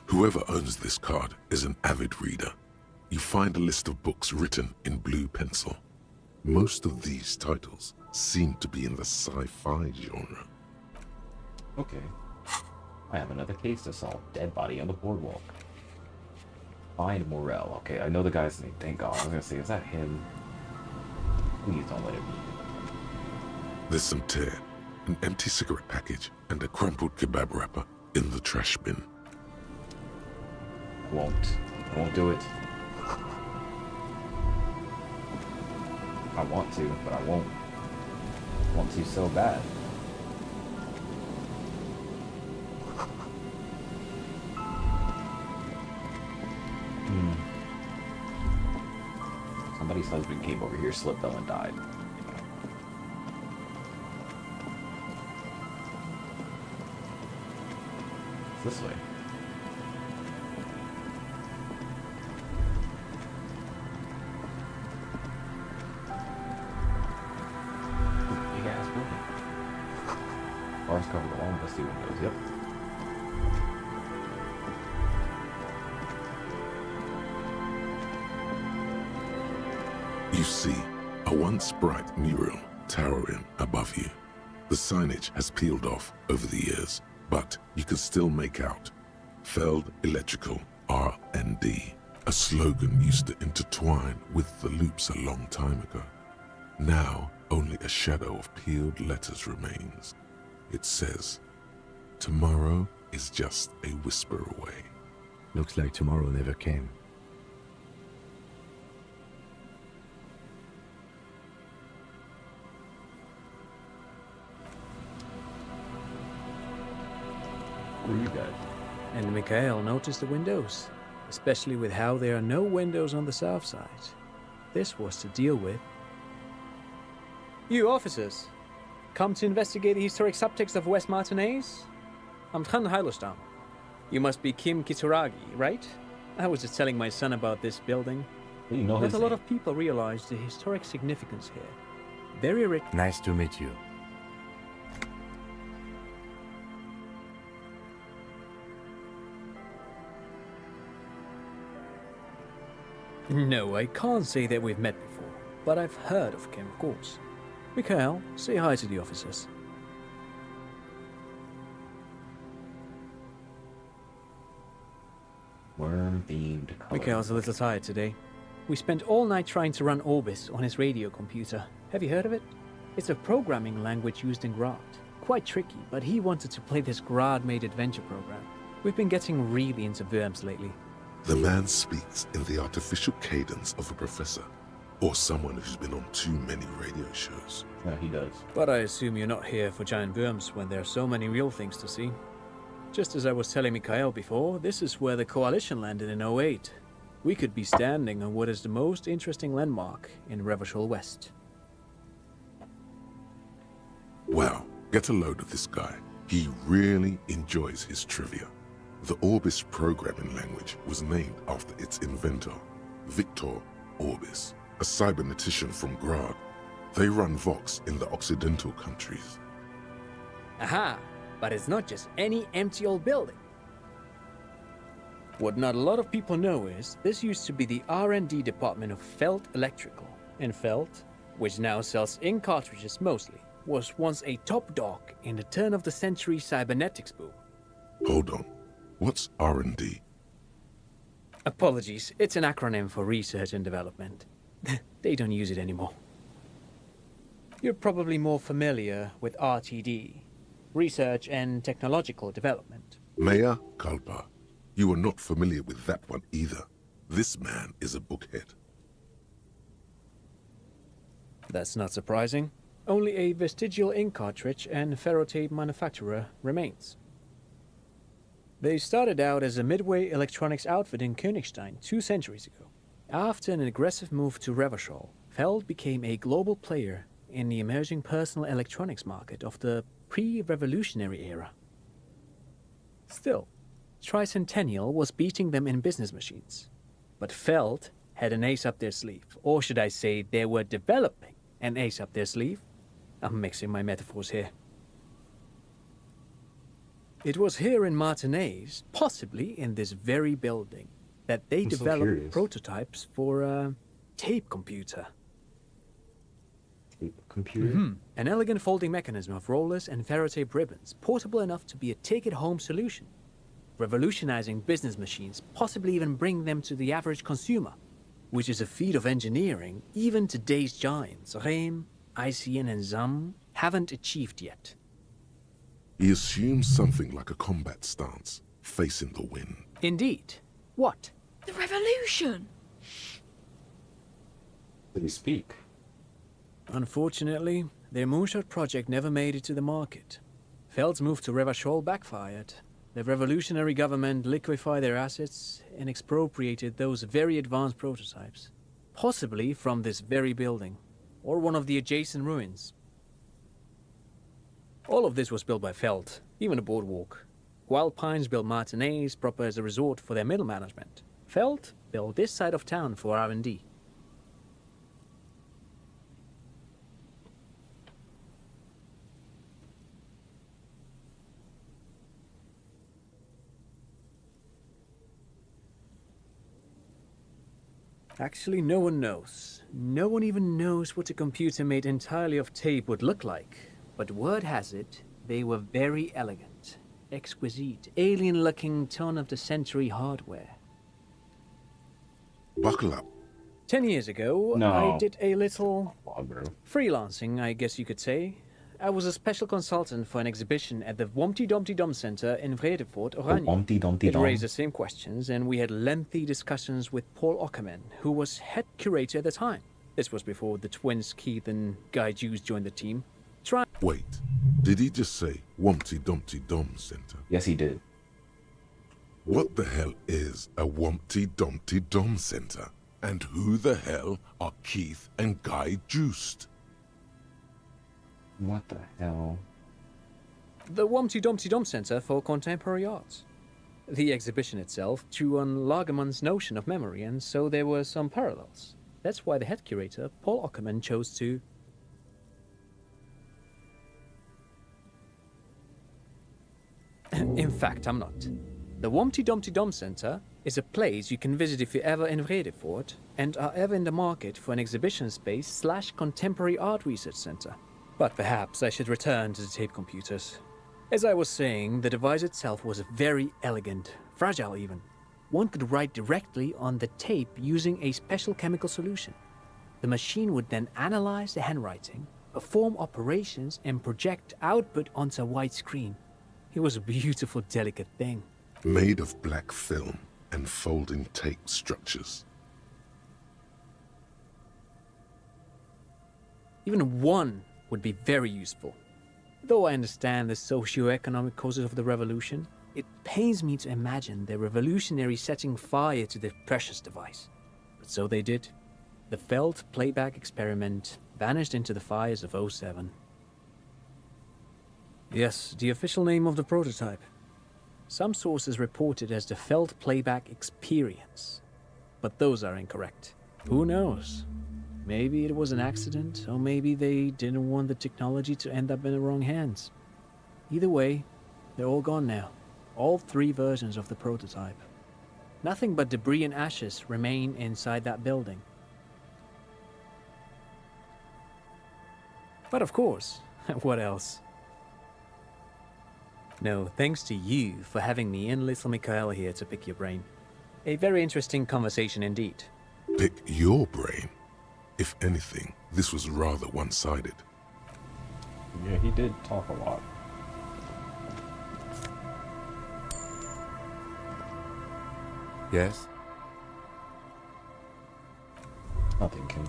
Whoever owns this card is an avid reader. You find a list of books written in blue pencil. Most of these titles seem to be in the sci-fi genre. Okay. I have another case to solve. Dead body on the boardwalk. Find Morel. Okay, I know the guy's name. Thank God. I was gonna say, is that him? Please don't let it be. There's some tear, an empty cigarette package, and a crumpled kebab wrapper in the trash bin. I won't do it. I want to, but I won't. I want to so bad. Somebody's husband came over here, slipped, fell, and died. It's this way. Big ass building. Bars covered along with the windows, yep. You see a once bright mural towering above you. The signage has peeled off over the years, but you can still make out Feld Electrical R&D, a slogan used to intertwine with the loops a long time ago. Now, only a shadow of peeled letters remains. It says, tomorrow is just a whisper away. Looks like tomorrow never came. Who are you guys? And Mikhail noticed the windows, especially with how there are no windows on the south side. This was to deal with. You officers, come to investigate the historic subtext of West Martinez? I'm Khan Hailostam. You must be Kim Kituragi, right? I was just telling my son about this building. You know Not his a lot name. of people realize the historic significance here. Very rich. Nice to meet you. No, I can't say that we've met before, but I've heard of Kim, of course. Mikhail, say hi to the officers. Worm-themed color. Mikhail's a little tired today. We spent all night trying to run Orbis on his radio computer. Have you heard of it? It's a programming language used in Grad. Quite tricky, but he wanted to play this Grad-made adventure program. We've been getting really into Worms lately. The man speaks in the artificial cadence of a professor, or someone who's been on too many radio shows. Yeah, he does. But I assume you're not here for giant worms when there are so many real things to see. Just as I was telling Mikhail before, this is where the Coalition landed in 08. We could be standing on what is the most interesting landmark in Revachol West. Wow, get a load of this guy. He really enjoys his trivia. The Orbis programming language was named after its inventor, Victor Orbis, a cybernetician from Grad. They run Vox in the Occidental countries. Aha! But it's not just any empty old building. What not a lot of people know is this used to be the R&D department of Feld Electrical. And Feld, which now sells ink cartridges mostly, was once a top dog in the turn-of-the-century cybernetics boom. Hold on. What's R&D? Apologies, it's an acronym for research and development. They don't use it anymore. You're probably more familiar with RTD, Research and Technological Development. Mea culpa. You are not familiar with that one either. This man is a bookhead. That's not surprising. Only a vestigial ink cartridge and ferrotape manufacturer remains. They started out as a midway electronics outfit in Königstein 2 centuries ago. After an aggressive move to Revachol, Feld became a global player in the emerging personal electronics market of the pre-revolutionary era. Still, Tricentennial was beating them in business machines. But Feld had an ace up their sleeve, or should I say they were developing an ace up their sleeve. I'm mixing my metaphors here. It was here in Martinez, possibly in this very building, that they developed prototypes for a tape computer. Tape computer? An elegant folding mechanism of rollers and ferrotape ribbons, portable enough to be a take-it-home solution. revolutionizing business machines, possibly even bring them to the average consumer, which is a feat of engineering even today's giants, Rehm, ICN and ZAM, haven't achieved yet. He assumes something like a combat stance, facing the wind. Indeed. What? The revolution! Did he speak? Unfortunately, their moonshot project never made it to the market. Feld's move to Revachol backfired. The revolutionary government liquefied their assets and expropriated those very advanced prototypes. Possibly from this very building, or one of the adjacent ruins. All of this was built by Feld, even the boardwalk. Wild Pines built Martinez proper as a resort for their middle management. Feld built this side of town for R&D. Actually, no one knows. No one even knows what a computer made entirely of tape would look like. But word has it, they were very elegant, exquisite, alien-looking turn-of-the-century hardware. Buckle up. 10 years ago, No. I did a little Bro. freelancing, I guess you could say. I was a special consultant for an exhibition at the Womty Dumpty Dum Center in Vredefort, Oranje. Humpty Dumpty It Dum. raised the same questions, and we had lengthy discussions with Paul Ockerman, who was head curator at the time. This was before the twins Keith and Guy Hughes joined the team. Wait, did he just say Wumpty Dumpty Dum Center? Yes, he did. What the hell is a Wumpty Dumpty Dum Center? And who the hell are Keith and Guy Juiced? What the hell? The Womty Dumpty Dum Center for Contemporary Arts. The exhibition itself drew on Lagerman's notion of memory, and so there were some parallels. That's why the head curator, Paul Ockerman, chose to... In fact, I'm not. The Womty Dumpty Dum Center is a place you can visit if you're ever in Vredefort and are ever in the market for an exhibition space / contemporary art research center. But perhaps I should return to the tape computers. As I was saying, the device itself was very elegant, fragile even. One could write directly on the tape using a special chemical solution. The machine would then analyze the handwriting, perform operations, and project output onto a white screen. It was a beautiful, delicate thing. Made of black film and folding tape structures. Even one would be very useful. Though I understand the socio-economic causes of the revolution, it pains me to imagine the revolutionaries setting fire to the precious device. But so they did. The Feld playback experiment vanished into the fires of '07. Yes, the official name of the prototype. Some sources report it as the Feld Playback Experience, but those are incorrect. Who knows? Maybe it was an accident, or maybe they didn't want the technology to end up in the wrong hands. Either way, they're all gone now. All 3 versions of the prototype. Nothing but debris and ashes remain inside that building. But of course, what else? No, thanks to you for having me and little Mikhail here to pick your brain. A very interesting conversation indeed. Pick your brain? If anything, this was rather one-sided. Yeah, he did talk a lot. Yes? Nothing, Kim.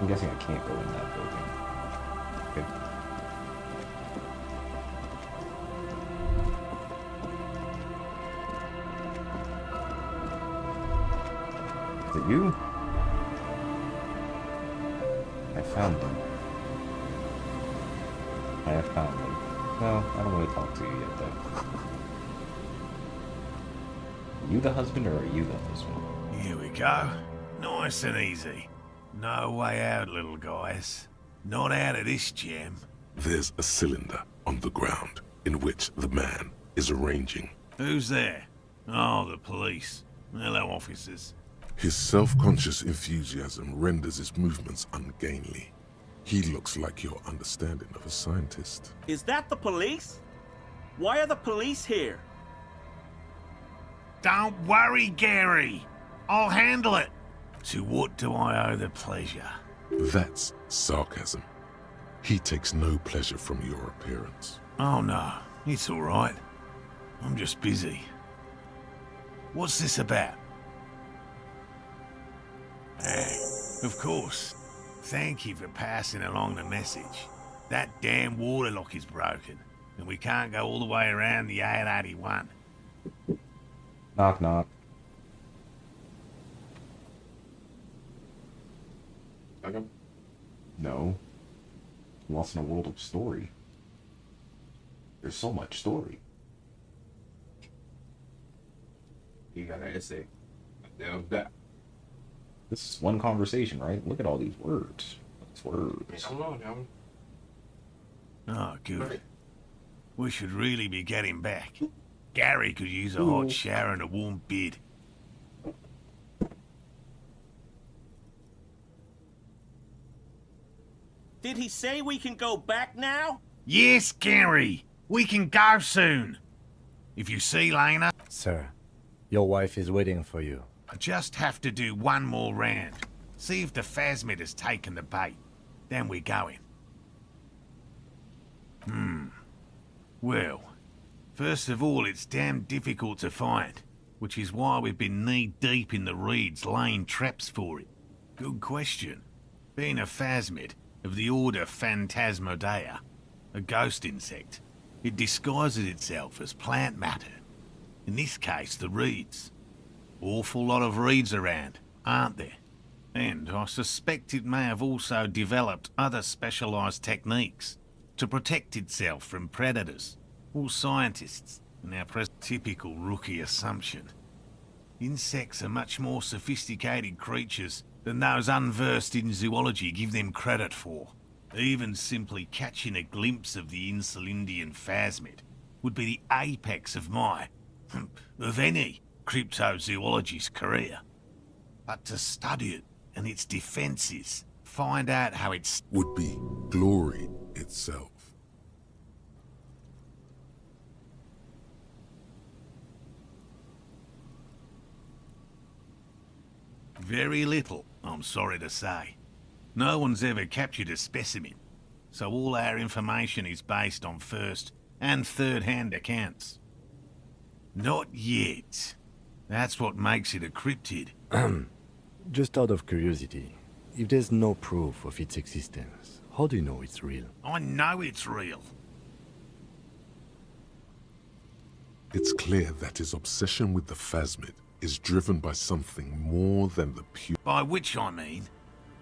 I'm guessing I can't go in that building. Okay. Is it you? I found them. I have found them. No, I don't want to talk to you yet, though. Are you the husband, or are you the husband? Here we go. Nice and easy. No way out, little guys. Not out of this gem. There's a cylinder on the ground in which the man is arranging. Who's there? Oh, the police. Hello, officers. His self-conscious enthusiasm renders his movements ungainly. He looks like your understanding of a scientist. Is that the police? Why are the police here? Don't worry, Gary. I'll handle it. To what do I owe the pleasure? That's sarcasm. He takes no pleasure from your appearance. Oh no, it's all right. I'm just busy. What's this about? Of course. Thank you for passing along the message. That damn water lock is broken, and we can't go all the way around the 881. Knock, knock. Okay. No. Lost in a world of story. There's so much story. You got an essay. Of that. This is one conversation, right? Look at all these words. These words. Hold on, Alvin. Oh, good. We should really be getting back. Gary could use a hot shower and a warm bed. Did he say we can go back now? Yes, Gary. We can go soon. If you see Lena... Sir, your wife is waiting for you. I just have to do one more round. See if the Phasmid has taken the bait. Then we're going. Well, first of all, it's damn difficult to find, which is why we've been knee-deep in the reeds laying traps for it. Good question. Being a Phasmid of the order Phantasmodea, a ghost insect, it disguises itself as plant matter. In this case, the reeds. Awful lot of reeds around, aren't there? And I suspect it may have also developed other specialised techniques to protect itself from predators or scientists in our typical rookie assumption. Insects are much more sophisticated creatures than those unversed in zoology give them credit for. Even simply catching a glimpse of the Insulindian Phasmid would be the apex of my, of any, cryptozoologist's career. But to study it and its defences, find out how it's... would be glory itself. Very little, I'm sorry to say. No one's ever captured a specimen, so all our information is based on first and third-hand accounts. Not yet. That's what makes it a cryptid. Just out of curiosity, if there's no proof of its existence, how do you know it's real? I know it's real. It's clear that his obsession with the Phasmid is driven by something more than the pure... By which I mean,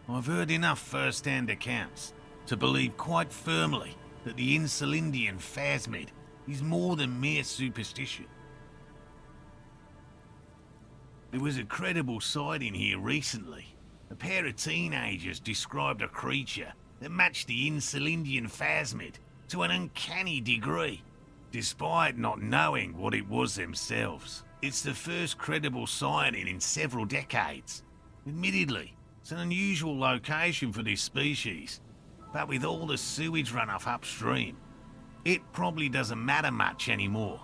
I've heard enough first-hand accounts to believe quite firmly that the Insulindian Phasmid is more than mere superstition. There was a credible sighting here recently. A pair of teenagers described a creature that matched the Insulindian Phasmid to an uncanny degree, despite not knowing what it was themselves. It's the first credible sighting in several decades. Admittedly, it's an unusual location for this species, but with all the sewage runoff upstream, it probably doesn't matter much anymore.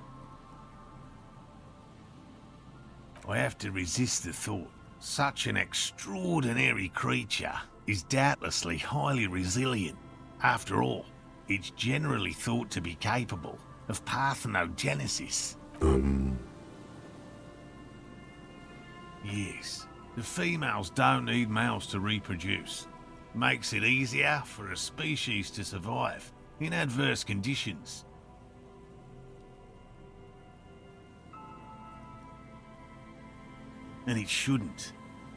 I have to resist the thought. Such an extraordinary creature is doubtlessly highly resilient. After all, it's generally thought to be capable of parthenogenesis. Yes, the females don't need males to reproduce. Makes it easier for a species to survive in adverse conditions. And it shouldn't.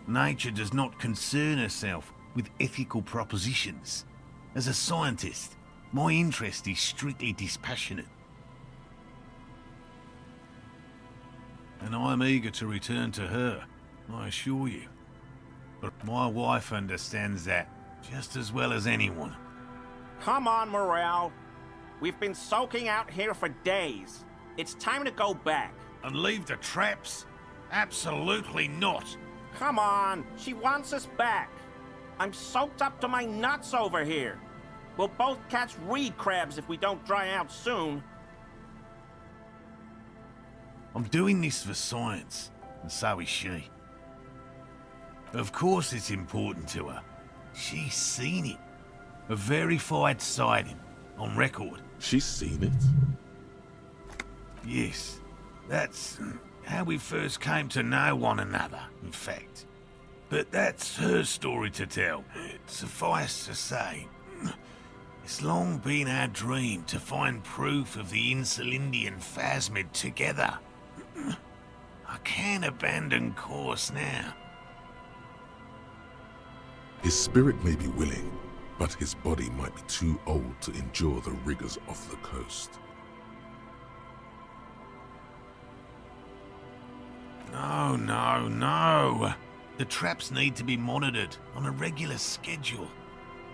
Nature does not concern herself with ethical propositions. As a scientist, my interest is strictly dispassionate. And I'm eager to return to her, I assure you. But my wife understands that just as well as anyone. Come on, Morale. We've been soaking out here for days. It's time to go back. And leave the traps? Absolutely not. Come on, she wants us back. I'm soaked up to my nuts over here. We'll both catch reed crabs if we don't dry out soon. I'm doing this for science, and so is she. Of course it's important to her. She's seen it. A verified sighting, on record. She's seen it? Yes. That's how we first came to know one another, in fact. But that's her story to tell. Suffice to say, it's long been our dream to find proof of the Insulindian phasmid together. I can't abandon course now. His spirit may be willing, but his body might be too old to endure the rigors of the coast. No, no, no. The traps need to be monitored on a regular schedule.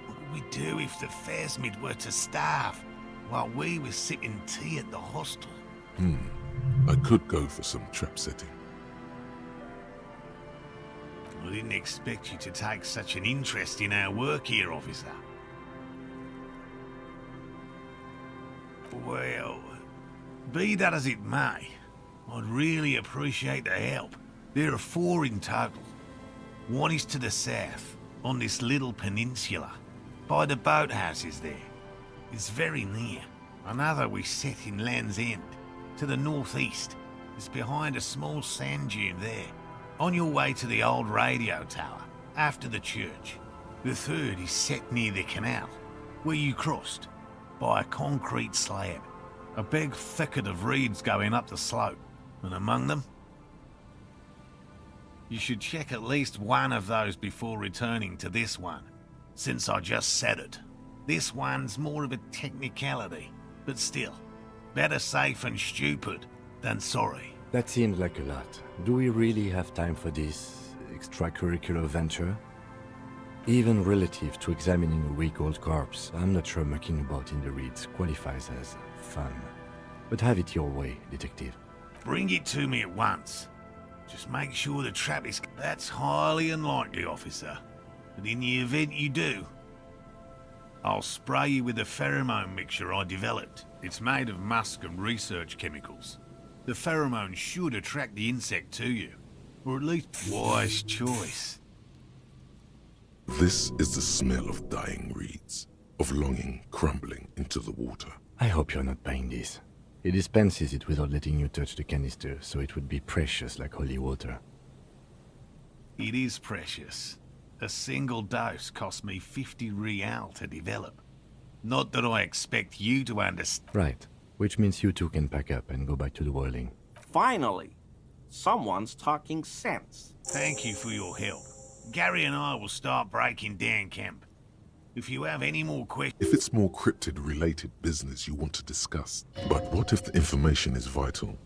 What would we do if the phasmid were to starve while we were sipping tea at the hostel? I could go for some trap setting. I didn't expect you to take such an interest in our work here, officer. Well, be that as it may, I'd really appreciate the help. There are 4 in total. One is to the south, on this little peninsula, by the boathouses there. It's very near. Another we set in Land's End, to the northeast. It's behind a small sand dune there, on your way to the old radio tower, after the church. The third is set near the canal, where you crossed, by a concrete slab. A big thicket of reeds going up the slope, and among them, you should check at least one of those before returning to this one, since I just said it. This one's more of a technicality, but still, better safe and stupid than sorry. That seems like a lot. Do we really have time for this extracurricular venture? Even relative to examining a week-old corpse, I'm not sure mucking about in the reeds qualifies as fun. But have it your way, detective. Bring it to me at once. Just make sure the trap is... That's highly unlikely, officer. But in the event you do, I'll spray you with a pheromone mixture I developed. It's made of musk and research chemicals. The pheromone should attract the insect to you. Or at least... Wise choice. This is the smell of dying reeds, of longing crumbling into the water. I hope you're not buying this. He dispenses it without letting you touch the canister, so it would be precious like holy water. It is precious. A single dose cost me 50 real to develop. Not that I expect you to understand. Right. Which means you two can pack up and go back to the whirling. Finally, someone's talking sense. Thank you for your help. Gary and I will start breaking down camp. If you have any more questions... If it's more cryptid-related business you want to discuss. But what if the information is vital?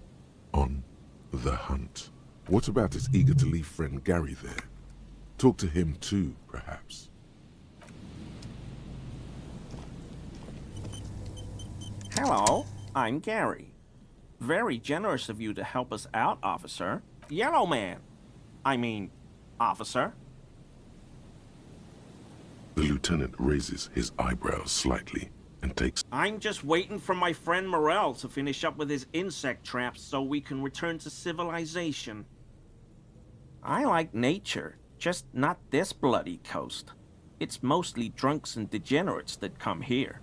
On the hunt. What about his eager-to-leave friend Gary there? Talk to him too, perhaps. Hello, I'm Gary. Very generous of you to help us out, officer. Yellow man. I mean, officer. The lieutenant raises his eyebrows slightly and takes... I'm just waiting for my friend Morel to finish up with his insect traps so we can return to civilization. I like nature, just not this bloody coast. It's mostly drunks and degenerates that come here.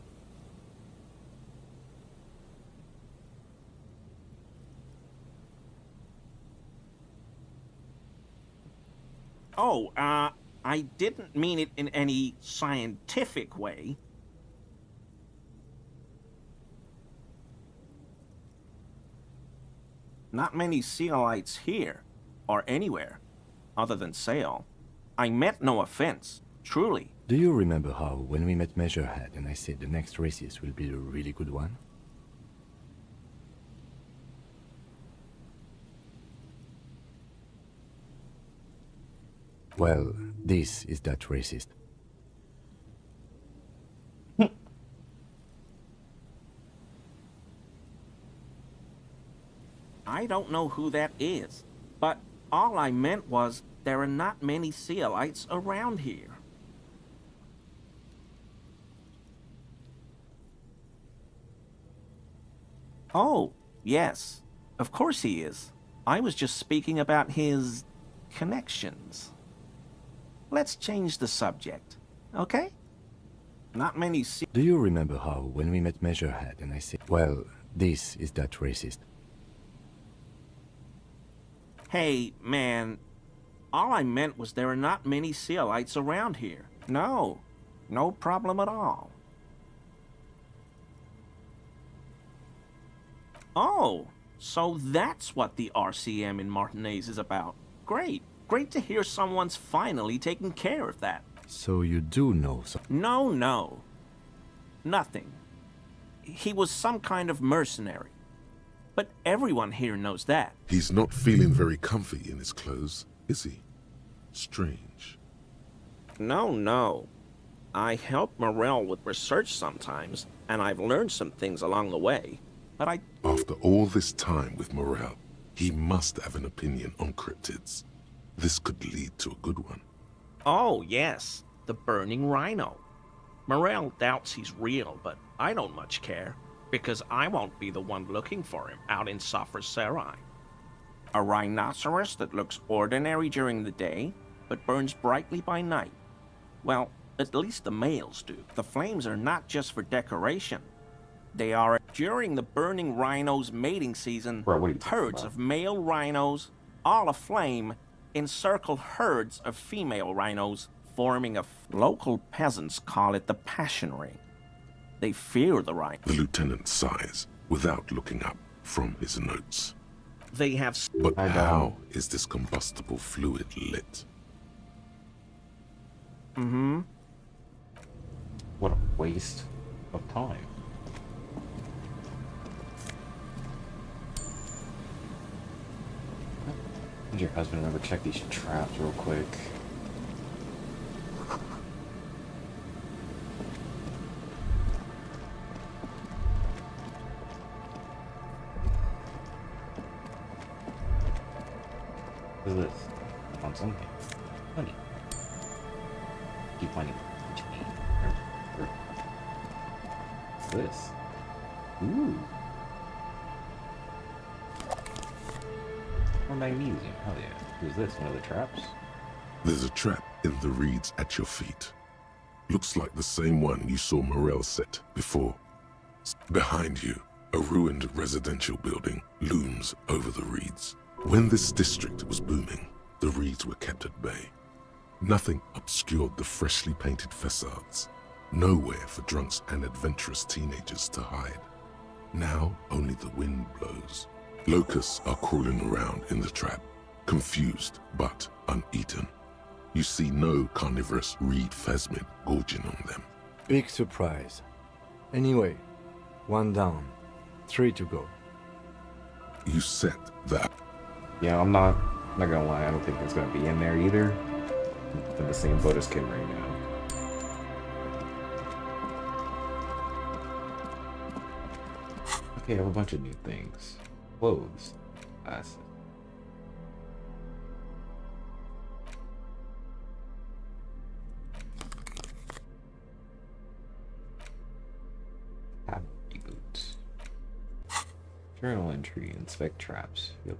Oh, I didn't mean it in any scientific way. Not many Sealites here, or anywhere, other than Sail. I meant no offense, truly. Do you remember how, when we met Measurehead and I said the next races will be a really good one? Well, this is that racist. I don't know who that is, but All I meant was there are not many Sealites around here. Oh, yes. Of course he is. I was just speaking about his connections. Let's change the subject, okay? Not many Do you remember how, when we met Measurehead and I said, well, this is that racist? Hey, man. All I meant was there are not many Sealites around here. No. No problem at all. Oh, so that's what the RCM in Martinez is about. Great. Great to hear someone's finally taking care of that. So you do know something? No. Nothing. He was some kind of mercenary. But everyone here knows that. He's not feeling very comfy in his clothes, is he? Strange. No. I help Morell with research sometimes, and I've learned some things along the way. But After all this time with Morell, he must have an opinion on cryptids. This could lead to a good one. Oh, yes. The burning rhino. Morell doubts he's real, but I don't much care, because I won't be the one looking for him out in Safra Serai. A rhinoceros that looks ordinary during the day, but burns brightly by night. Well, at least the males do. The flames are not just for decoration. They are during the burning rhino's mating season. Herds of male rhinos, all aflame, encircle herds of female rhinos, forming a local peasants call it the Passion Ring. They fear the rhino. The lieutenant sighs, without looking up from his notes. They have... But how is this combustible fluid lit? Mm-hmm. What a waste of time. Did your husband ever check these traps real quick? What is this? I found something. Money. Keep finding What's this? Ooh. Or magnesium. Hell yeah. Who's this? One of the traps? There's a trap in the reeds at your feet. Looks like the same one you saw Morell set before. Behind you, a ruined residential building looms over the reeds. When this district was booming, the reeds were kept at bay. Nothing obscured the freshly painted facades. Nowhere for drunks and adventurous teenagers to hide. Now only the wind blows. Locusts are crawling around in the trap, confused but uneaten. You see no carnivorous reed phasmid gorging on them. Big surprise. Anyway, 1 down, 3 to go. You set that. Yeah, I'm not gonna lie, I don't think it's gonna be in there either. I'm in the same boat as Kim right now. Okay, I have a bunch of new things. Clothes. Glasses. Cavalry boots. Journal entry. Inspect traps. Yep.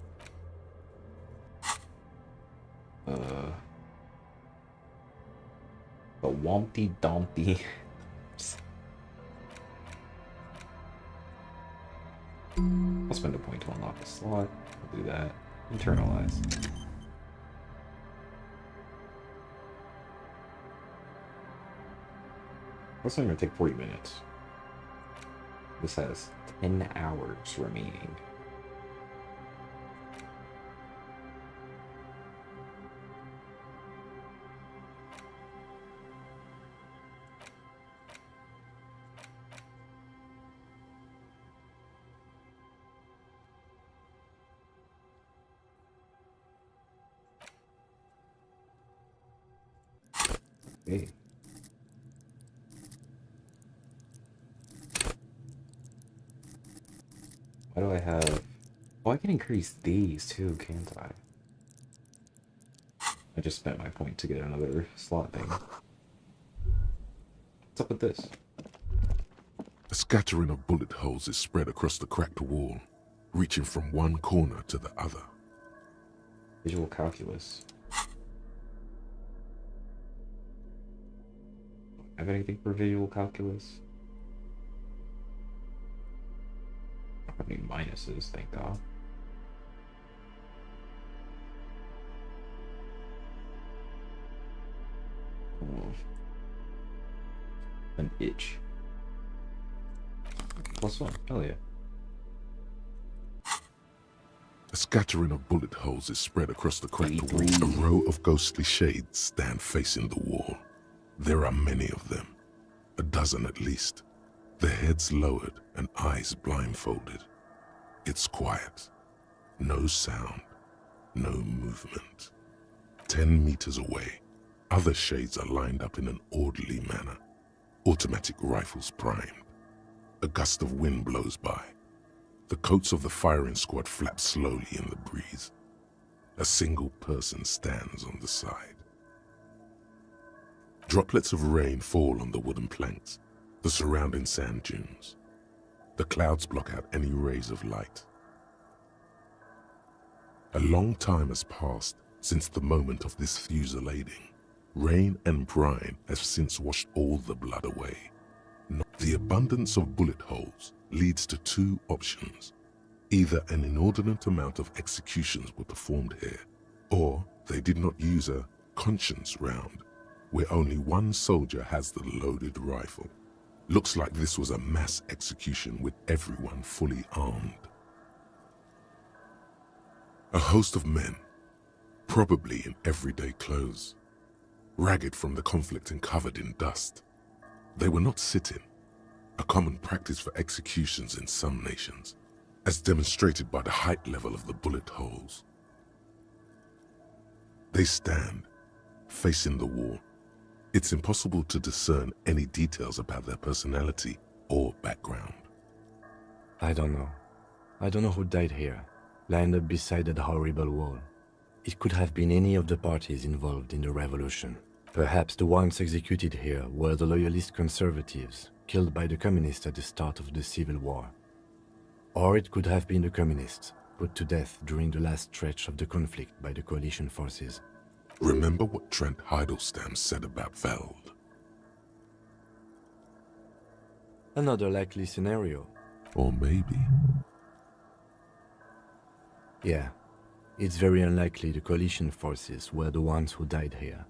The Wompty Dumpty. I'll spend a point to unlock a slot. I'll do that. Internalize. This only gonna take 40 minutes. This has 10 hours remaining. Okay. Why do I have... Oh, I can increase these too, can't I? I just spent my point to get another slot thing. What's up with this? A scattering of bullet holes is spread across the cracked wall, reaching from one corner to the other. Visual calculus. Have anything for visual calculus? I don't have any minuses, thank God. Oh. An itch. +1, hell yeah. A scattering of bullet holes is spread across the cracked wall. A row of ghostly shades stand facing the wall. There are many of them, a dozen at least, their heads lowered and eyes blindfolded. It's quiet. No sound, no movement. 10 meters away, other shades are lined up in an orderly manner, automatic rifles primed. A gust of wind blows by. The coats of the firing squad flap slowly in the breeze. A single person stands on the side. Droplets of rain fall on the wooden planks, the surrounding sand dunes. The clouds block out any rays of light. A long time has passed since the moment of this fusillading. Rain and brine have since washed all the blood away. The abundance of bullet holes leads to two options. Either an inordinate amount of executions were performed here, or they did not use a conscience round, where only one soldier has the loaded rifle. Looks like this was a mass execution with everyone fully armed. A host of men, probably in everyday clothes, ragged from the conflict and covered in dust. They were not sitting, a common practice for executions in some nations, as demonstrated by the height level of the bullet holes. They stand, facing the wall. It's impossible to discern any details about their personality or background. I don't know. I don't know who died here, lined up beside that horrible wall. It could have been any of the parties involved in the revolution. Perhaps the ones executed here were the loyalist conservatives, killed by the communists at the start of the Civil War. Or it could have been the communists, put to death during the last stretch of the conflict by the coalition forces. Remember what Trent Heidelstein said about Veld? Another likely scenario. Or maybe... Yeah, it's very unlikely the coalition forces were the ones who died here.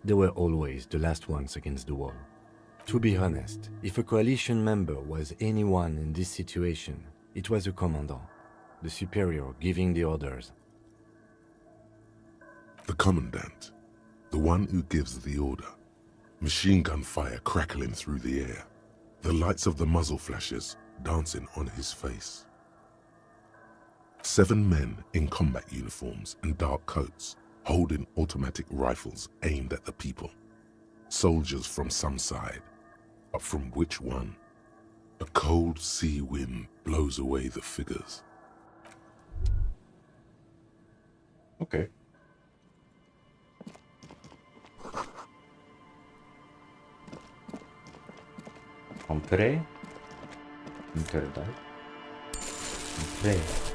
They were always the last ones against the wall. To be honest, if a coalition member was anyone in this situation, it was a commandant, the superior giving the orders. The commandant, the one who gives the order. Machine gun fire crackling through the air, the lights of the muzzle flashes dancing on his face. 7 men in combat uniforms and dark coats, holding automatic rifles aimed at the people. Soldiers from some side, but from which one? A cold sea wind blows away the figures. Okay. Compre. Interdite. Compre.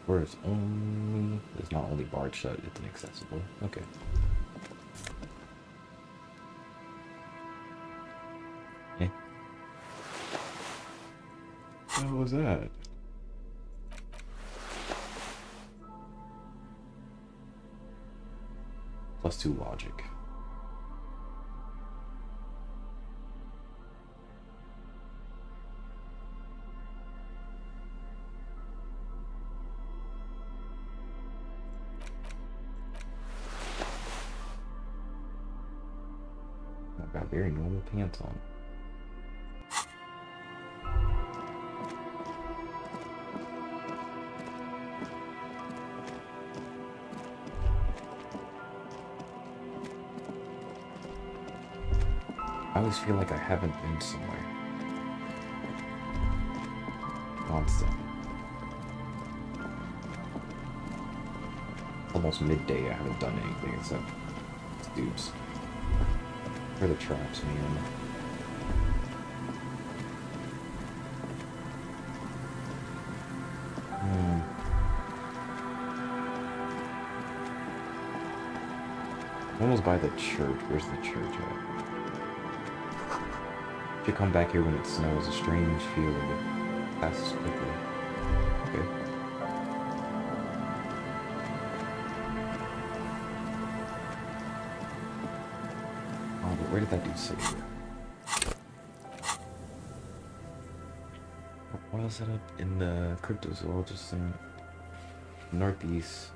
Where it's only... It's not only barred shut, it's inaccessible. Okay. Eh. What was that? +2 logic. I've got very normal pants on. I always feel like I haven't been somewhere. Constant. Almost midday, I haven't done anything except dudes. Where the traps, man. Almost by the church. Where's the church at? If you come back here when it snows, a strange feeling that passes quickly. Okay. Oh, but where did that dude sit here? What else is that up in the cryptozoologist thing? Northeast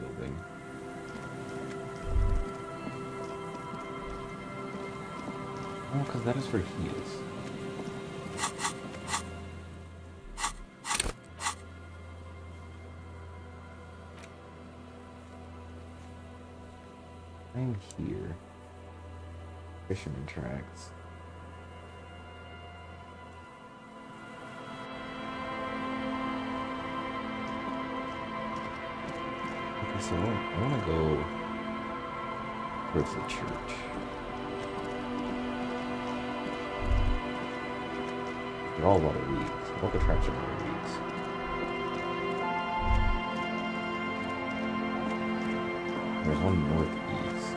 building. Oh, because that is where he is. I'm here. Fisherman tracks. Okay, so I want to go towards the church. They're all a lot of weeds. All the traps are a lot of weeds. There's one northeast.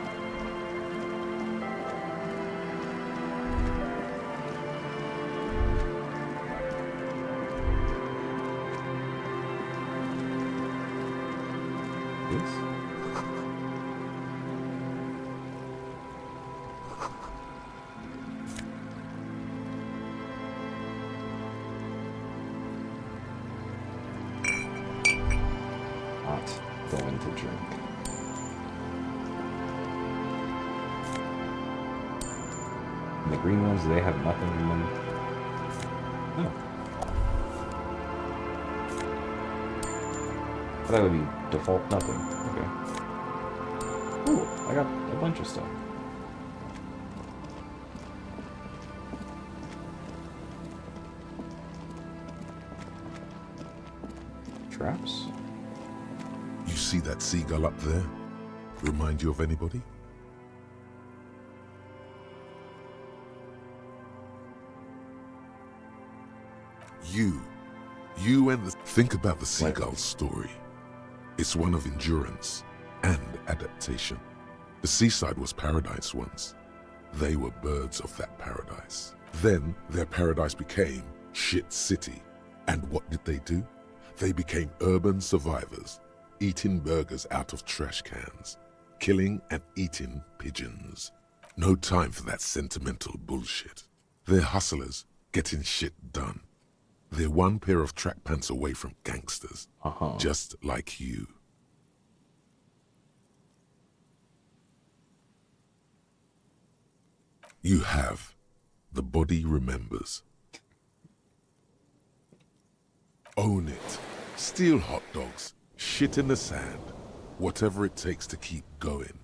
This? Going to drink. And the green ones, they have nothing in them. Oh. That would be default nothing. Okay. Cool. I got a bunch of stuff. Traps? You see that seagull up there? Remind you of anybody? You and the... Think about the seagull's story. It's one of endurance and adaptation. The seaside was paradise once. They were birds of that paradise. Then their paradise became Shit City. And what did they do? They became urban survivors, eating burgers out of trash cans, killing and eating pigeons. No time for that sentimental bullshit. They're hustlers, getting shit done. They're one pair of track pants away from gangsters, just like you. You have. The body remembers. Own it. Steal hot dogs. Shit in the sand. Whatever it takes to keep going.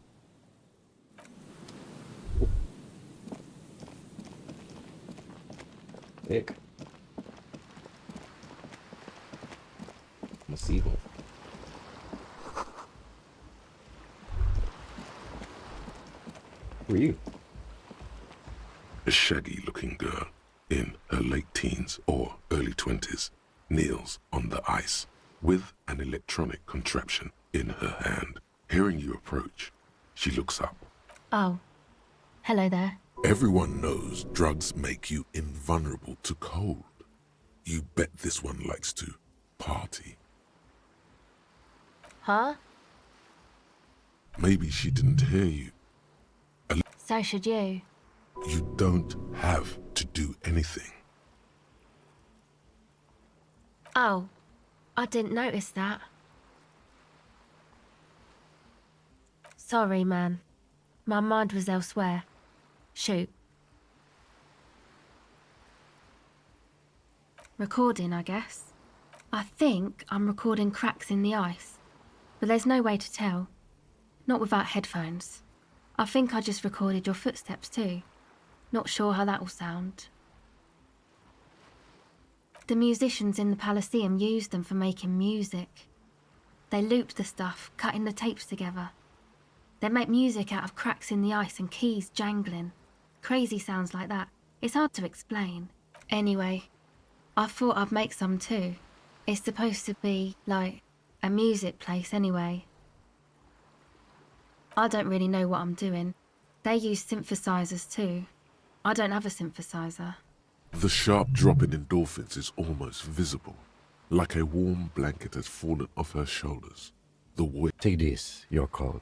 Thick. I'm a seagull. Who are you? A shaggy-looking girl in her late teens or early 20s kneels on the ice with an electronic contraption in her hand. Hearing you approach, she looks up. Oh, hello there. Everyone knows drugs make you invulnerable to cold. You bet this one likes to party. Huh? Maybe she didn't hear you. So should you. You don't have to do anything. Oh, I didn't notice that. Sorry, man. My mind was elsewhere. Shoot. Recording, I guess. I think I'm recording cracks in the ice, but there's no way to tell. Not without headphones. I think I just recorded your footsteps too. Not sure how that will sound. The musicians in the Palaceum used them for making music. They looped the stuff, cutting the tapes together. They make music out of cracks in the ice and keys jangling. Crazy sounds like that. It's hard to explain. Anyway, I thought I'd make some too. It's supposed to be, like, a music place anyway. I don't really know what I'm doing. They use synthesizers too. I don't have a synthesizer. The sharp drop in endorphins is almost visible, like a warm blanket has fallen off her shoulders. The weight. Take this, you're cold.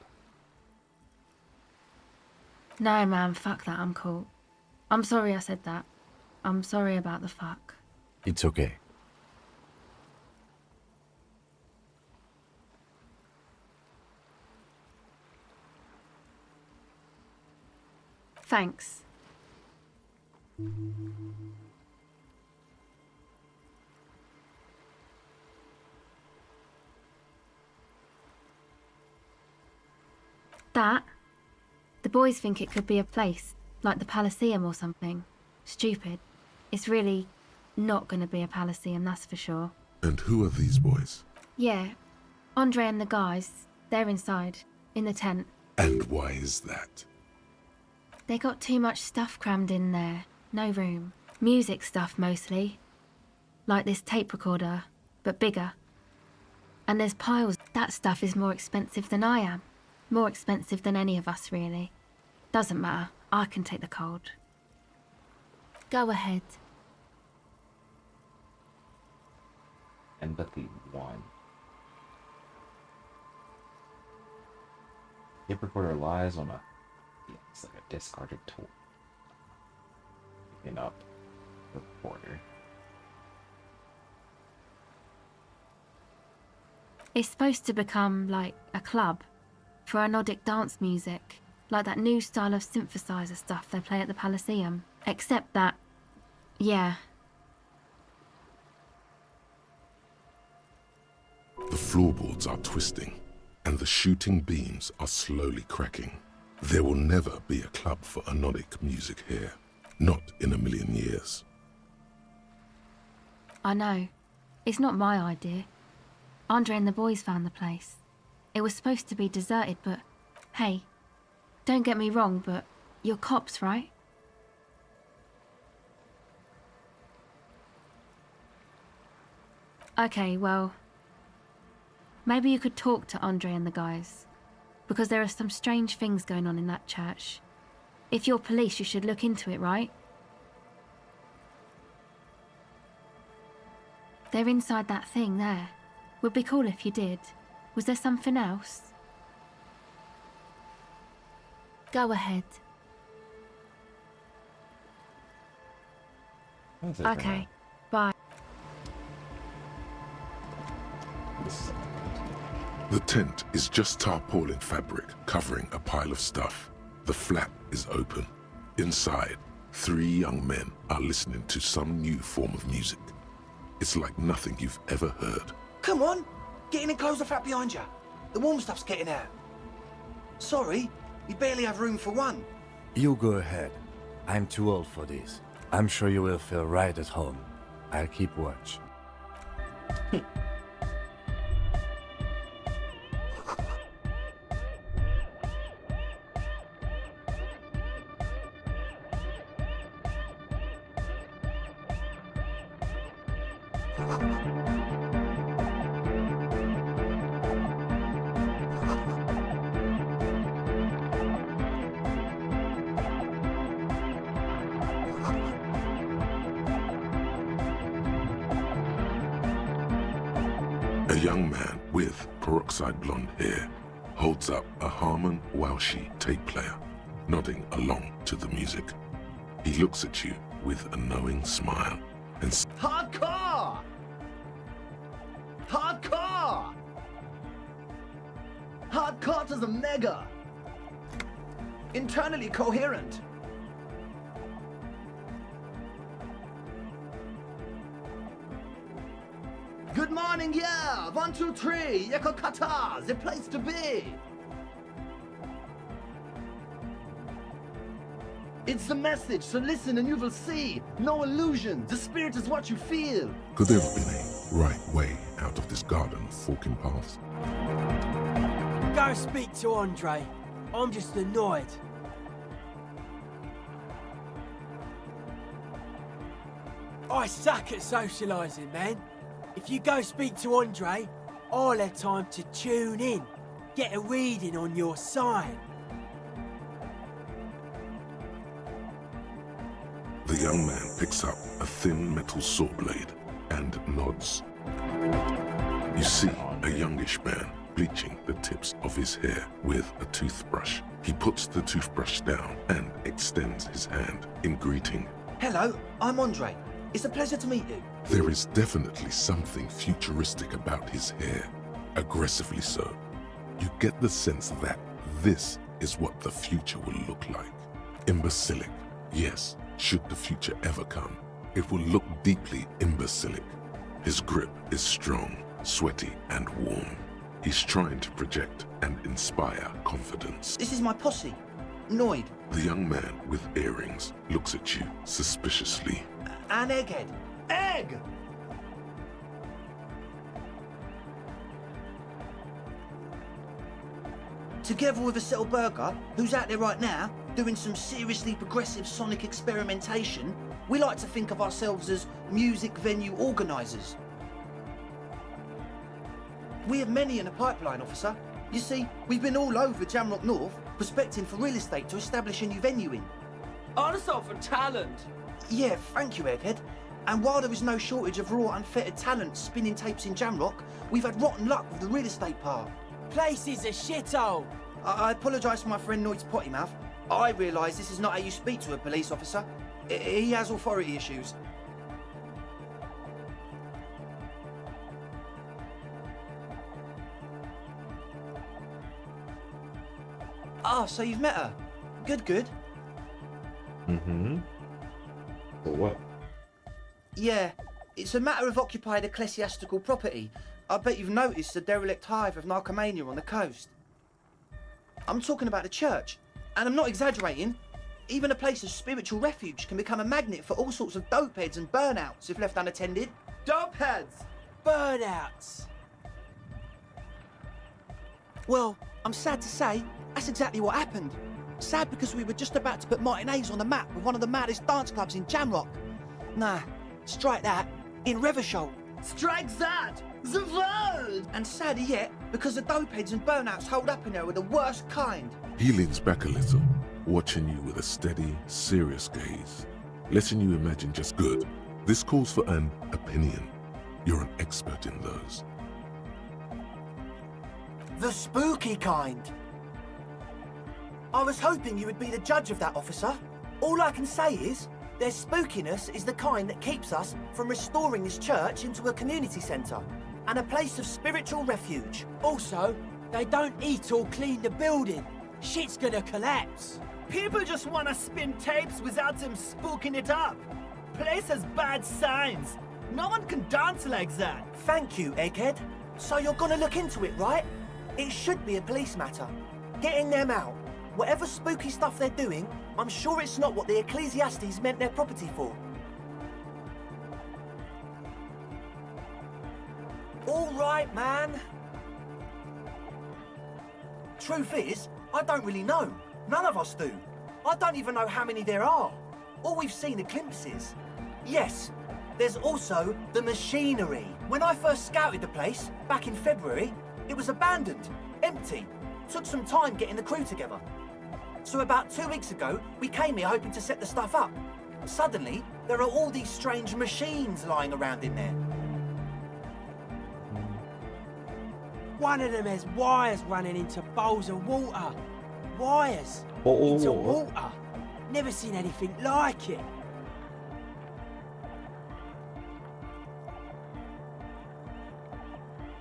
No, man, fuck that, I'm cool. I'm sorry I said that. I'm sorry about the fuck. It's okay. Thanks. That? The boys think it could be a place, like the Palaceum or something. Stupid. It's really not gonna be a Palaceum, that's for sure. And who are these boys? Yeah, Andre and the guys, they're inside, in the tent. And why is that? They got too much stuff crammed in there. No room. Music stuff mostly. Like this tape recorder, but bigger. And there's piles. That stuff is more expensive than I am. More expensive than any of us, really. Doesn't matter. I can take the cold. Go ahead. Empathy 1. Tape recorder lies on a... Yeah, it's like a discarded tool. Picking up the recorder. It's supposed to become like a club for anodic dance music, like that new style of synthesizer stuff they play at the Palaceum. Except that, yeah. The floorboards are twisting, and the shooting beams are slowly cracking. There will never be a club for anodic music here. Not in a million years. I know. It's not my idea. Andre and the boys found the place. It was supposed to be deserted, but hey, don't get me wrong, but you're cops, right? Okay, well, maybe you could talk to Andre and the guys, because there are some strange things going on in that church. If you're police, you should look into it, right? They're inside that thing there. Would be cool if you did. Was there something else? Go ahead. Okay, bye. The tent is just tarpaulin fabric covering a pile of stuff. The flap is open. Inside, 3 young men are listening to some new form of music. It's like nothing you've ever heard. Come on, get in and close the flap behind you. The warm stuff's getting out. Sorry, we barely have room for one. You go ahead. I'm too old for this. I'm sure you will feel right at home. I'll keep watch. A young man with peroxide blonde hair holds up a Harman Walshy tape player, nodding along to the music. He looks at you with a knowing smile and Hardcore! Hardcore! Hardcore to the mega! Internally coherent. Good morning, yeah! 1, 2, 3, Yekokata, the place to be! It's the message, so listen and you will see. No illusion. The spirit is what you feel. Could there have been a right way out of this garden of forking paths? Go speak to Andre. I'm just annoyed. I suck at socialising, man. If you go speak to Andre, I'll have time to tune in, get a reading on your sign. The young man picks up a thin metal saw blade and nods. You see a youngish man bleaching the tips of his hair with a toothbrush. He puts the toothbrush down and extends his hand in greeting. Hello, I'm Andre. It's a pleasure to meet you. There is definitely something futuristic about his hair, aggressively so. You get the sense that this is what the future will look like. Imbecilic, yes, should the future ever come, it will look deeply imbecilic. His grip is strong, sweaty, and warm. He's trying to project and inspire confidence. This is my posse, Noid. The young man with earrings looks at you suspiciously. And Egghead. Egg! Together with Acetyle Burger, who's out there right now, doing some seriously progressive sonic experimentation, we like to think of ourselves as music venue organisers. We have many in the pipeline, officer. You see, we've been all over Jamrock North, prospecting for real estate to establish a new venue in. Also for talent. Yeah, thank you, Egghead. And while there is no shortage of raw, unfettered talent spinning tapes in Jamrock, we've had rotten luck with the real estate part. Place is a shithole. I apologise for my friend Noid's potty mouth. I realise this is not how you speak to a police officer. He has authority issues. Ah, so you've met her. Good. Mm-hmm. For what? Yeah, it's a matter of occupied ecclesiastical property. I bet you've noticed the derelict hive of narcomania on the coast. I'm talking about the church, and I'm not exaggerating. Even a place of spiritual refuge can become a magnet for all sorts of dopeheads and burnouts if left unattended. Dopeheads! Burnouts. Well, I'm sad to say, that's exactly what happened. Sad because we were just about to put Martinez on the map with one of the maddest dance clubs in Jamrock. Nah, strike that, in Reversholt. Strike that! The world! And sadder yet, because the dopeheads and burnouts hold up in there were the worst kind. He leans back a little, watching you with a steady, serious gaze, letting you imagine just good. This calls for an opinion. You're an expert in those. The spooky kind. I was hoping you would be the judge of that, officer. All I can say is, their spookiness is the kind that keeps us from restoring this church into a community centre and a place of spiritual refuge. Also, they don't eat or clean the building. Shit's gonna collapse. People just wanna spin tapes without them spooking it up. Place has bad signs. No one can dance like that. Thank you, Egghead. So you're gonna look into it, right? It should be a police matter. Getting them out. Whatever spooky stuff they're doing, I'm sure it's not what the Ecclesiastes meant their property for. All right, man. Truth is, I don't really know. None of us do. I don't even know how many there are. All we've seen are glimpses. Yes, there's also the machinery. When I first scouted the place, back in February, it was abandoned, empty. Took some time getting the crew together. So about 2 weeks ago, we came here hoping to set the stuff up. Suddenly, there are all these strange machines lying around in there. One of them has wires running into bowls of water. Wires Oh. into water. Never seen anything like it.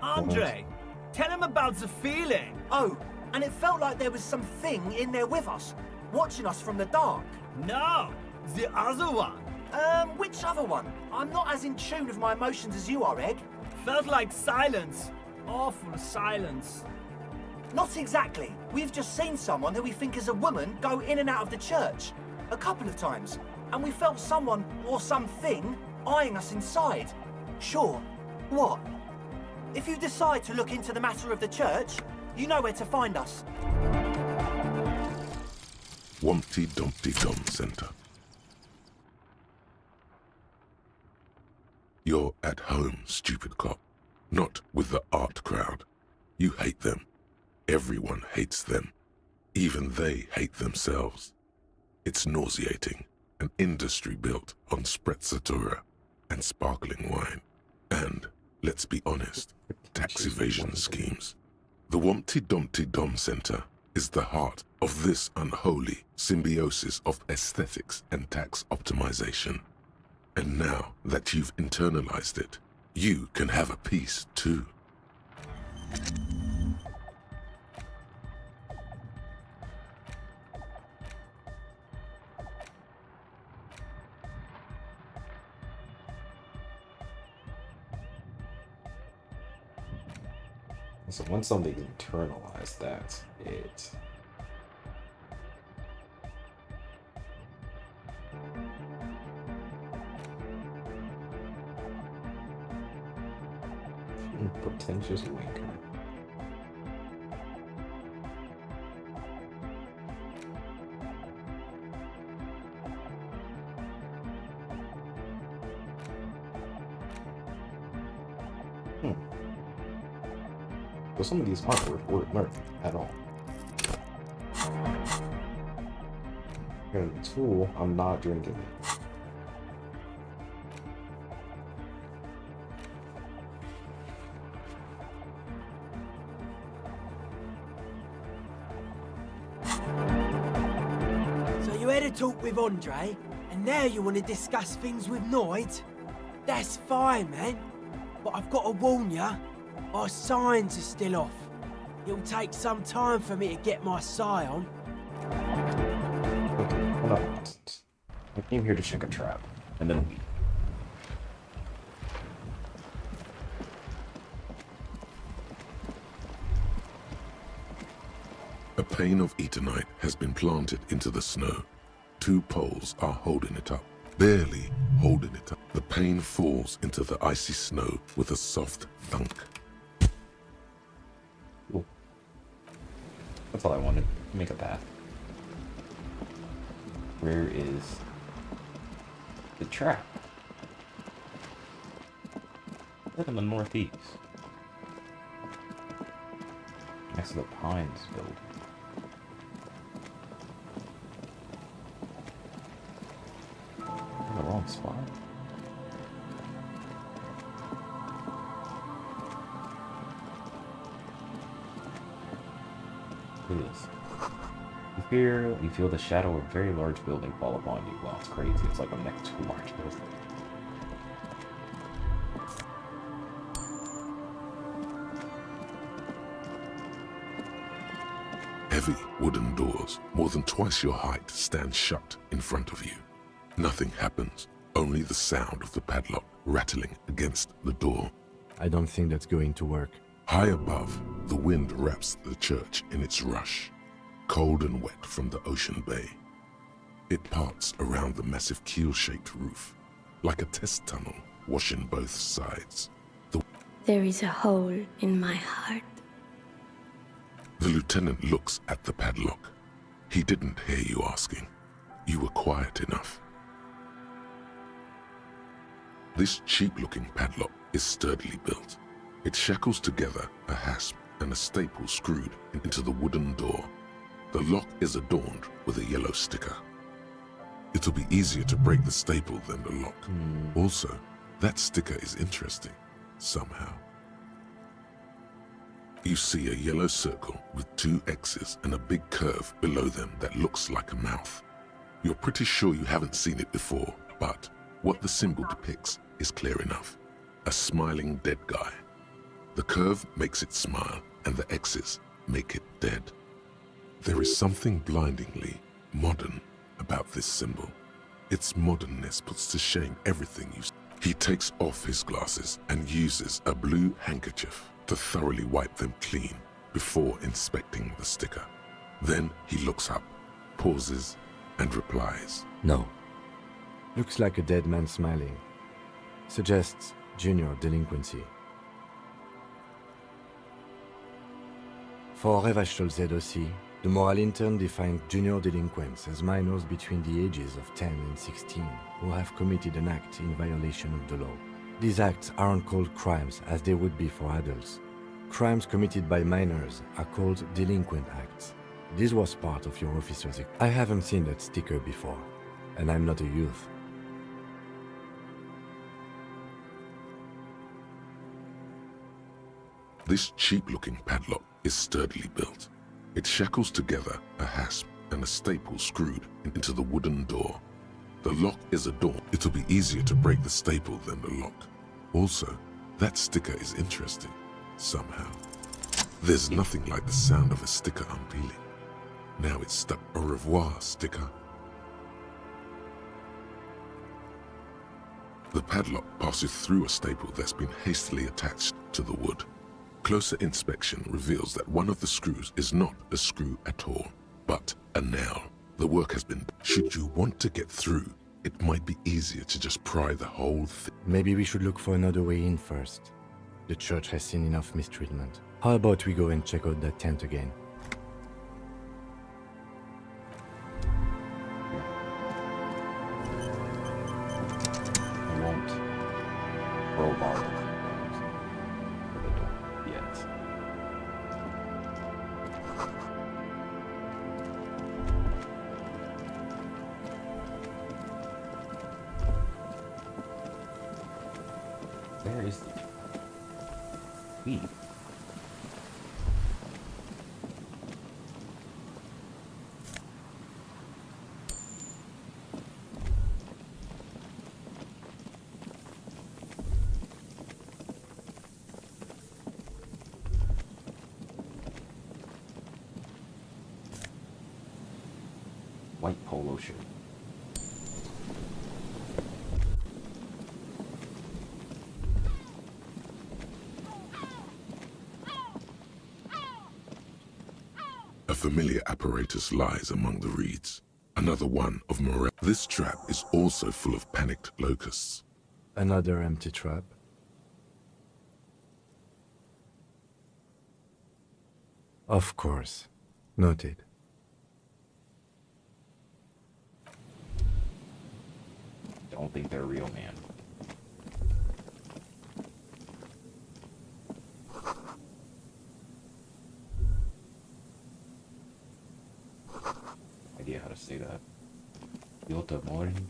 Andre, tell him about the feeling. Oh, and it felt like there was something in there with us, watching us from the dark. No, the other one. Which other one? I'm not as in tune with my emotions as you are, Egg. Felt like silence. Awful silence. Not exactly. We've just seen someone who we think is a woman go in and out of the church. a couple of times, and we felt someone or something eyeing us inside. Sure. What? If you decide to look into the matter of the church, you know where to find us. Wumpty Dumpty Dum Center. You're at home, stupid cop. Not with the art crowd. You hate them. Everyone hates them. Even they hate themselves. It's nauseating. An industry built on sprezzatura and sparkling wine. And, let's be honest, tax evasion schemes. The Wumpty Dumpty Dum Center is the heart of this unholy symbiosis of aesthetics and tax optimization. And now that you've internalized it, you can have a piece too. So once something's internalized that, it... Pretentious wanker. So some of these aren't worth learning at all. And the tool, I'm not drinking it. So you had a talk with Andre, and now you want to discuss things with Noid? That's fine, man. But I've got to warn ya, our signs are still off. It'll take some time for me to get my psi on. Okay, hold on. I came here to check a trap, and then leave. A pane of Eternite has been planted into the snow. 2 poles are holding it up, barely holding it up. The pane falls into the icy snow with a soft thunk. Cool. That's all I wanted. Make a path. Where is the trap? Look in the northeast. Next to the Pines building. In the wrong spot. Look at this. You feel the shadow of a very large building fall upon you. Wow, it's crazy. It's like I'm next to a large building. Heavy wooden doors, more than twice your height, stand shut in front of you. Nothing happens, only the sound of the padlock rattling against the door. I don't think that's going to work. High above, the wind wraps the church in its rush, cold and wet from the ocean bay. It parts around the massive keel-shaped roof, like a test tunnel washing both sides. There is a hole in my heart. The lieutenant looks at the padlock. He didn't hear you asking. You were quiet enough. This cheap-looking padlock is sturdily built. It shackles together a hasp and a staple screwed into the wooden door. The lock is adorned with a yellow sticker. It'll be easier to break the staple than the lock. Also, that sticker is interesting, somehow. You see a yellow circle with 2 X's and a big curve below them that looks like a mouth. You're pretty sure you haven't seen it before, but what the symbol depicts is clear enough. A smiling dead guy. The curve makes it smile, and the X's make it dead. There is something blindingly modern about this symbol. Its modernness puts to shame everything you see. He takes off his glasses and uses a blue handkerchief to thoroughly wipe them clean before inspecting the sticker. Then he looks up, pauses, and replies. No. Looks like a dead man smiling. Suggests junior delinquency. For Revachol ZOC, the moral intern defined junior delinquents as minors between the ages of 10 and 16 who have committed an act in violation of the law. These acts aren't called crimes as they would be for adults. Crimes committed by minors are called delinquent acts. This was part of your officer's... I haven't seen that sticker before, and I'm not a youth. This cheap-looking padlock is sturdily built. It shackles together a hasp and a staple screwed into the wooden door. The lock is adorned. It'll be easier to break the staple than the lock. Also, that sticker is interesting, somehow. There's nothing like the sound of a sticker unpeeling. Now it's stuck. Au revoir, sticker. The padlock passes through a staple that's been hastily attached to the wood. Closer inspection reveals that one of the screws is not a screw at all, but a nail. The work has been... Should you want to get through, it might be easier to just pry the whole thing. Maybe we should look for another way in first. The church has seen enough mistreatment. How about we go and check out that tent again? I won't crowbar the windows for the door yet. Where is the key? White polo shirt. A familiar apparatus lies among the reeds. Another one of Morel. This trap is also full of panicked locusts. Another empty trap. Of course. Noted. Don't think they're real, man. Idea how to say that. Tilta Morning?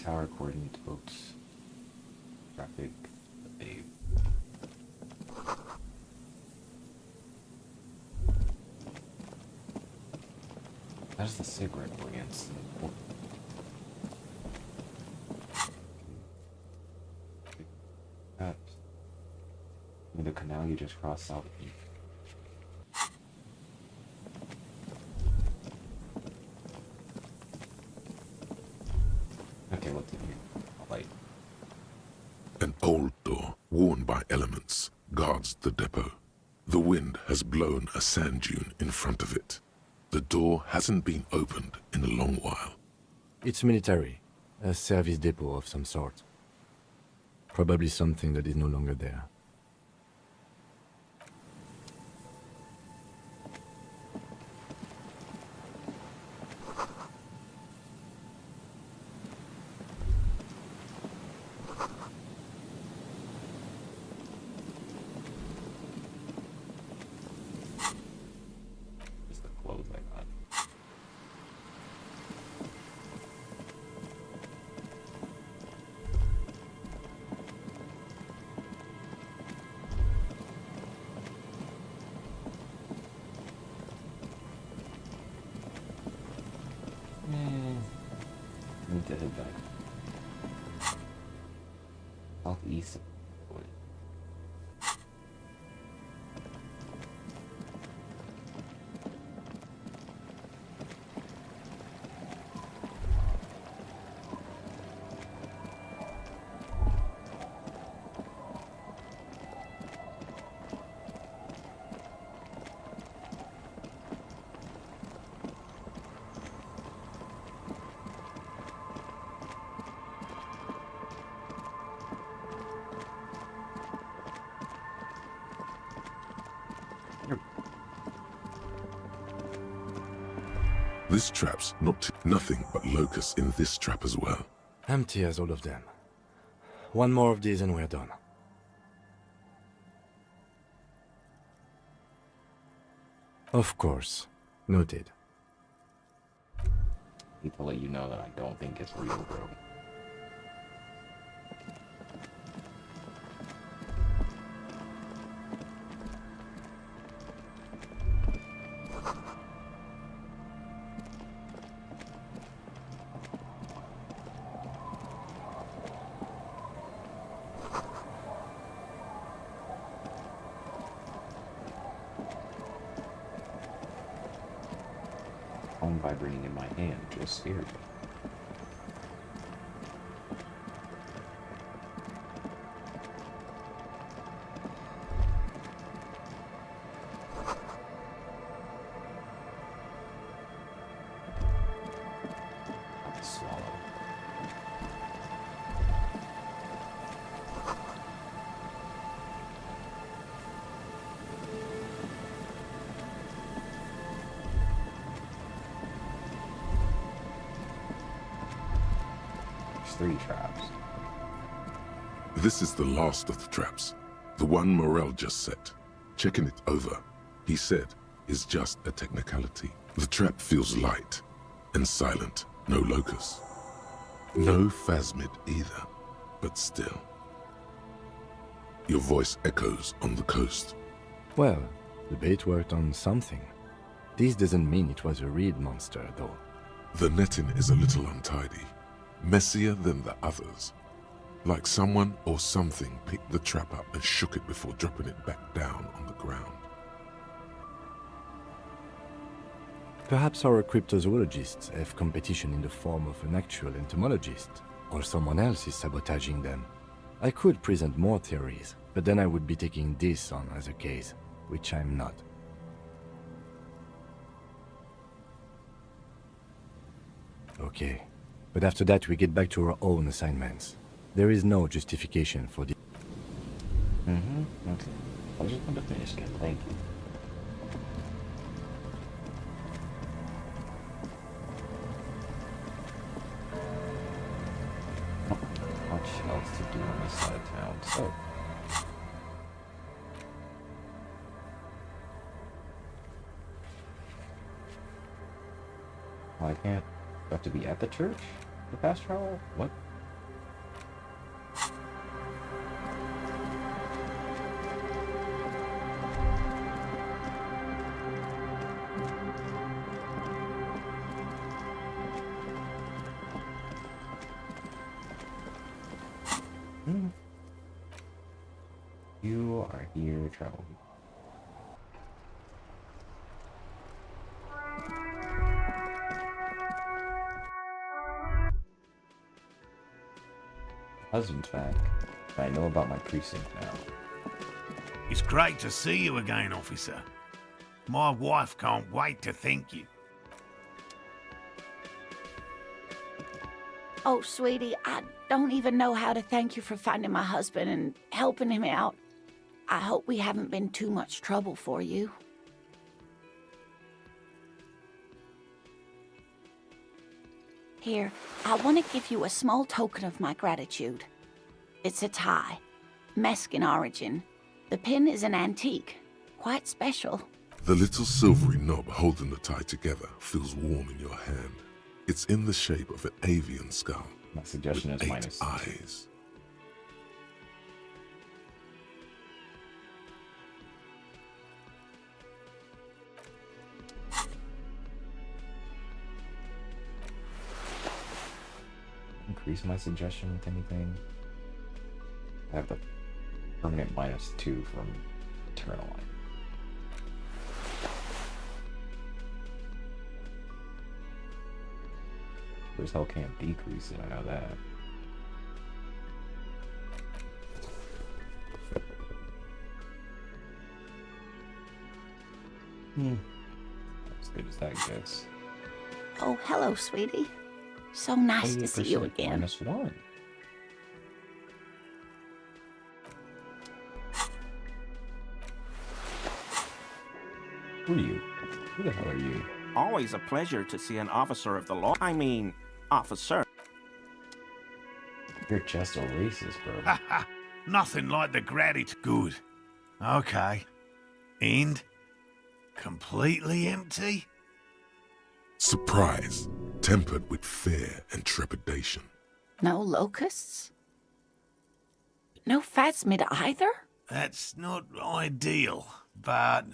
Tower coordinates boats. Traffic. That is the cigarette brands. That. The canal you just crossed out. Okay, what's in here? A light. An old door, worn by elements, guards the depot. The wind has blown a sand dune in front of it. The door hasn't been opened in a long while. It's military. A service depot of some sort. Probably something that is no longer there. Just the clothes I got. need to head back. Southeast. This trap's nothing but locusts in this trap as well. Empty as all of them. One more of these and we're done. Of course. Noted. Need to let you know that I don't think it's real, bro. Phone vibrating in my hand just scared me. Swallow. There's 3 traps. This is the last of the traps. The one Morel just set. Checking it over, he said, is just a technicality. The trap feels light and silent. No locust. No phasmid either. But still. Your voice echoes on the coast. Well, the bait worked on something. This doesn't mean it was a reed monster, though. The netting is a little untidy. Messier than the others. Like someone or something picked the trap up and shook it before dropping it back down on the ground. Perhaps our cryptozoologists have competition in the form of an actual entomologist, or someone else is sabotaging them. I could present more theories, but then I would be taking this on as a case, which I'm not. Okay, but after that we get back to our own assignments. There is no justification for the... Okay. I just wanted to finish again. Thank you. Not much else to do on this side of town, so... Well, I can't... I have to be at the church for fast travel? What? You are here traveling. Husband's back. I know about my precinct now. It's great to see you again, officer. My wife can't wait to thank you. Oh, sweetie, I don't even know how to thank you for finding my husband and helping him out. I hope we haven't been too much trouble for you. Here, I want to give you a small token of my gratitude. It's a tie, Meskin origin. The pin is an antique, quite special. The little silvery knob holding the tie together feels warm in your hand. It's in the shape of an avian skull. My suggestion is with 8 minus eyes. increase my suggestion with anything? I have the permanent -2 from Eternal Light. There's hell can't decrease it, I know that. As good as that gets. Oh, hello, sweetie. So nice to see you again. -1. Who are you? Who the hell are you? Always a pleasure to see an officer of the law. I mean, officer. You're just a racist, bro. Ha ha! Nothing like the gratitude. Good. Okay. And? Completely empty? Surprise, tempered with fear and trepidation. No locusts? No Phasmid either? That's not ideal, but...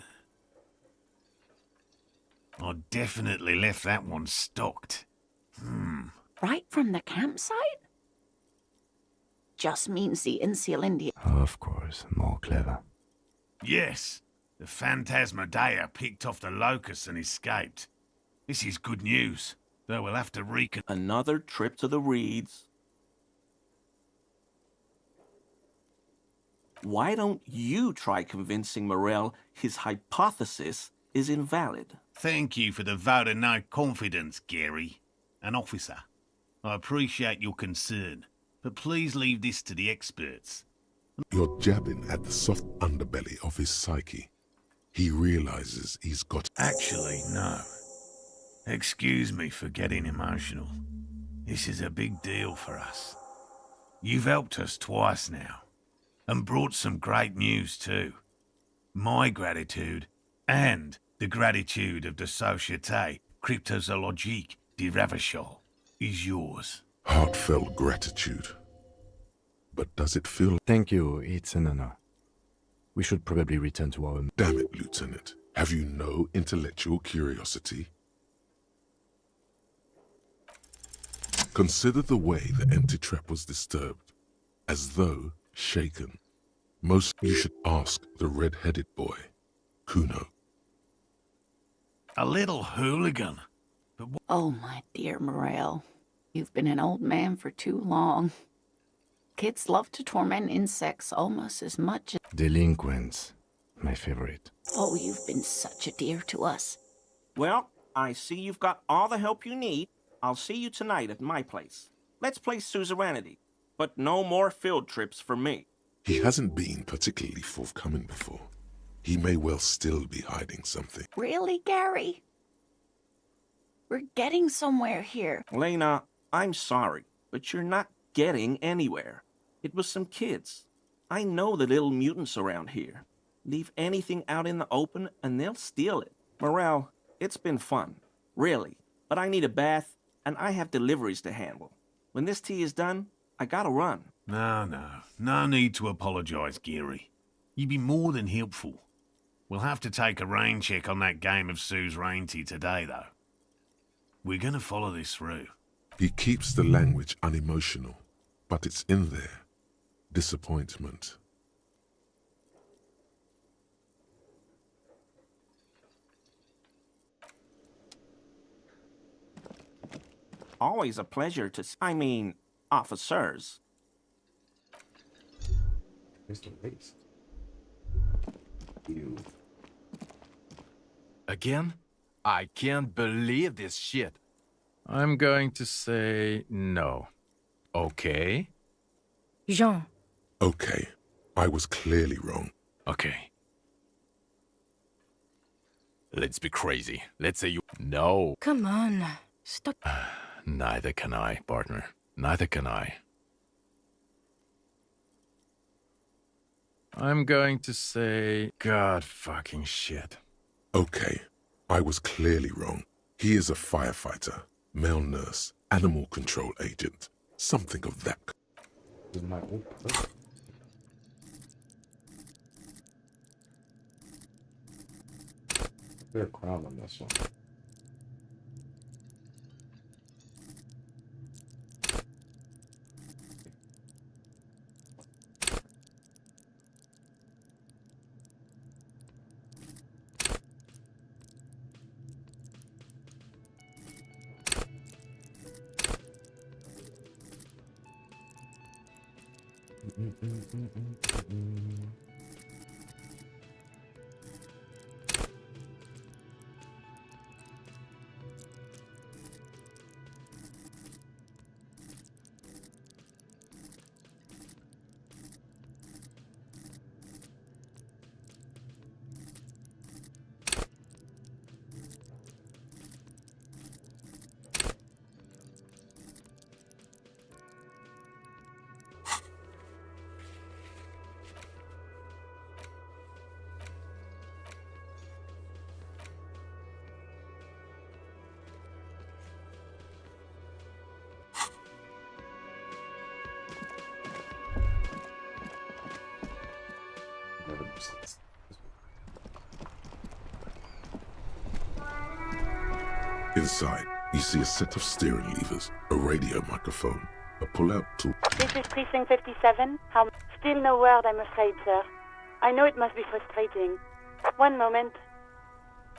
I definitely left that one stocked. Right from the campsite? Just means the Inseal Indian. Of course, more clever. Yes, the Phantasmadeia picked off the locusts and escaped. This is good news, though we'll have to Another trip to the Reeds. Why don't you try convincing Morell his hypothesis is invalid? Thank you for the vote of no confidence, Gary. An officer. I appreciate your concern, but please leave this to the experts. You're jabbing at the soft underbelly of his psyche. He realizes he's got... Actually, no. Excuse me for getting emotional. This is a big deal for us. You've helped us twice now, and brought some great news too. My gratitude, and the gratitude of the Société Cryptozoologique de Ravachol, is yours. Heartfelt gratitude. But does it feel... Thank you, it's an honor. We should probably return to our... Damn it, Lieutenant. Have you no intellectual curiosity? Consider the way the empty trap was disturbed, as though shaken. Most you should ask the red-headed boy, Kuno. A little hooligan. But oh, my dear Morell. You've been an old man for too long. Kids love to torment insects almost as much as... Delinquents. My favorite. Oh, you've been such a dear to us. Well, I see you've got all the help you need. I'll see you tonight at my place. Let's play suzerainty, but no more field trips for me. He hasn't been particularly forthcoming before. He may well still be hiding something. Really, Gary? We're getting somewhere here. Lena, I'm sorry, but you're not getting anywhere. It was some kids. I know the little mutants around here. Leave anything out in the open and they'll steal it. Morell, it's been fun. Really. But I need a bath and I have deliveries to handle. When this tea is done, I gotta run. No need to apologize, Gary. You've been more than helpful. We'll have to take a rain check on that game of suzerainty today, though. We're gonna follow this through. He keeps the language unemotional, but it's in there. Disappointment. Always a pleasure to... I mean, officers. Mr. Waste. You. Again? I can't believe this shit. I'm going to say no. Okay? Jean. Okay. I was clearly wrong. Okay. Let's be crazy. Let's say you... No. Come on. Stop. Neither can I, partner. Neither can I. I'm going to say... God fucking shit. Okay. I was clearly wrong. He is a firefighter, male nurse, animal control agent. Something of that. This is my old person. There's a crown on this one. Inside, you see a set of steering levers, a radio microphone, a pull-out tool. This is Precinct 57. Still no word, I'm afraid, sir. I know it must be frustrating. One moment.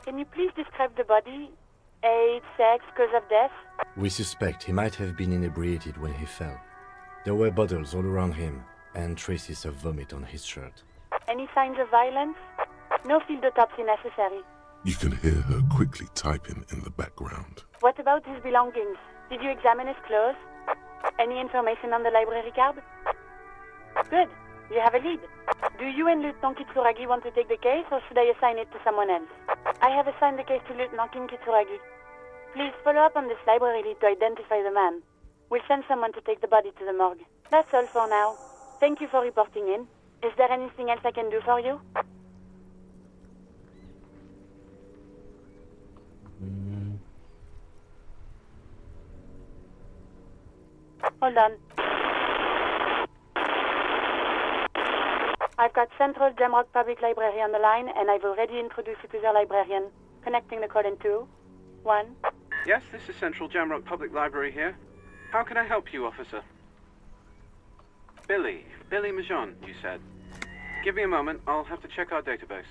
Can you please describe the body? Age, sex, cause of death? We suspect he might have been inebriated when he fell. There were bottles all around him, and traces of vomit on his shirt. Any signs of violence? No field autopsy necessary. You can hear her quickly typing in the background. What about his belongings? Did you examine his clothes? Any information on the library card? Good. You have a lead. Do you and Lieutenant Kitsuragi want to take the case, or should I assign it to someone else? I have assigned the case to Lieutenant Kim Kitsuragi. Please follow up on this library lead to identify the man. We'll send someone to take the body to the morgue. That's all for now. Thank you for reporting in. Is there anything else I can do for you? Hold on. I've got Central Jamrock Public Library on the line, and I've already introduced you to their librarian. Connecting the call in 2, 1. Yes, this is Central Jamrock Public Library here. How can I help you, officer? Billy Majon, you said. Give me a moment, I'll have to check our database.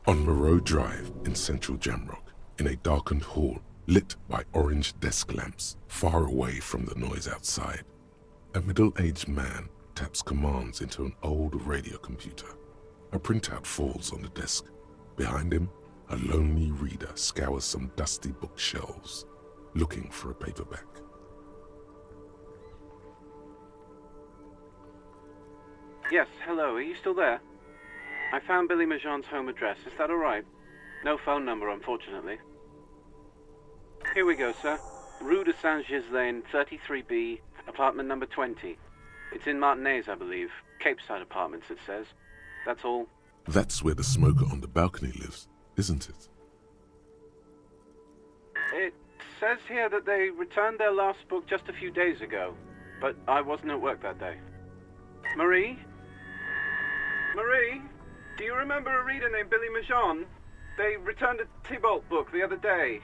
On Moreau Drive in central Jamrock, in a darkened hall lit by orange desk lamps far away from the noise outside, a middle-aged man taps commands into an old radio computer. A printout falls on the desk. Behind him, a lonely reader scours some dusty bookshelves, looking for a paperback. Yes, hello, are you still there? I found Billy Majon's home address, is that alright? No phone number, unfortunately. Here we go, sir. Rue de Saint-Ghislain, 33B, apartment number 20. It's in Martinez, I believe. Capeside Apartments, it says. That's all. That's where the smoker on the balcony lives, isn't it? It says here that they returned their last book just a few days ago, but I wasn't at work that day. Marie? Marie? Do you remember a reader named Billy Majon? They returned a Tybalt book the other day.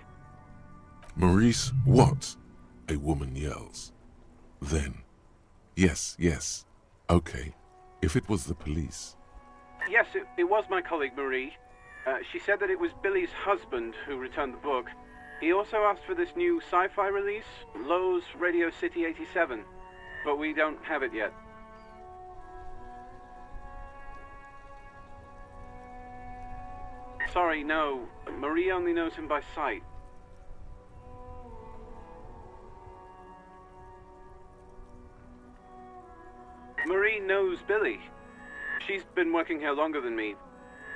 Maurice, what? A woman yells. Then, yes. Okay, if it was the police. Yes, it was my colleague Marie. She said that it was Billy's husband who returned the book. He also asked for this new sci-fi release, Lowe's Radio City 87, but we don't have it yet. Sorry, no. Marie only knows him by sight. Marie knows Billy. She's been working here longer than me.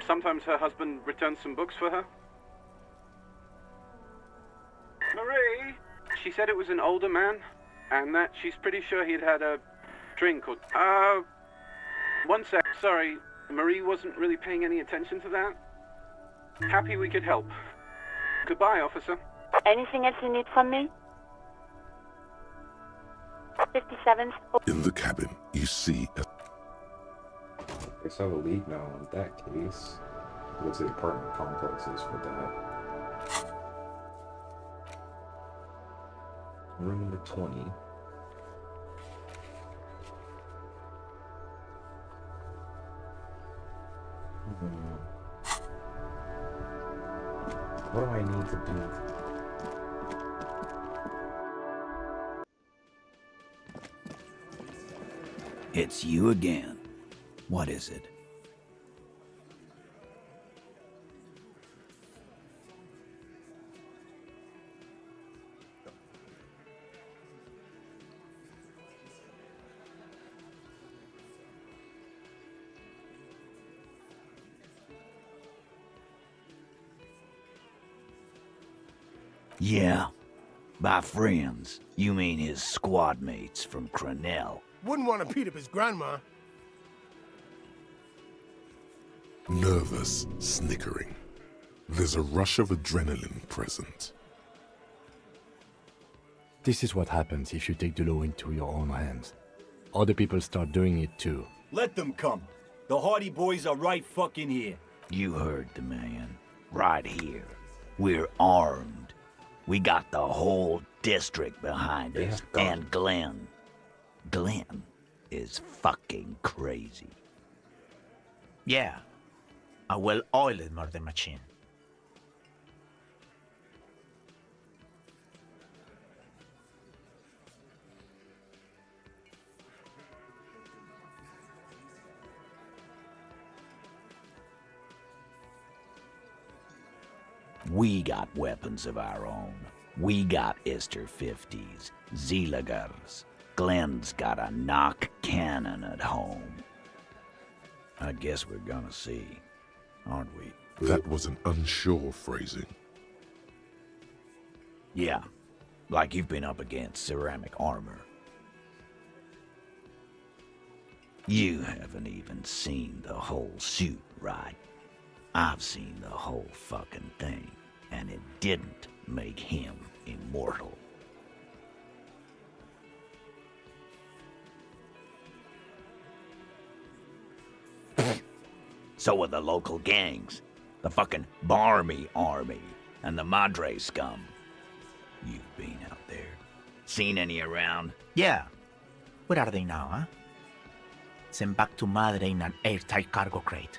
Sometimes her husband returns some books for her. Marie! She said it was an older man, and that she's pretty sure he'd had a drink or... one sec, sorry. Marie wasn't really paying any attention to that. Happy we could help. Goodbye, officer. Anything else you need from me? 57th. In the cabin, you see a... Guess I have a lead now in that case. Go to the apartment complexes for that. Room number 20. What do I need to do? It's you again. What is it? Yeah. By friends, you mean his squad mates from Crenell. Wouldn't want to beat up his grandma. Nervous, snickering. There's a rush of adrenaline present. This is what happens if you take the law into your own hands. Other people start doing it too. Let them come. The Hardy Boys are right fucking here. You heard the man. Right here. We're armed. We got the whole district behind us. And Glenn. Glenn is fucking crazy. Yeah. A well-oiled murder machine. We got weapons of our own. We got Ister 50s, Zeeligers. Glenn's got a knock cannon at home. I guess we're gonna see, aren't we? That was an unsure phrasing. Yeah, like you've been up against ceramic armor. You haven't even seen the whole suit, right? I've seen the whole fucking thing, and it didn't make him immortal. So are the local gangs, the fucking Barmy Army, and the Madre scum. You've been out there. Seen any around? Yeah. Where are they now, huh? Sent back to Madre in an airtight cargo crate.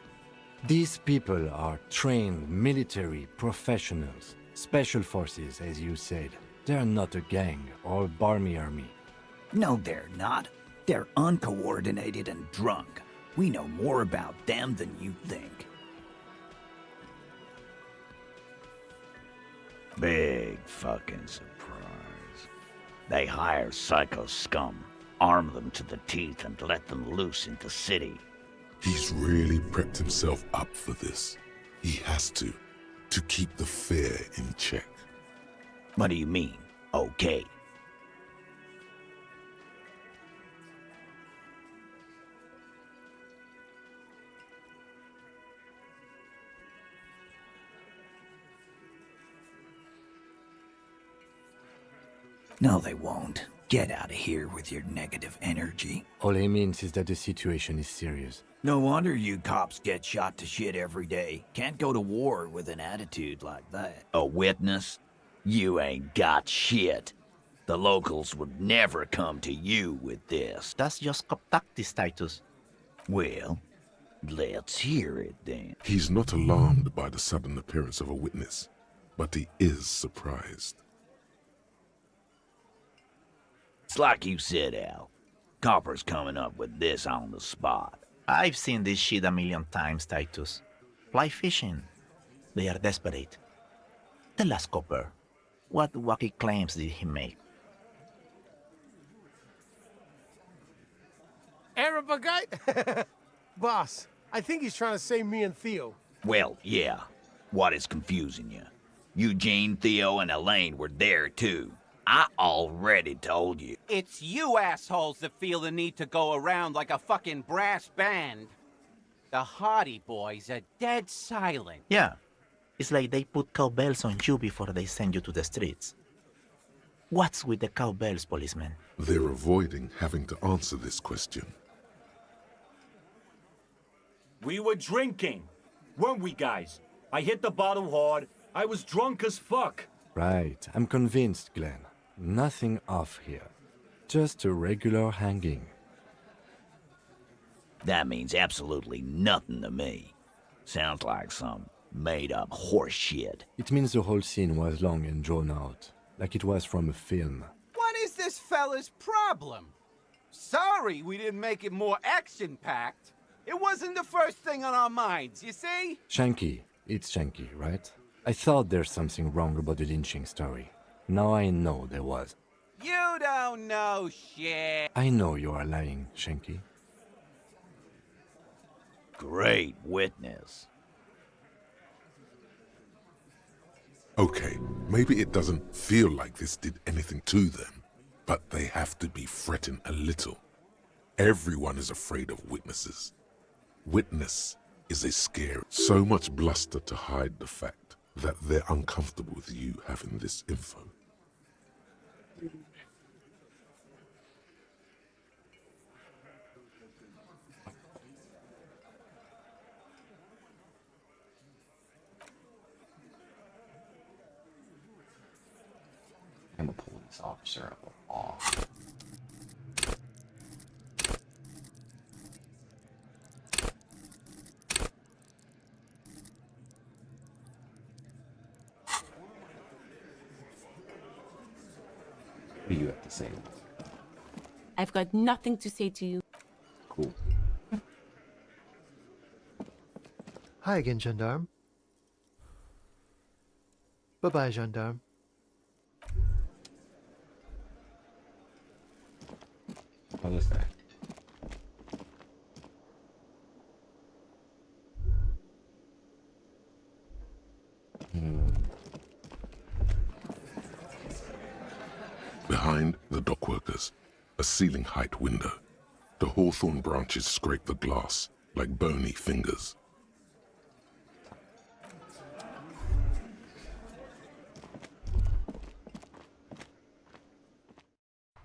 These people are trained military professionals, special forces, as you said. They're not a gang or a Barmy army. No, they're not. They're uncoordinated and drunk. We know more about them than you think. Big fucking surprise. They hire psycho scum, arm them to the teeth, and let them loose into city. He's really prepped himself up for this. He has to keep the fear in check. What do you mean, okay? No, they won't. Get out of here with your negative energy. All he means is that the situation is serious. No wonder you cops get shot to shit every day. Can't go to war with an attitude like that. A witness? You ain't got shit. The locals would never come to you with this. That's just cop tactics, Titus. Well, let's hear it then. He's not alarmed by the sudden appearance of a witness, but he is surprised. It's like you said, Al. Copper's coming up with this on the spot. I've seen this shit a million times, Titus. Fly fishing. They are desperate. Tell us, Copper, what wacky claims did he make? Arab guy? Boss, I think he's trying to say me and Theo. Well, yeah. What is confusing you? Eugene, Theo, and Elaine were there, too. I already told you. It's you assholes that feel the need to go around like a fucking brass band. The Hardy Boys are dead silent. Yeah. It's like they put cowbells on you before they send you to the streets. What's with the cowbells, policeman? They're avoiding having to answer this question. We were drinking, weren't we, guys? I hit the bottle hard. I was drunk as fuck. Right, I'm convinced, Glenn. Nothing off here. Just a regular hanging. That means absolutely nothing to me. Sounds like some made-up horse shit. It means the whole scene was long and drawn out, like it was from a film. What is this fella's problem? Sorry we didn't make it more action-packed. It wasn't the first thing on our minds, you see? Shanky. It's Shanky, right? I thought there's something wrong about the lynching story. Now I know there was. You don't know shit. I know you are lying, Shanky. Great witness. Okay, maybe it doesn't feel like this did anything to them, but they have to be fretting a little. Everyone is afraid of witnesses. Witness is a scare. So much bluster to hide the fact that they're uncomfortable with you having this info. I'm a police officer of the law. What do you have to say? I've got nothing to say to you. Cool. Hi again, gendarme. Bye-bye, gendarme. Oh, this guy. Behind the dockworkers, a ceiling height window. The hawthorn branches scrape the glass like bony fingers.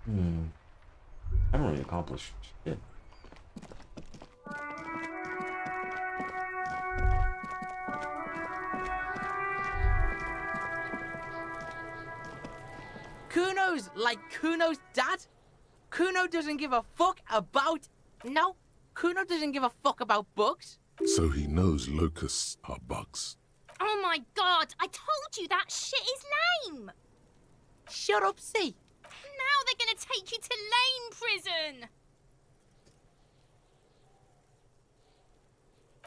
I haven't really accomplished shit. Kuno's like Kuno's dad? Kuno doesn't give a fuck about... No, Kuno doesn't give a fuck about bugs. So he knows locusts are bugs. Oh my god, I told you that shit is lame! Shut up, see. Now they're gonna take you to Lane Prison!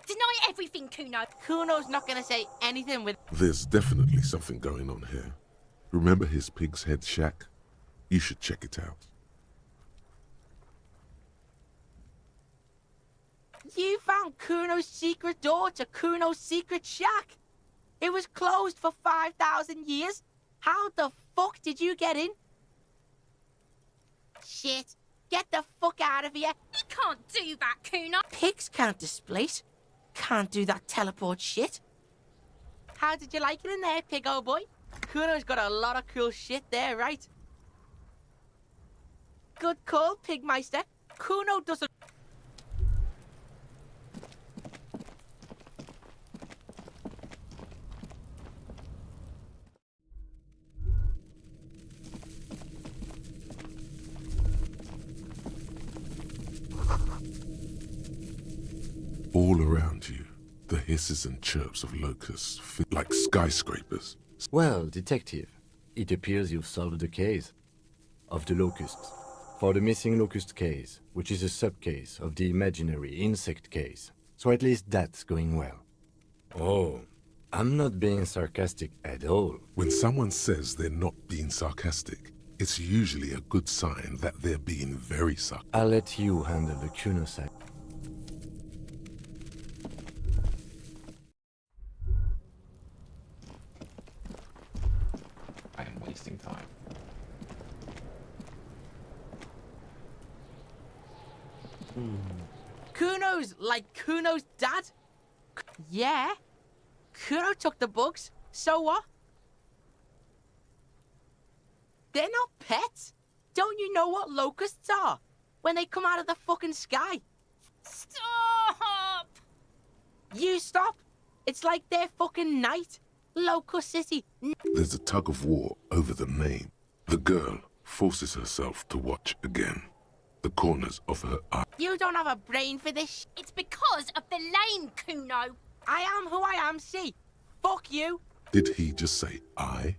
Deny everything, Kuno. Kuno's not gonna say anything with... There's definitely something going on here. Remember his pig's head shack? You should check it out. You found Kuno's secret door to Kuno's secret shack. It was closed for 5,000 years. How the fuck did you get in? Shit. Get the fuck out of here. You can't do that, Kuno. Pigs can't displace. Can't do that teleport shit. How did you like it in there, pig old boy? Kuno's got a lot of cool shit there, right? Good call, Pigmeister. Kuno doesn't... All around you, the hisses and chirps of locusts feel like skyscrapers. Well, detective, it appears you've solved the case of the locusts. For the missing locust case, which is a sub-case of the imaginary insect case. So at least that's going well. Oh, I'm not being sarcastic at all. When someone says they're not being sarcastic, it's usually a good sign that they're being very sarcastic. I'll let you handle the Kuno side. I am wasting time. Kuno's like Kuno's dad? Yeah. Kuno took the bugs. So what? They're not pets. Don't you know what locusts are? When they come out of the fucking sky. Stop! You stop. It's like their fucking night. Locust City. There's a tug of war over the name. The girl forces herself to watch again. The corners of her eyes. You don't have a brain for this. It's because of the lane, Kuno. I am who I am, see. Fuck you. Did he just say I?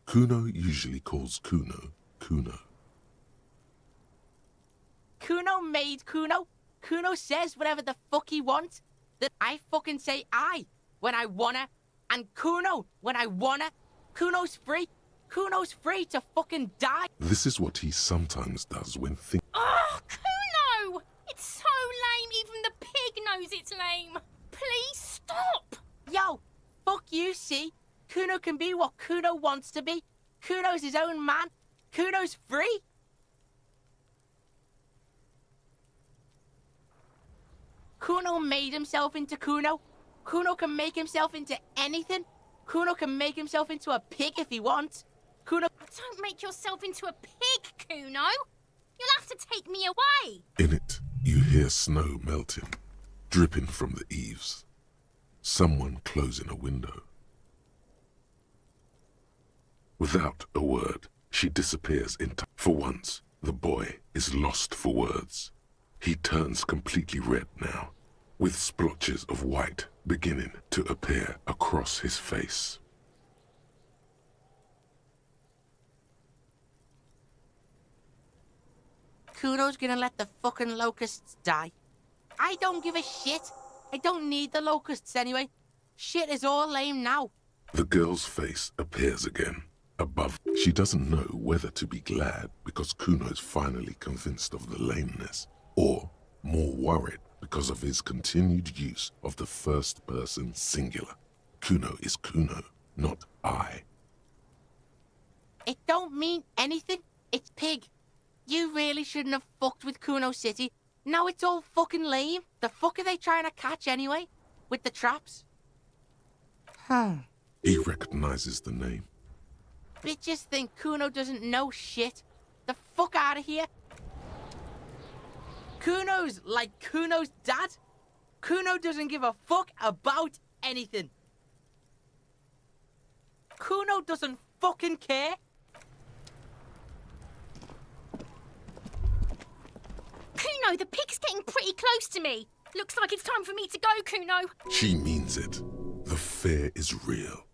Kuno usually calls Kuno, Kuno. Kuno made Kuno. Kuno says whatever the fuck he wants. That I fucking say I when I wanna, and Kuno when I wanna. Kuno's free. Kuno's free to fucking die. This is what he sometimes does when thinking. Oh, Kuno! It's so lame, even the pig knows it's lame. Please stop! Yo, fuck you, see? Kuno can be what Kuno wants to be. Kuno's his own man. Kuno's free. Kuno made himself into Kuno. Kuno can make himself into anything. Kuno can make himself into a pig if he wants. Kuno... Don't make yourself into a pig, Kuno. You'll have to take me away. In it, you hear snow melting, dripping from the eaves. Someone closing a window. Without a word, she disappears into... For once, the boy is lost for words. He turns completely red now, with splotches of white beginning to appear across his face. Kuno's gonna let the fucking locusts die. I don't give a shit. I don't need the locusts anyway. Shit is all lame now. The girl's face appears again, above. She doesn't know whether to be glad because Kuno is finally convinced of the lameness, or more worried because of his continued use of the first-person singular. Kuno is Kuno, not I. It don't mean anything. It's pig. You really shouldn't have fucked with Kuno City. Now it's all fucking lame. The fuck are they trying to catch anyway? With the traps? He recognizes the name. Bitches think Kuno doesn't know shit. The fuck out of here. Kuno's like Kuno's dad. Kuno doesn't give a fuck about anything. Kuno doesn't fucking care. Kuno, the pig's getting pretty close to me. Looks like it's time for me to go, Kuno. She means it. The fear is real.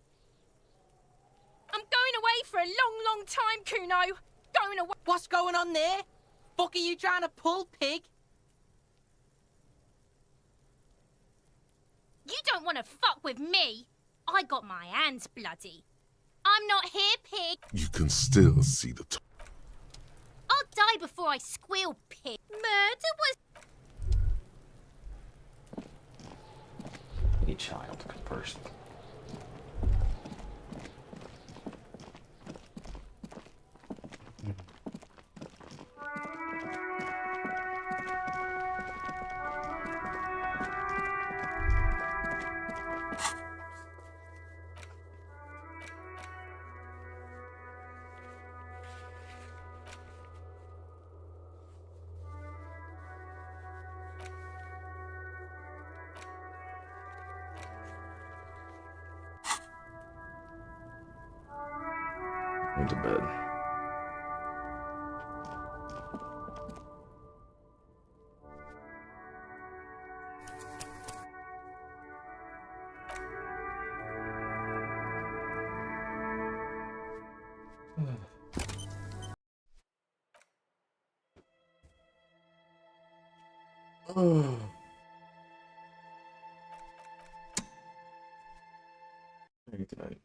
I'm going away for a long, long time, Kuno. Going away. What's going on there? Fuck are you trying to pull, pig? You don't want to fuck with me. I got my hands bloody. I'm not here, pig. You can still see the top. I'll die before I squeal, pig. Murder was... Any child first. Into bed. Tonight.